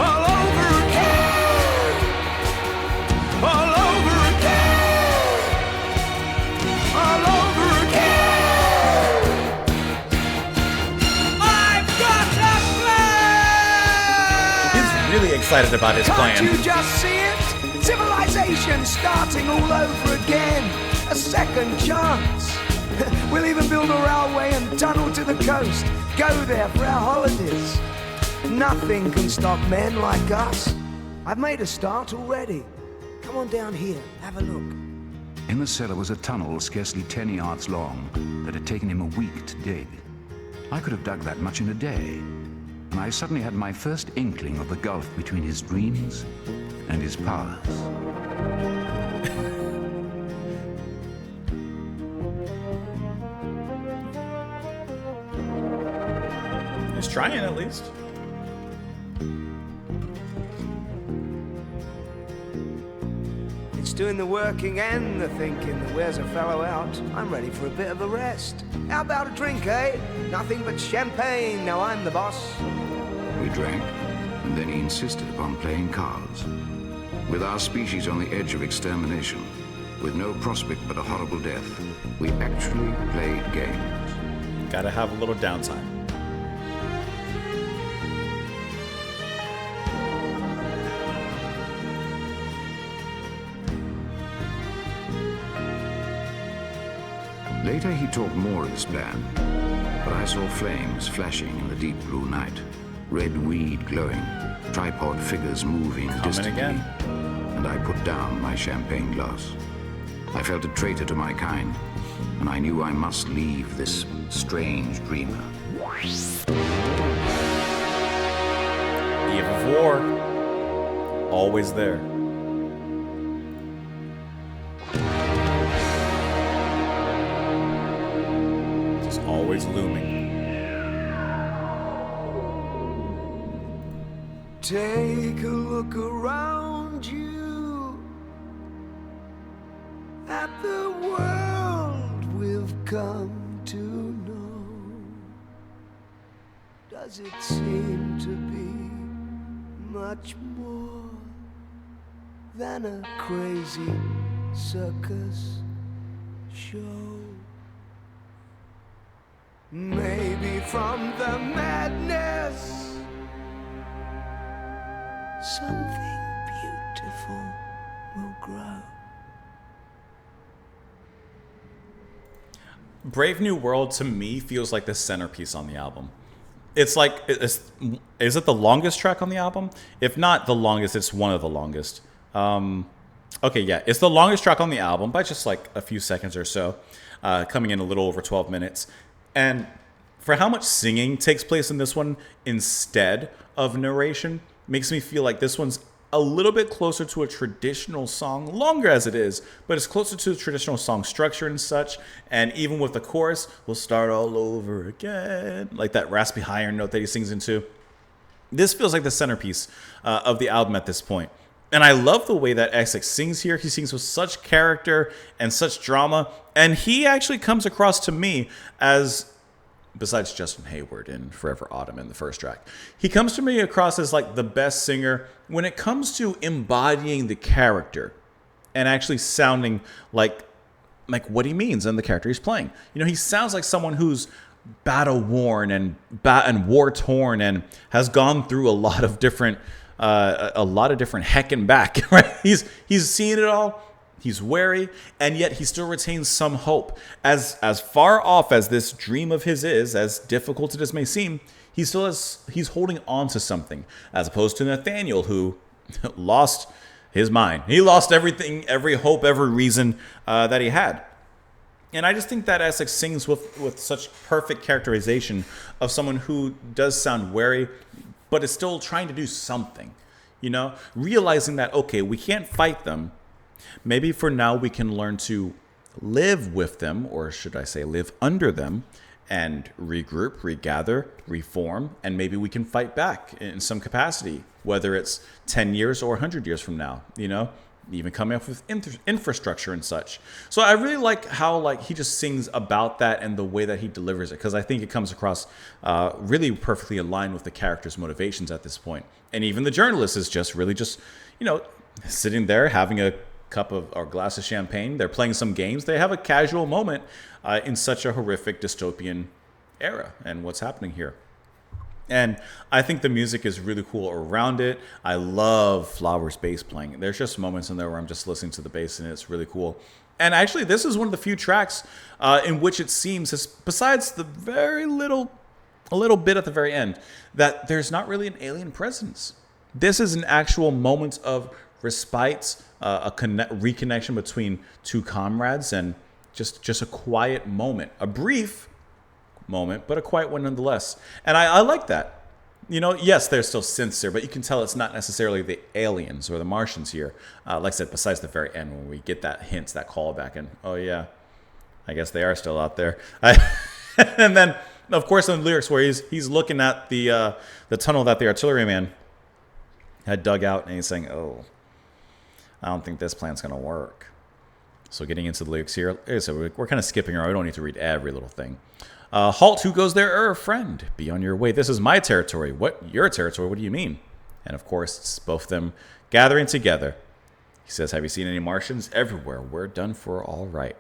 all over again, all over again, all over again. I've got a plan. He's really excited about his plan. Can't you just see it? Civilization starting all over again. A second chance. We'll even build a railway and tunnel to the coast. Go there for our holidays. Nothing can stop men like us. I've made a start already. Come on down here, have a look. In the cellar was a tunnel scarcely 10 yards long that had taken him a week to dig. I could have dug that much in a day. and I suddenly had my first inkling of the gulf between his dreams and his powers. He's trying at least. It's doing the working and the thinking that wears a fellow out. I'm ready for a bit of a rest. How about a drink, eh? Nothing but champagne. Now I'm the boss. We drank, and then he insisted upon playing cards. With our species on the edge of extermination, with no prospect but a horrible death, we actually played games. Gotta have a little downtime. Later, he talked more of his plan, but I saw flames flashing in the deep blue night, red weed glowing, tripod figures moving distantly, again. And I put down my champagne glass. I felt a traitor to my kind, and I knew I must leave this strange dreamer. Eve of War. Always there. Just always looming. Take a look around you at the world we've come to know. Does it seem to be much more than a crazy circus show? Maybe from the madness something beautiful will grow. Brave New World to me feels like the centerpiece on the album. It's like, is it the longest track on the album? If not the longest, it's one of the longest. Okay, yeah, it's the longest track on the album by just like a few seconds or so, coming in a little over 12 minutes. And for how much singing takes place in this one instead of narration, makes me feel like this one's a little bit closer to a traditional song, longer as it is, but it's closer to the traditional song structure and such. And even with the chorus, we'll start all over again, like that raspy higher note that he sings into. This feels like the centerpiece of the album at this point. And I love the way that Essex sings here. He sings with such character and such drama. And he actually comes across to me as, besides Justin Hayward in Forever Autumn in the first track, he comes to me across as like the best singer when it comes to embodying the character and actually sounding like what he means and the character he's playing. You know, he sounds like someone who's battle worn and war torn and has gone through a lot of different heck and back. Right? He's seen it all. He's wary, and yet he still retains some hope. As far off as this dream of his is, as difficult as it may seem, he's holding on to something, as opposed to Nathaniel, who lost his mind. He lost everything, every hope, every reason that he had. And I just think that Essex sings with such perfect characterization of someone who does sound wary, but is still trying to do something. You know, realizing that, okay, we can't fight them. Maybe for now we can learn to live with them, or should I say live under them, and regroup, regather, reform, and maybe we can fight back in some capacity, whether it's 10 years or 100 years from now, you know, even coming up with infrastructure and such. So I really like how he just sings about that and the way that he delivers it, because I think it comes across really perfectly aligned with the character's motivations at this point. And even the journalist is just you know, sitting there having a cup of or glass of champagne. They're playing some games. They have a casual moment in such a horrific dystopian era and what's happening here. And I think the music is really cool around it. I love Flowers' bass playing. There's just moments in there where I'm just listening to the bass and it's really cool. And actually, this is one of the few tracks in which it seems, besides the a little bit at the very end, that there's not really an alien presence. This is an actual moment of respite, reconnection between two comrades, and just a quiet moment, a brief moment, but a quiet one nonetheless. And I like that. yes, there's still synths here, but you can tell it's not necessarily the aliens or the Martians here. Like I said, besides the very end when we get that hint, that callback, and oh yeah, I guess they are still out there. And then, of course, in the lyrics where he's looking at the tunnel that the artilleryman had dug out, and he's saying, "Oh, I don't think this plan's gonna work." So getting into the lyrics here, so we're kind of skipping around. We don't need to read every little thing. Halt, who goes there? Friend, be on your way. This is my territory. What? Your territory? What do you mean? And of course, it's both of them gathering together. He says, have you seen any Martians? Everywhere. We're done for all right.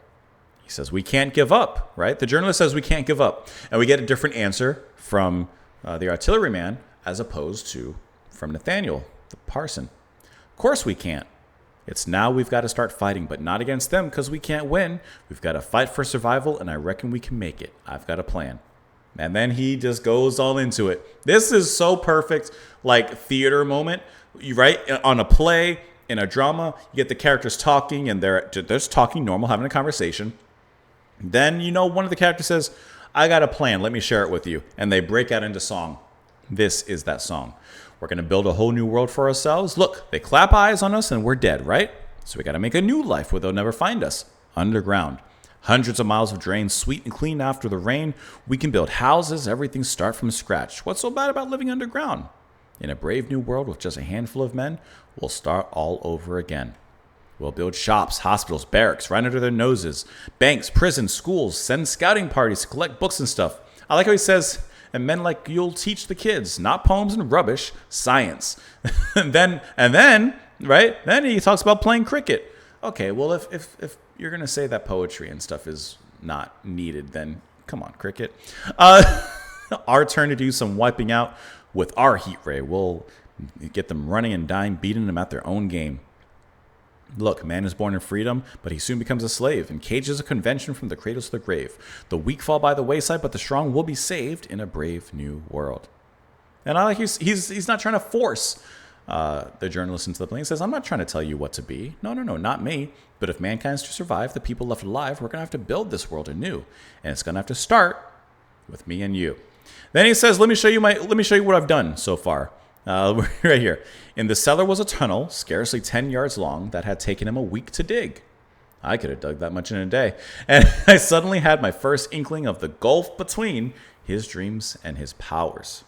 He says, we can't give up, right? The journalist says we can't give up. And we get a different answer from the artilleryman as opposed to from Nathaniel, the parson. Of course we can't. It's now we've got to start fighting, but not against them because we can't win. We've got to fight for survival, and I reckon we can make it. I've got a plan. And then he just goes all into it. This is so perfect, like theater moment. You right on a play, in a drama, you get the characters talking, and they're just talking normal, having a conversation. Then, one of the characters says, I got a plan. Let me share it with you. And they break out into song. This is that song. We're going to build a whole new world for ourselves. Look, they clap eyes on us and we're dead, right? So we got to make a new life where they'll never find us. Underground. Hundreds of miles of drains, sweet and clean after the rain. We can build houses, everything start from scratch. What's so bad about living underground? In a brave new world with just a handful of men, we'll start all over again. We'll build shops, hospitals, barracks right under their noses. Banks, prisons, schools, send scouting parties to collect books and stuff. I like how he says, and men like you'll teach the kids, not poems and rubbish, science. and then, right? Then he talks about playing cricket. Okay, well, if you're going to say that poetry and stuff is not needed, then come on, cricket. Our turn to do some wiping out with our heat ray. We'll get them running and dying, beating them at their own game. Look, man is born in freedom, but he soon becomes a slave, and cages of convention from the cradle to the grave. The weak fall by the wayside, but the strong will be saved in a brave new world. And I like he's not trying to force the journalist into the plane. He says, I'm not trying to tell you what to be. No, not me. But if mankind's to survive, the people left alive, we're going to have to build this world anew. And it's going to have to start with me and you. Then he says, let me show you what I've done so far. Right here. In the cellar was a tunnel, scarcely 10 yards long, that had taken him a week to dig. I could have dug that much in a day. And I suddenly had my first inkling of the gulf between his dreams and his powers.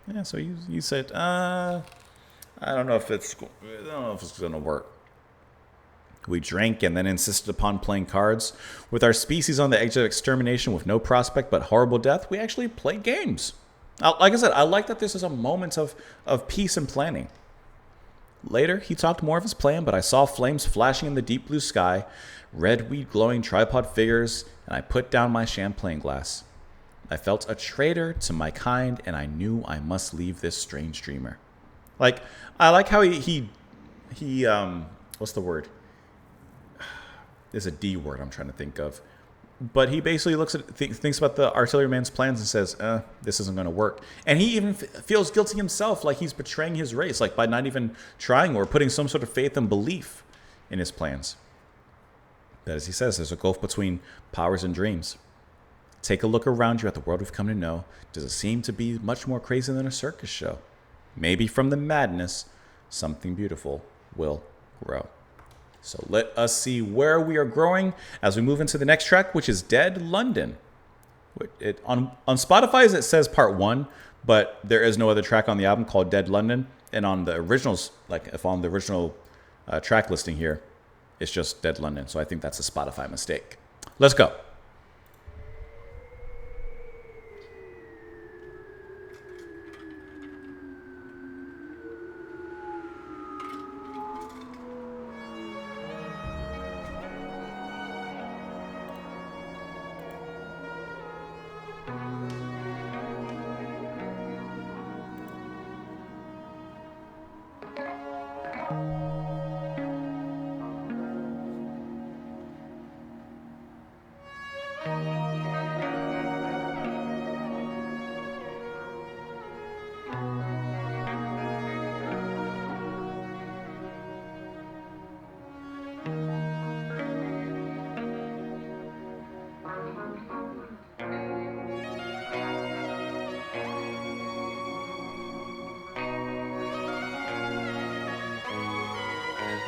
Yeah, so you said, I don't know if it's going to work. We drank and then insisted upon playing cards. With our species on the edge of extermination with no prospect but horrible death, we actually played games. Like I said, I like that this is a moment of peace and planning. Later, he talked more of his plan, but I saw flames flashing in the deep blue sky, red weed glowing tripod figures, and I put down my champagne glass. I felt a traitor to my kind, and I knew I must leave this strange dreamer. Like, I like how he what's the word? There's a D word I'm trying to think of. But he basically thinks about the artilleryman's plans and says, this isn't going to work. And he even feels guilty himself, like he's betraying his race, like by not even trying or putting some sort of faith and belief in his plans. But as he says, there's a gulf between powers and dreams. Take a look around you at the world we've come to know. Does it seem to be much more crazy than a circus show? Maybe from the madness, something beautiful will grow. So let us see where we are growing as we move into the next track, which is Dead London. On Spotify, it says part 1, but there is no other track on the album called Dead London. And on the originals, if on the original track listing here, it's just Dead London. So I think that's a Spotify mistake. Let's go.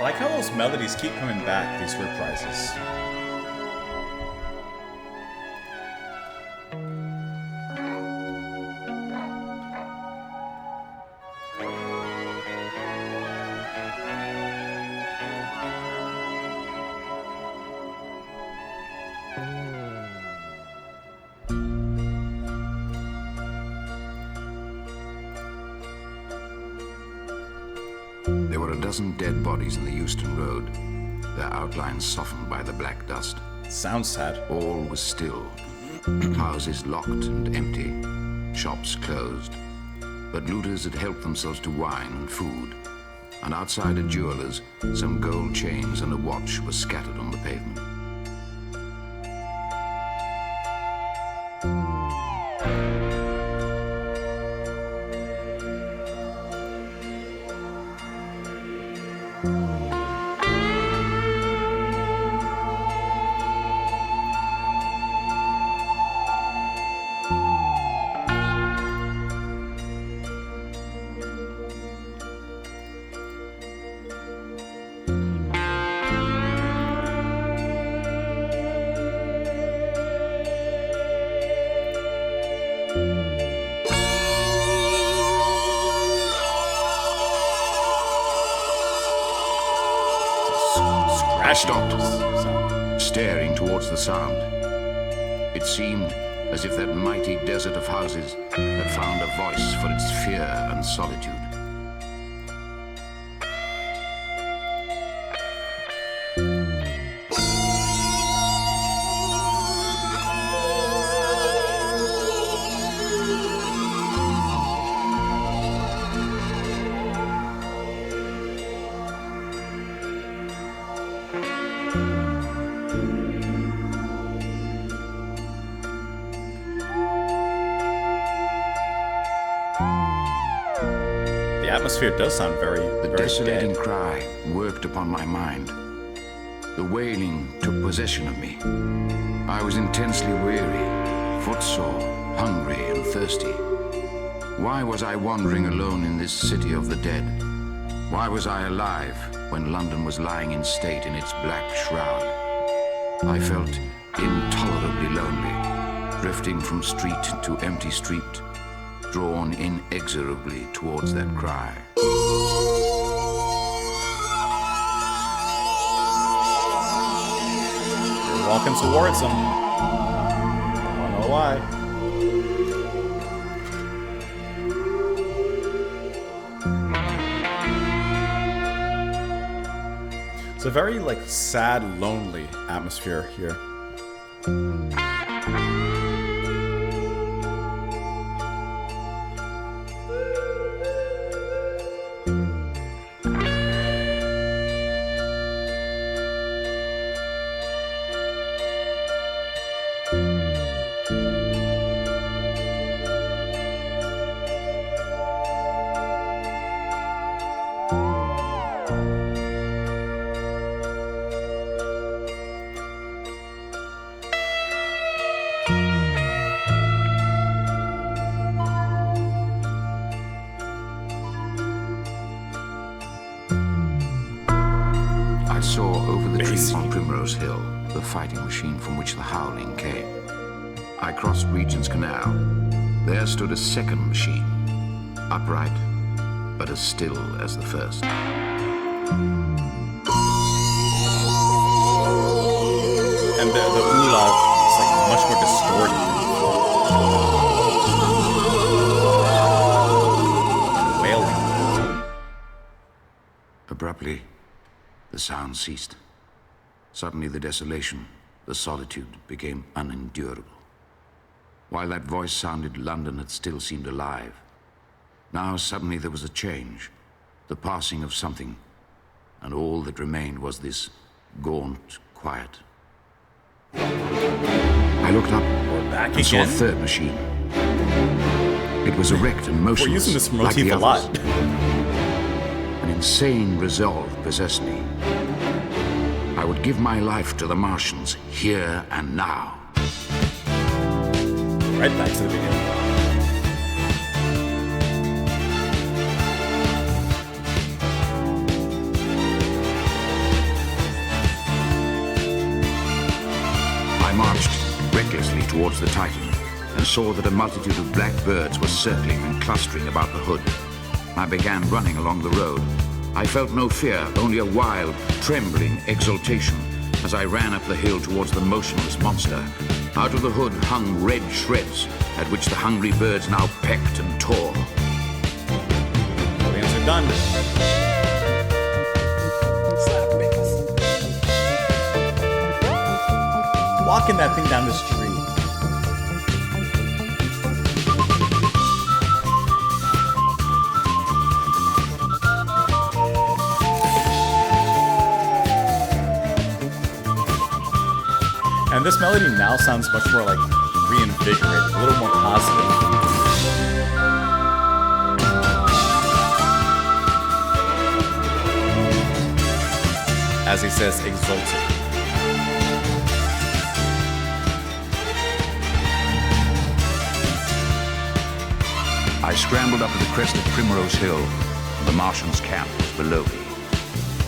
I like how those melodies keep coming back, these reprises. There were a dozen dead bodies in the Euston Road, their outlines softened by the black dust. Sounds sad. All was still. Houses locked and empty, shops closed. But looters had helped themselves to wine and food. And outside a jeweller's, some gold chains and a watch were scattered on the pavement. I stopped, staring towards the sound. It seemed as if that mighty desert of houses had found a voice for its fear and solitude. The atmosphere does sound very, The very desolating dead. cry worked upon my mind. The wailing took possession of me. I was intensely weary, footsore, hungry and thirsty. Why was I wandering alone in this city of the dead? Why was I alive when London was lying in state in its black shroud? I felt intolerably lonely, drifting from street to empty street, drawn inexorably towards that cry. You're walking towards them. I don't know why. It's a very, like, sad, lonely atmosphere here. I saw over the trees on Primrose Hill the fighting machine from which the howling came. I crossed Regent's Canal. There stood a second machine, upright, but as still as the first. And the oolah is, like, much more distorted. Wailing. Abruptly, the sound ceased. Suddenly the desolation, the solitude became unendurable. While that voice sounded, London had still seemed alive. Now suddenly there was a change, the passing of something, and all that remained was this gaunt quiet. I looked up Back and saw a again. third machine. It was erect and motionless. We're using this like the motif a lot. others. An insane resolve possessed me. I would give my life to the Martians, here and now. Right back to the beginning. towards the Titan and saw that a multitude of black birds were circling and clustering about the hood. I began running along the road. I felt no fear, only a wild, trembling exultation as I ran up the hill towards the motionless monster. Out of the hood hung red shreds, at which the hungry birds now pecked and tore. Aliens are done. Walking that thing down the street. And this melody now sounds much more like reinvigorated, a little more positive. As he says, exultant. I scrambled up to the crest of Primrose Hill, and the Martians' camp was below me.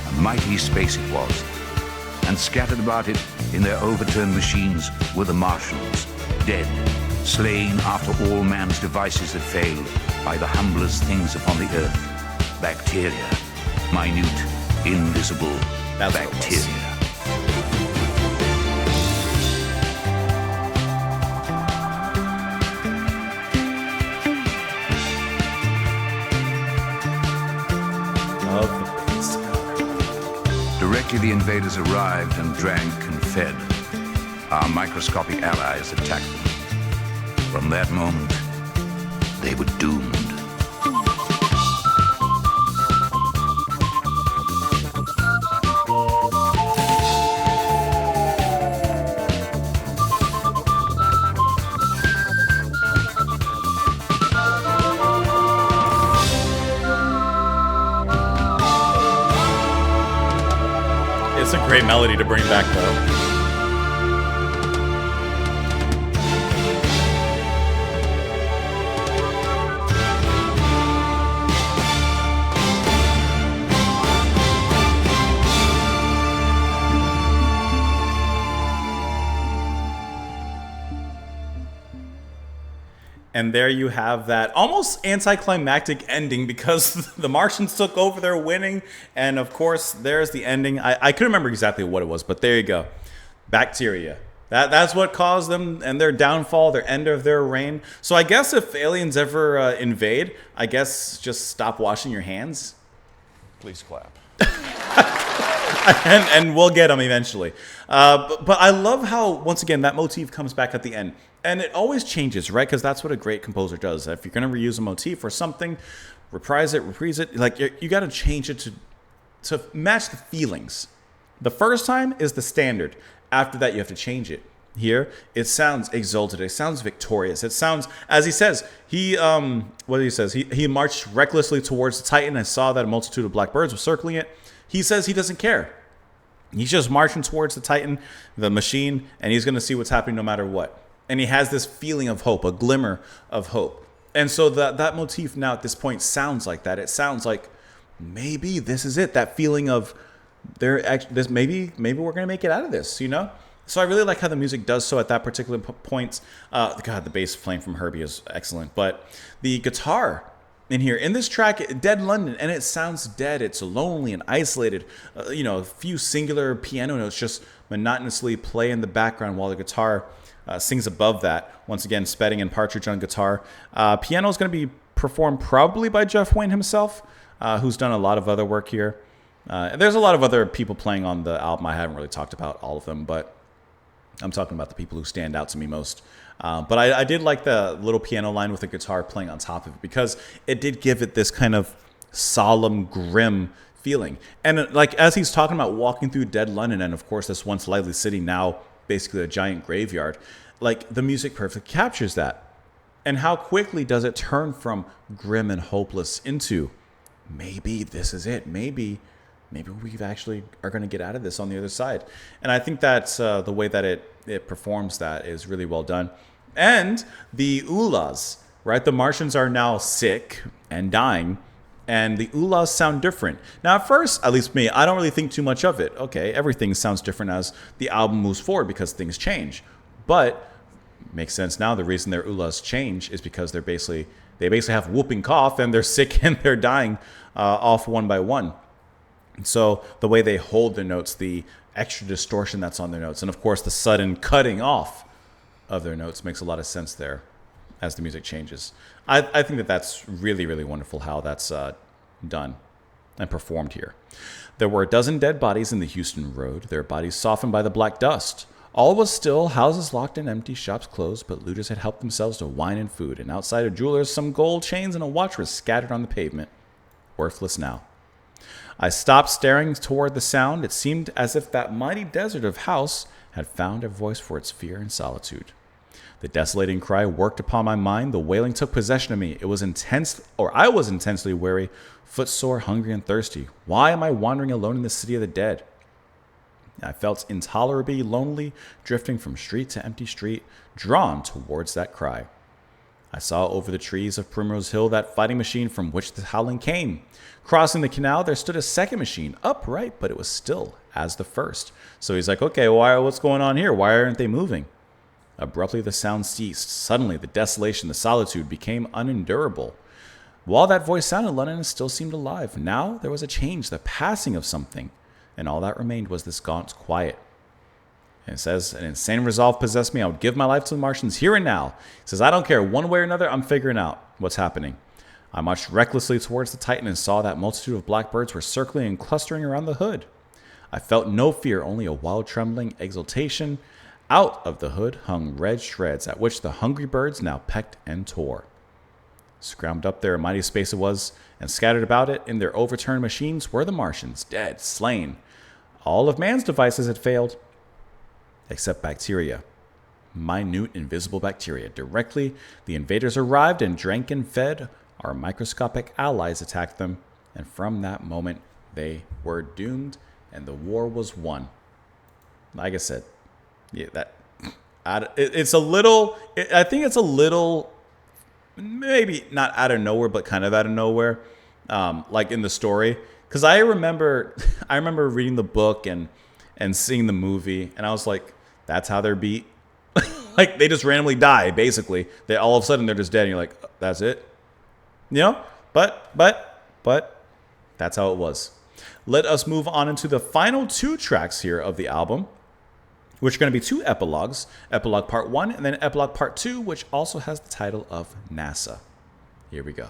A mighty space it was, and scattered about it in their overturned machines were the Martians, dead, slain after all man's devices had failed by the humblest things upon the earth, bacteria, minute, invisible bacteria. Directly the invaders arrived and drank and fed, our microscopic allies attacked them. From that moment, they were doomed. It's a great melody to bring back, though. And there you have that almost anticlimactic ending because the Martians took over, they're winning. And of course, there's the ending. I couldn't remember exactly what it was, but there you go. Bacteria. That's what caused them and their downfall, their end of their reign. So I guess if aliens ever invade, I guess just stop washing your hands. Please clap. and we'll get them eventually. But I love how, once again, that motif comes back at the end. And it always changes, right? Because that's what a great composer does. If you're going to reuse a motif or something, reprise it. Like, you got to change it to match the feelings. The first time is the standard. After that, you have to change it. Here, it sounds exalted. It sounds victorious. It sounds, as he says, he marched recklessly towards the Titan. I saw that a multitude of black birds were circling it. He says he doesn't care. He's just marching towards the Titan, the machine, and he's going to see what's happening no matter what. And he has this feeling of hope, a glimmer of hope. And so that motif now at this point sounds like that. It sounds like maybe this is it. That feeling of maybe we're going to make it out of this, you know? So I really like how the music does so at that particular point. God, the bass playing from Herbie is excellent. But the guitar in here, in this track, Dead London, and it sounds dead. It's lonely and isolated. A few singular piano notes just monotonously play in the background while the guitar sings above that. Once again, Spedding and Partridge on guitar. Piano is going to be performed probably by Jeff Wayne himself, who's done a lot of other work here. And there's a lot of other people playing on the album. I haven't really talked about all of them, but I'm talking about the people who stand out to me most. But I did like the little piano line with the guitar playing on top of it because it did give it this kind of solemn, grim feeling. And like as he's talking about walking through Dead London, and of course this once lively city, now basically a giant graveyard, like the music perfectly captures that. And how quickly does it turn from grim and hopeless into maybe this is it. Maybe we actually are going to get out of this on the other side. And I think that's the way that it performs that is really well done. And the Ulas, right? The Martians are now sick and dying, and the Ulas sound different. Now, at first, at least me, I don't really think too much of it. Okay, everything sounds different as the album moves forward because things change. But Makes sense now. The reason their ulas change is because they basically have whooping cough and they're sick and they're dying off one by one. And so the way they hold their notes, the extra distortion that's on their notes, and of course the sudden cutting off of their notes makes a lot of sense there as the music changes. I think that's really, really wonderful how that's done and performed here. There were a dozen dead bodies in the Houston road, their bodies softened by the black dust. All was still, houses locked and empty, shops closed, but looters had helped themselves to wine and food, and outside a jeweler's some gold chains and a watch were scattered on the pavement, worthless now. I stopped staring toward the sound. It seemed as if that mighty desert of house had found a voice for its fear and solitude. The desolating cry worked upon my mind. The wailing took possession of me. It was intense, or I was intensely weary, footsore, hungry, and thirsty. Why am I wandering alone in the city of the dead? I felt intolerably lonely, drifting from street to empty street, drawn towards that cry. I saw over the trees of Primrose Hill that fighting machine from which the howling came. Crossing the canal, there stood a second machine, upright, but it was still as the first. So he's like, okay, what's going on here? Why aren't they moving? Abruptly, the sound ceased. Suddenly, the desolation, the solitude became unendurable. While that voice sounded, London still seemed alive. Now there was a change, the passing of something, and all that remained was this gaunt quiet. And it says, an insane resolve possessed me. I would give my life to the Martians here and now. It says, I don't care. One way or another, I'm figuring out what's happening. I marched recklessly towards the Titan and saw that multitude of blackbirds were circling and clustering around the hood. I felt no fear, only a wild trembling exultation. Out of the hood hung red shreds, at which the hungry birds now pecked and tore. Scrambled up there, a mighty space it was, and scattered about it in their overturned machines were the Martians, dead, slain. All of man's devices had failed, except bacteria. Minute, invisible bacteria. Directly, the invaders arrived and drank and fed. Our microscopic allies attacked them, and from that moment, they were doomed, and the war was won. Like I said, yeah, it's a little. I think it's a little, maybe not out of nowhere, but kind of out of nowhere, like in the story. Because I remember reading the book and seeing the movie, and I was like, that's how they're beat. Like they just randomly die, basically. They all of a sudden they're just dead, and you're like, that's it. You know, but that's how it was. Let us move on into the final two tracks here of the album, which are going to be two epilogues, Epilogue Part 1 and then Epilogue Part 2, which also has the title of NASA. Here we go.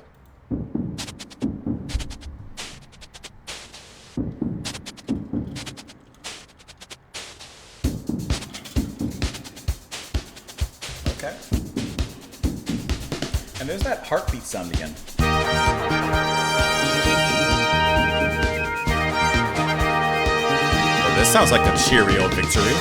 Okay. And there's that heartbeat sound again. Oh, this sounds like a cheery old victory.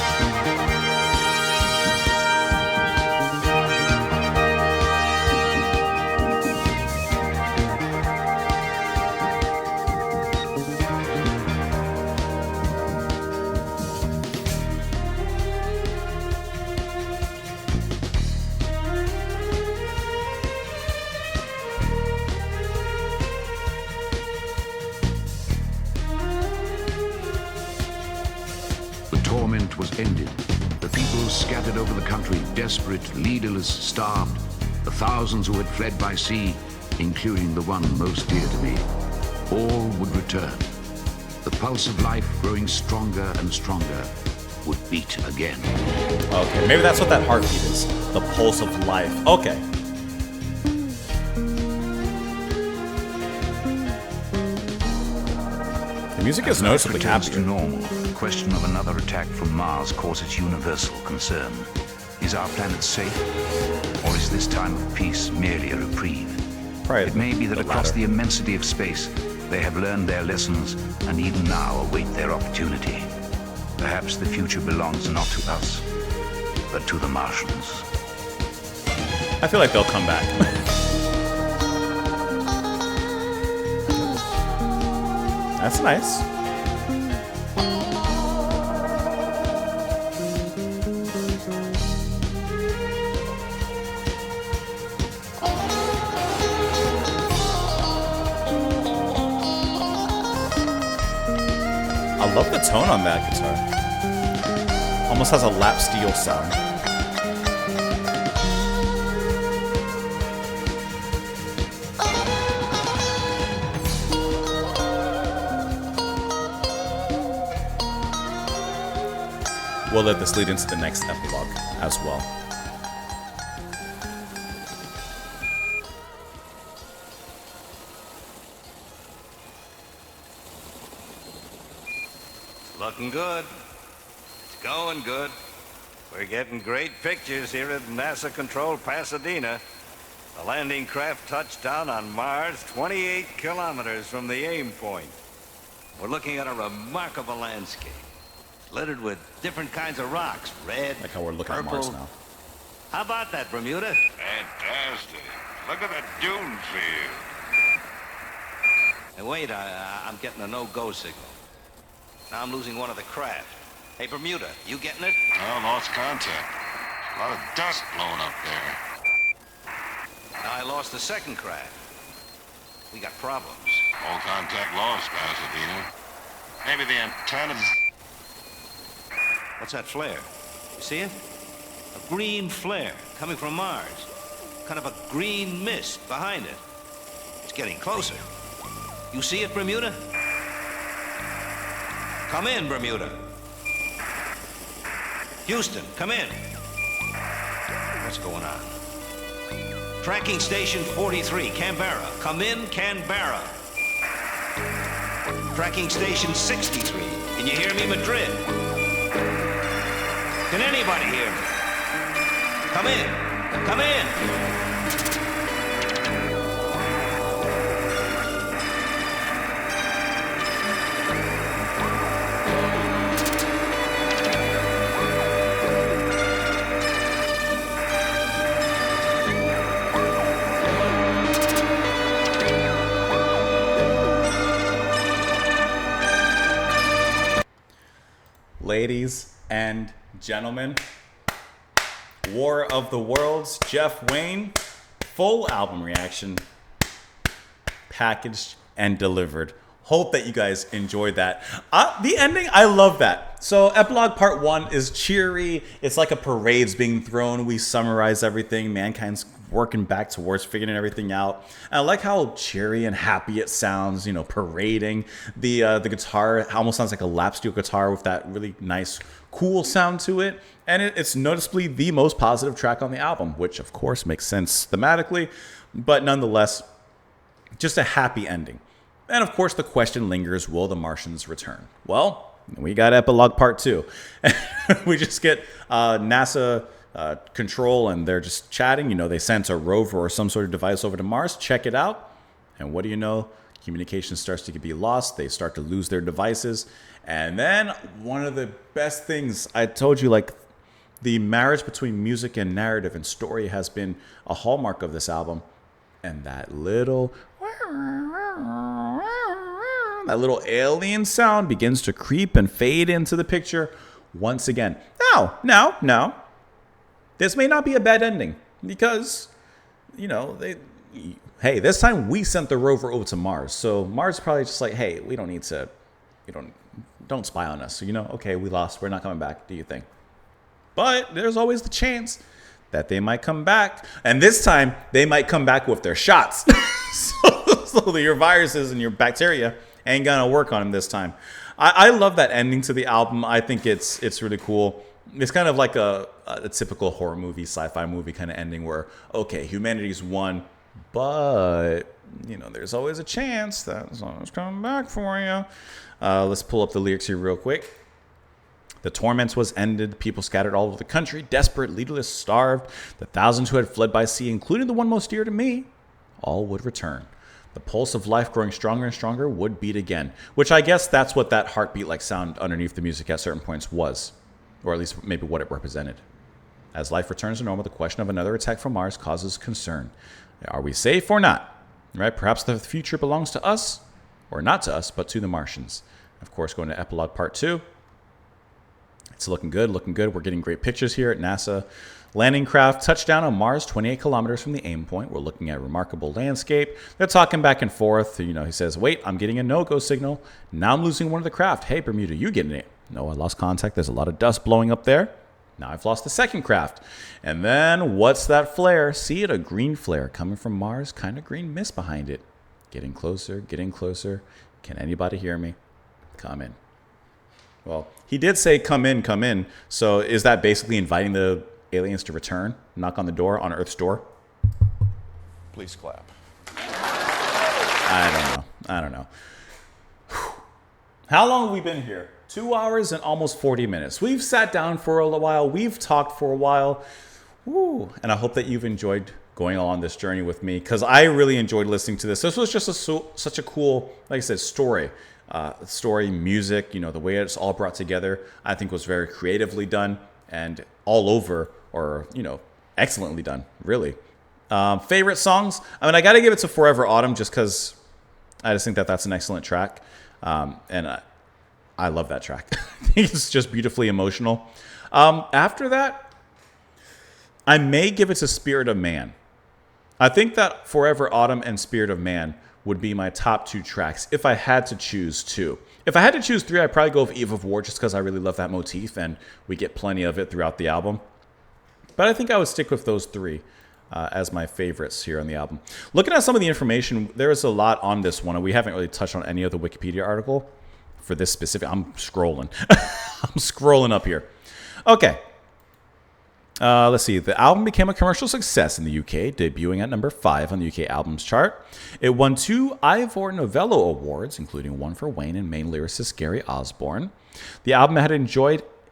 Was ended. The people scattered over the country, desperate, leaderless, starved. The thousands who had fled by sea, including the one most dear to me, all would return. The pulse of life, growing stronger and stronger, would beat again. Okay, maybe that's what that heartbeat is. The pulse of life. Okay. The music is noticeably happier. To happier. normal, the question of another attack from Mars causes universal concern. Is our planet safe? Or is this time of peace merely a reprieve? Probably It may be that the across latter. the immensity of space, they have learned their lessons and even now await their opportunity. Perhaps the future belongs not to us, but to the Martians. I feel like they'll come back. That's nice. I love the tone on that guitar. Almost has a lap steel sound. we'll let this lead into the next epilogue as well. Looking good. It's going good. We're getting great pictures here at NASA-controlled Pasadena. The landing craft touched down on Mars 28 kilometers from the aim point. We're looking at a remarkable landscape, littered with different kinds of rocks, red, Like how we're looking purple. at Mars now. How about that, Bermuda? Fantastic. Look at the dune field. Hey, wait, I'm getting a no-go signal. Now I'm losing one of the craft. Hey, Bermuda, you getting it? Well, lost contact. A lot of dust blowing up there. Now I lost the second craft. We got problems. All contact lost, Pasadena. Maybe the antennas... What's that flare? You see it? A green flare coming from Mars. Kind of a green mist behind it. It's getting closer. You see it, Bermuda? Come in, Bermuda. Houston, come in. What's going on? Tracking station 43, Canberra. Come in, Canberra. Tracking station 63. Can you hear me, Madrid? Can anybody hear me? Come in. Come in. Ladies and gentlemen, War of the Worlds, Jeff Wayne, full album reaction, packaged and delivered. Hope that you guys enjoyed that. The ending, I love that. So Epilogue Part 1 is cheery. It's like a parade's being thrown. We summarize everything. Mankind's working back towards figuring everything out. And I like how cheery and happy it sounds, you know, parading. The guitar almost sounds like a lap steel guitar with that really nice, cool sound to it. And it's noticeably the most positive track on the album, which of course makes sense thematically, but nonetheless, just a happy ending. And of course, the question lingers, will the Martians return? Well, we got Epilogue Part 2. We just get NASA control, and they're just chatting. You know, they sent a rover or some sort of device over to Mars. Check it out. And what do you know? Communication starts to be lost. They start to lose their devices. And then one of the best things, I told you, like, the marriage between music and narrative and story has been a hallmark of this album. And that little alien sound begins to creep and fade into the picture once again. Now, this may not be a bad ending because, you know, hey, this time we sent the rover over to Mars. So Mars is probably just like, hey, we don't need to, don't spy on us. So, you know, okay, we lost. We're not coming back. Do you think? But there's always the chance that they might come back. And this time they might come back with their shots. so your viruses and your bacteria ain't gonna work on them this time. I love that ending to the album. I think it's really cool. It's kind of like a typical horror movie, sci-fi movie kind of ending where, okay, humanity's won, but, you know, there's always a chance that someone's coming back for you. Let's pull up the lyrics here real quick. The torment was ended. People scattered all over the country, desperate, leaderless, starved. The thousands who had fled by sea, including the one most dear to me, all would return. The pulse of life growing stronger and stronger would beat again, which I guess that's what that heartbeat-like sound underneath the music at certain points was, or at least maybe what it represented. As life returns to normal, the question of another attack from Mars causes concern. Are we safe or not? Right? Perhaps the future belongs to us, or not to us, but to the Martians. Of course, going to Epilogue Part 2. It's looking good, looking good. We're getting great pictures here at NASA. Landing craft touchdown on Mars, 28 kilometers from the aim point. We're looking at a remarkable landscape. They're talking back and forth. You know, he says, wait, I'm getting a no-go signal. Now I'm losing one of the craft. Hey, Bermuda, you getting it? No, I lost contact. There's a lot of dust blowing up there. Now I've lost the second craft. And then what's that flare? See it? A green flare coming from Mars. Kind of green mist behind it. Getting closer, getting closer. Can anybody hear me? Come in. Well, he did say, come in, come in. So is that basically inviting the aliens to return? Knock on the door, on Earth's door? Please clap. I don't know. How long have we been here? 2 hours and almost 40 minutes. We've sat down for a while. We've talked for a while. Woo. And I hope that you've enjoyed going on this journey with me, because I really enjoyed listening to this. This was just such a cool, like I said, story, music, the way it's all brought together, I think was very creatively done and all over, or, excellently done, really. Favorite songs? I mean, I got to give it to Forever Autumn just because I just think that that's an excellent track. And I love that track. I think it's just beautifully emotional. After that, I may give it to Spirit of Man. I think that Forever Autumn and Spirit of Man would be my top 2 tracks if I had to choose 2. If I had to choose 3, I'd probably go with Eve of War just because I really love that motif and we get plenty of it throughout the album. But I think I would stick with those 3 as my favorites here on the album. Looking at some of the information, there is a lot on this one, and we haven't really touched on any of the Wikipedia article for this specific. I'm scrolling. I'm scrolling up here. Okay. Let's see. The album became a commercial success in the UK, debuting at number 5 on the UK Albums Chart. It won 2 Ivor Novello Awards, including one for Wayne and main lyricist Gary Osborne. The album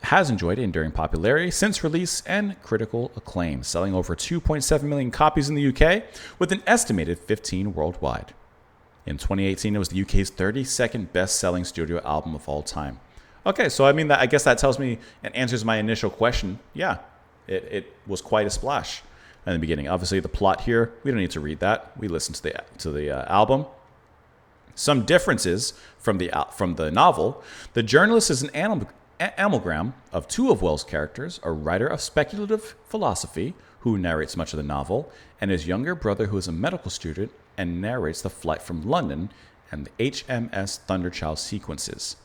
has enjoyed enduring popularity since release and critical acclaim, selling over 2.7 million copies in the UK, with an estimated 15 worldwide. In 2018, it was the UK's 32nd best-selling studio album of all time. Okay, so I guess that tells me and answers my initial question. Yeah. It was quite a splash in the beginning. Obviously, the plot here, we don't need to read that. We listened to the album. Some differences from the novel. The journalist is an amalgam of 2 of Wells' characters, a writer of speculative philosophy who narrates much of the novel, and his younger brother who is a medical student and narrates the flight from London and the HMS Thunderchild sequences.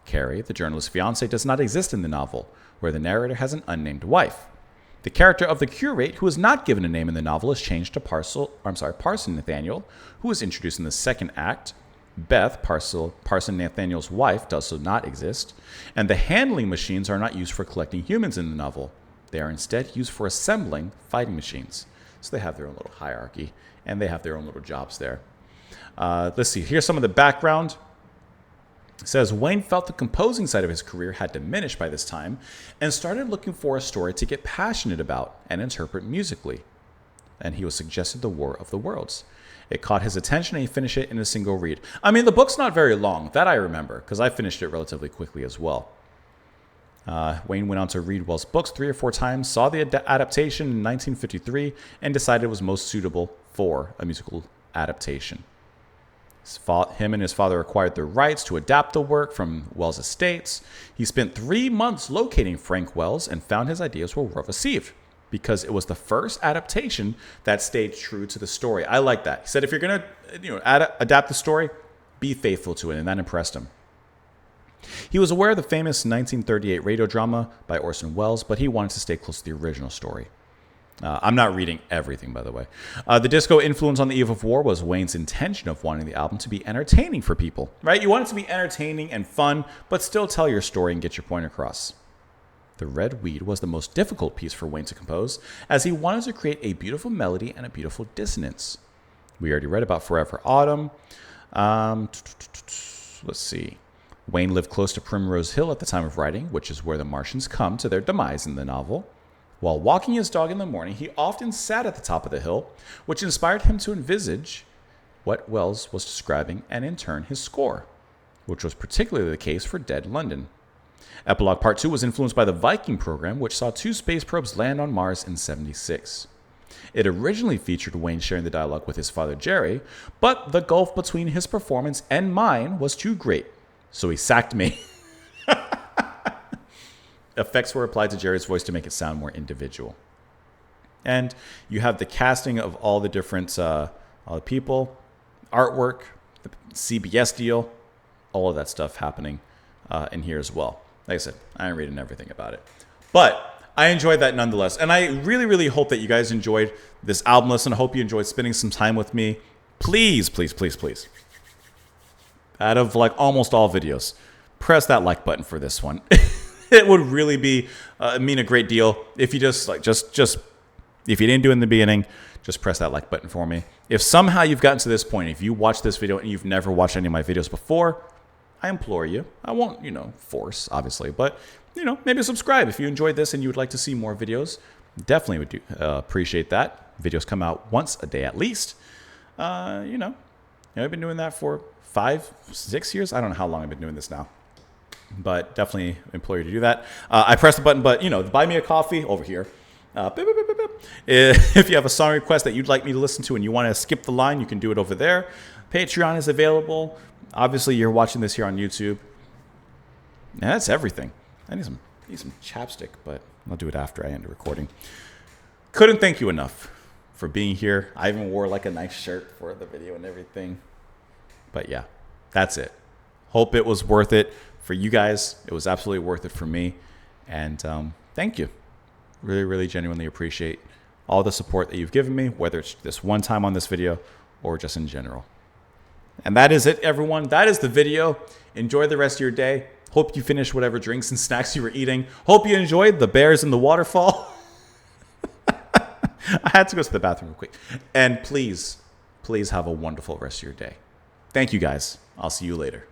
Carrie, the journalist's fiancée, does not exist in the novel, where the narrator has an unnamed wife. The character of the curate, who is not given a name in the novel, is changed to Parson Nathaniel, who is introduced in the second act. Beth, Parson Nathaniel's wife, does not exist, and the handling machines are not used for collecting humans in the novel. They are instead used for assembling fighting machines. So they have their own little hierarchy, and they have their own little jobs there. Let's see. Here's some of the background. It says, Wayne felt the composing side of his career had diminished by this time and started looking for a story to get passionate about and interpret musically. And he was suggested The War of the Worlds. It caught his attention and he finished it in a single read. I mean, the book's not very long. That I remember, because I finished it relatively quickly as well. Wayne went on to read Wells' books 3 or 4 times, saw the adaptation in 1953, and decided it was most suitable for a musical adaptation. Him and his father acquired the rights to adapt the work from Wells' estates. He spent 3 months locating Frank Wells and found his ideas were well received because it was the first adaptation that stayed true to the story. I like that. He said, if you're going to adapt the story, be faithful to it, and that impressed him. He was aware of the famous 1938 radio drama by Orson Welles, but he wanted to stay close to the original story. I'm not reading everything, by the way. The disco influence on the Eve of War was Wayne's intention of wanting the album to be entertaining for people, right? You want it to be entertaining and fun, but still tell your story and get your point across. The Red Weed was the most difficult piece for Wayne to compose, as he wanted to create a beautiful melody and a beautiful dissonance. We already read about Forever Autumn. Let's see. Wayne lived close to Primrose Hill at the time of writing, which is where the Martians come to their demise in the novel. While walking his dog in the morning, he often sat at the top of the hill, which inspired him to envisage what Wells was describing and in turn his score, which was particularly the case for Dead London. Epilogue Part 2 was influenced by the Viking program, which saw 2 space probes land on Mars in '76. It originally featured Wayne sharing the dialogue with his father Jerry, but the gulf between his performance and mine was too great, so he sacked me. Effects were applied to Jerry's voice to make it sound more individual. And you have the casting of all the different all the people, artwork, the CBS deal, all of that stuff happening in here as well. Like I said, I ain't reading everything about it. But I enjoyed that nonetheless. And I really, really hope that you guys enjoyed this album listen. I hope you enjoyed spending some time with me. Please, please, please, please. Out of like almost all videos, press that like button for this one. It would really be mean a great deal if you just if you didn't do it in the beginning, just press that like button for me. If somehow you've gotten to this point, if you watch this video and you've never watched any of my videos before, I implore you. I won't, force, obviously, but, maybe subscribe if you enjoyed this and you would like to see more videos. Definitely would appreciate that. Videos come out once a day at least. I've been doing that for 5-6 years. I don't know how long I've been doing this now, but definitely implore you to do that. I press the button, but, buy me a coffee over here. If you have a song request that you'd like me to listen to and you want to skip the line, you can do it over there. Patreon is available. Obviously, you're watching this here on YouTube. And that's everything. I need some chapstick, but I'll do it after I end the recording. Couldn't thank you enough for being here. I even wore like a nice shirt for the video and everything. But yeah, that's it. Hope it was worth it for you guys. It was absolutely worth it for me. And thank you. Really, really genuinely appreciate all the support that you've given me, whether it's this one time on this video or just in general. And that is it, everyone. That is the video. Enjoy the rest of your day. Hope you finished whatever drinks and snacks you were eating. Hope you enjoyed the bears in the waterfall. I had to go to the bathroom real quick. And please, please have a wonderful rest of your day. Thank you, guys. I'll see you later.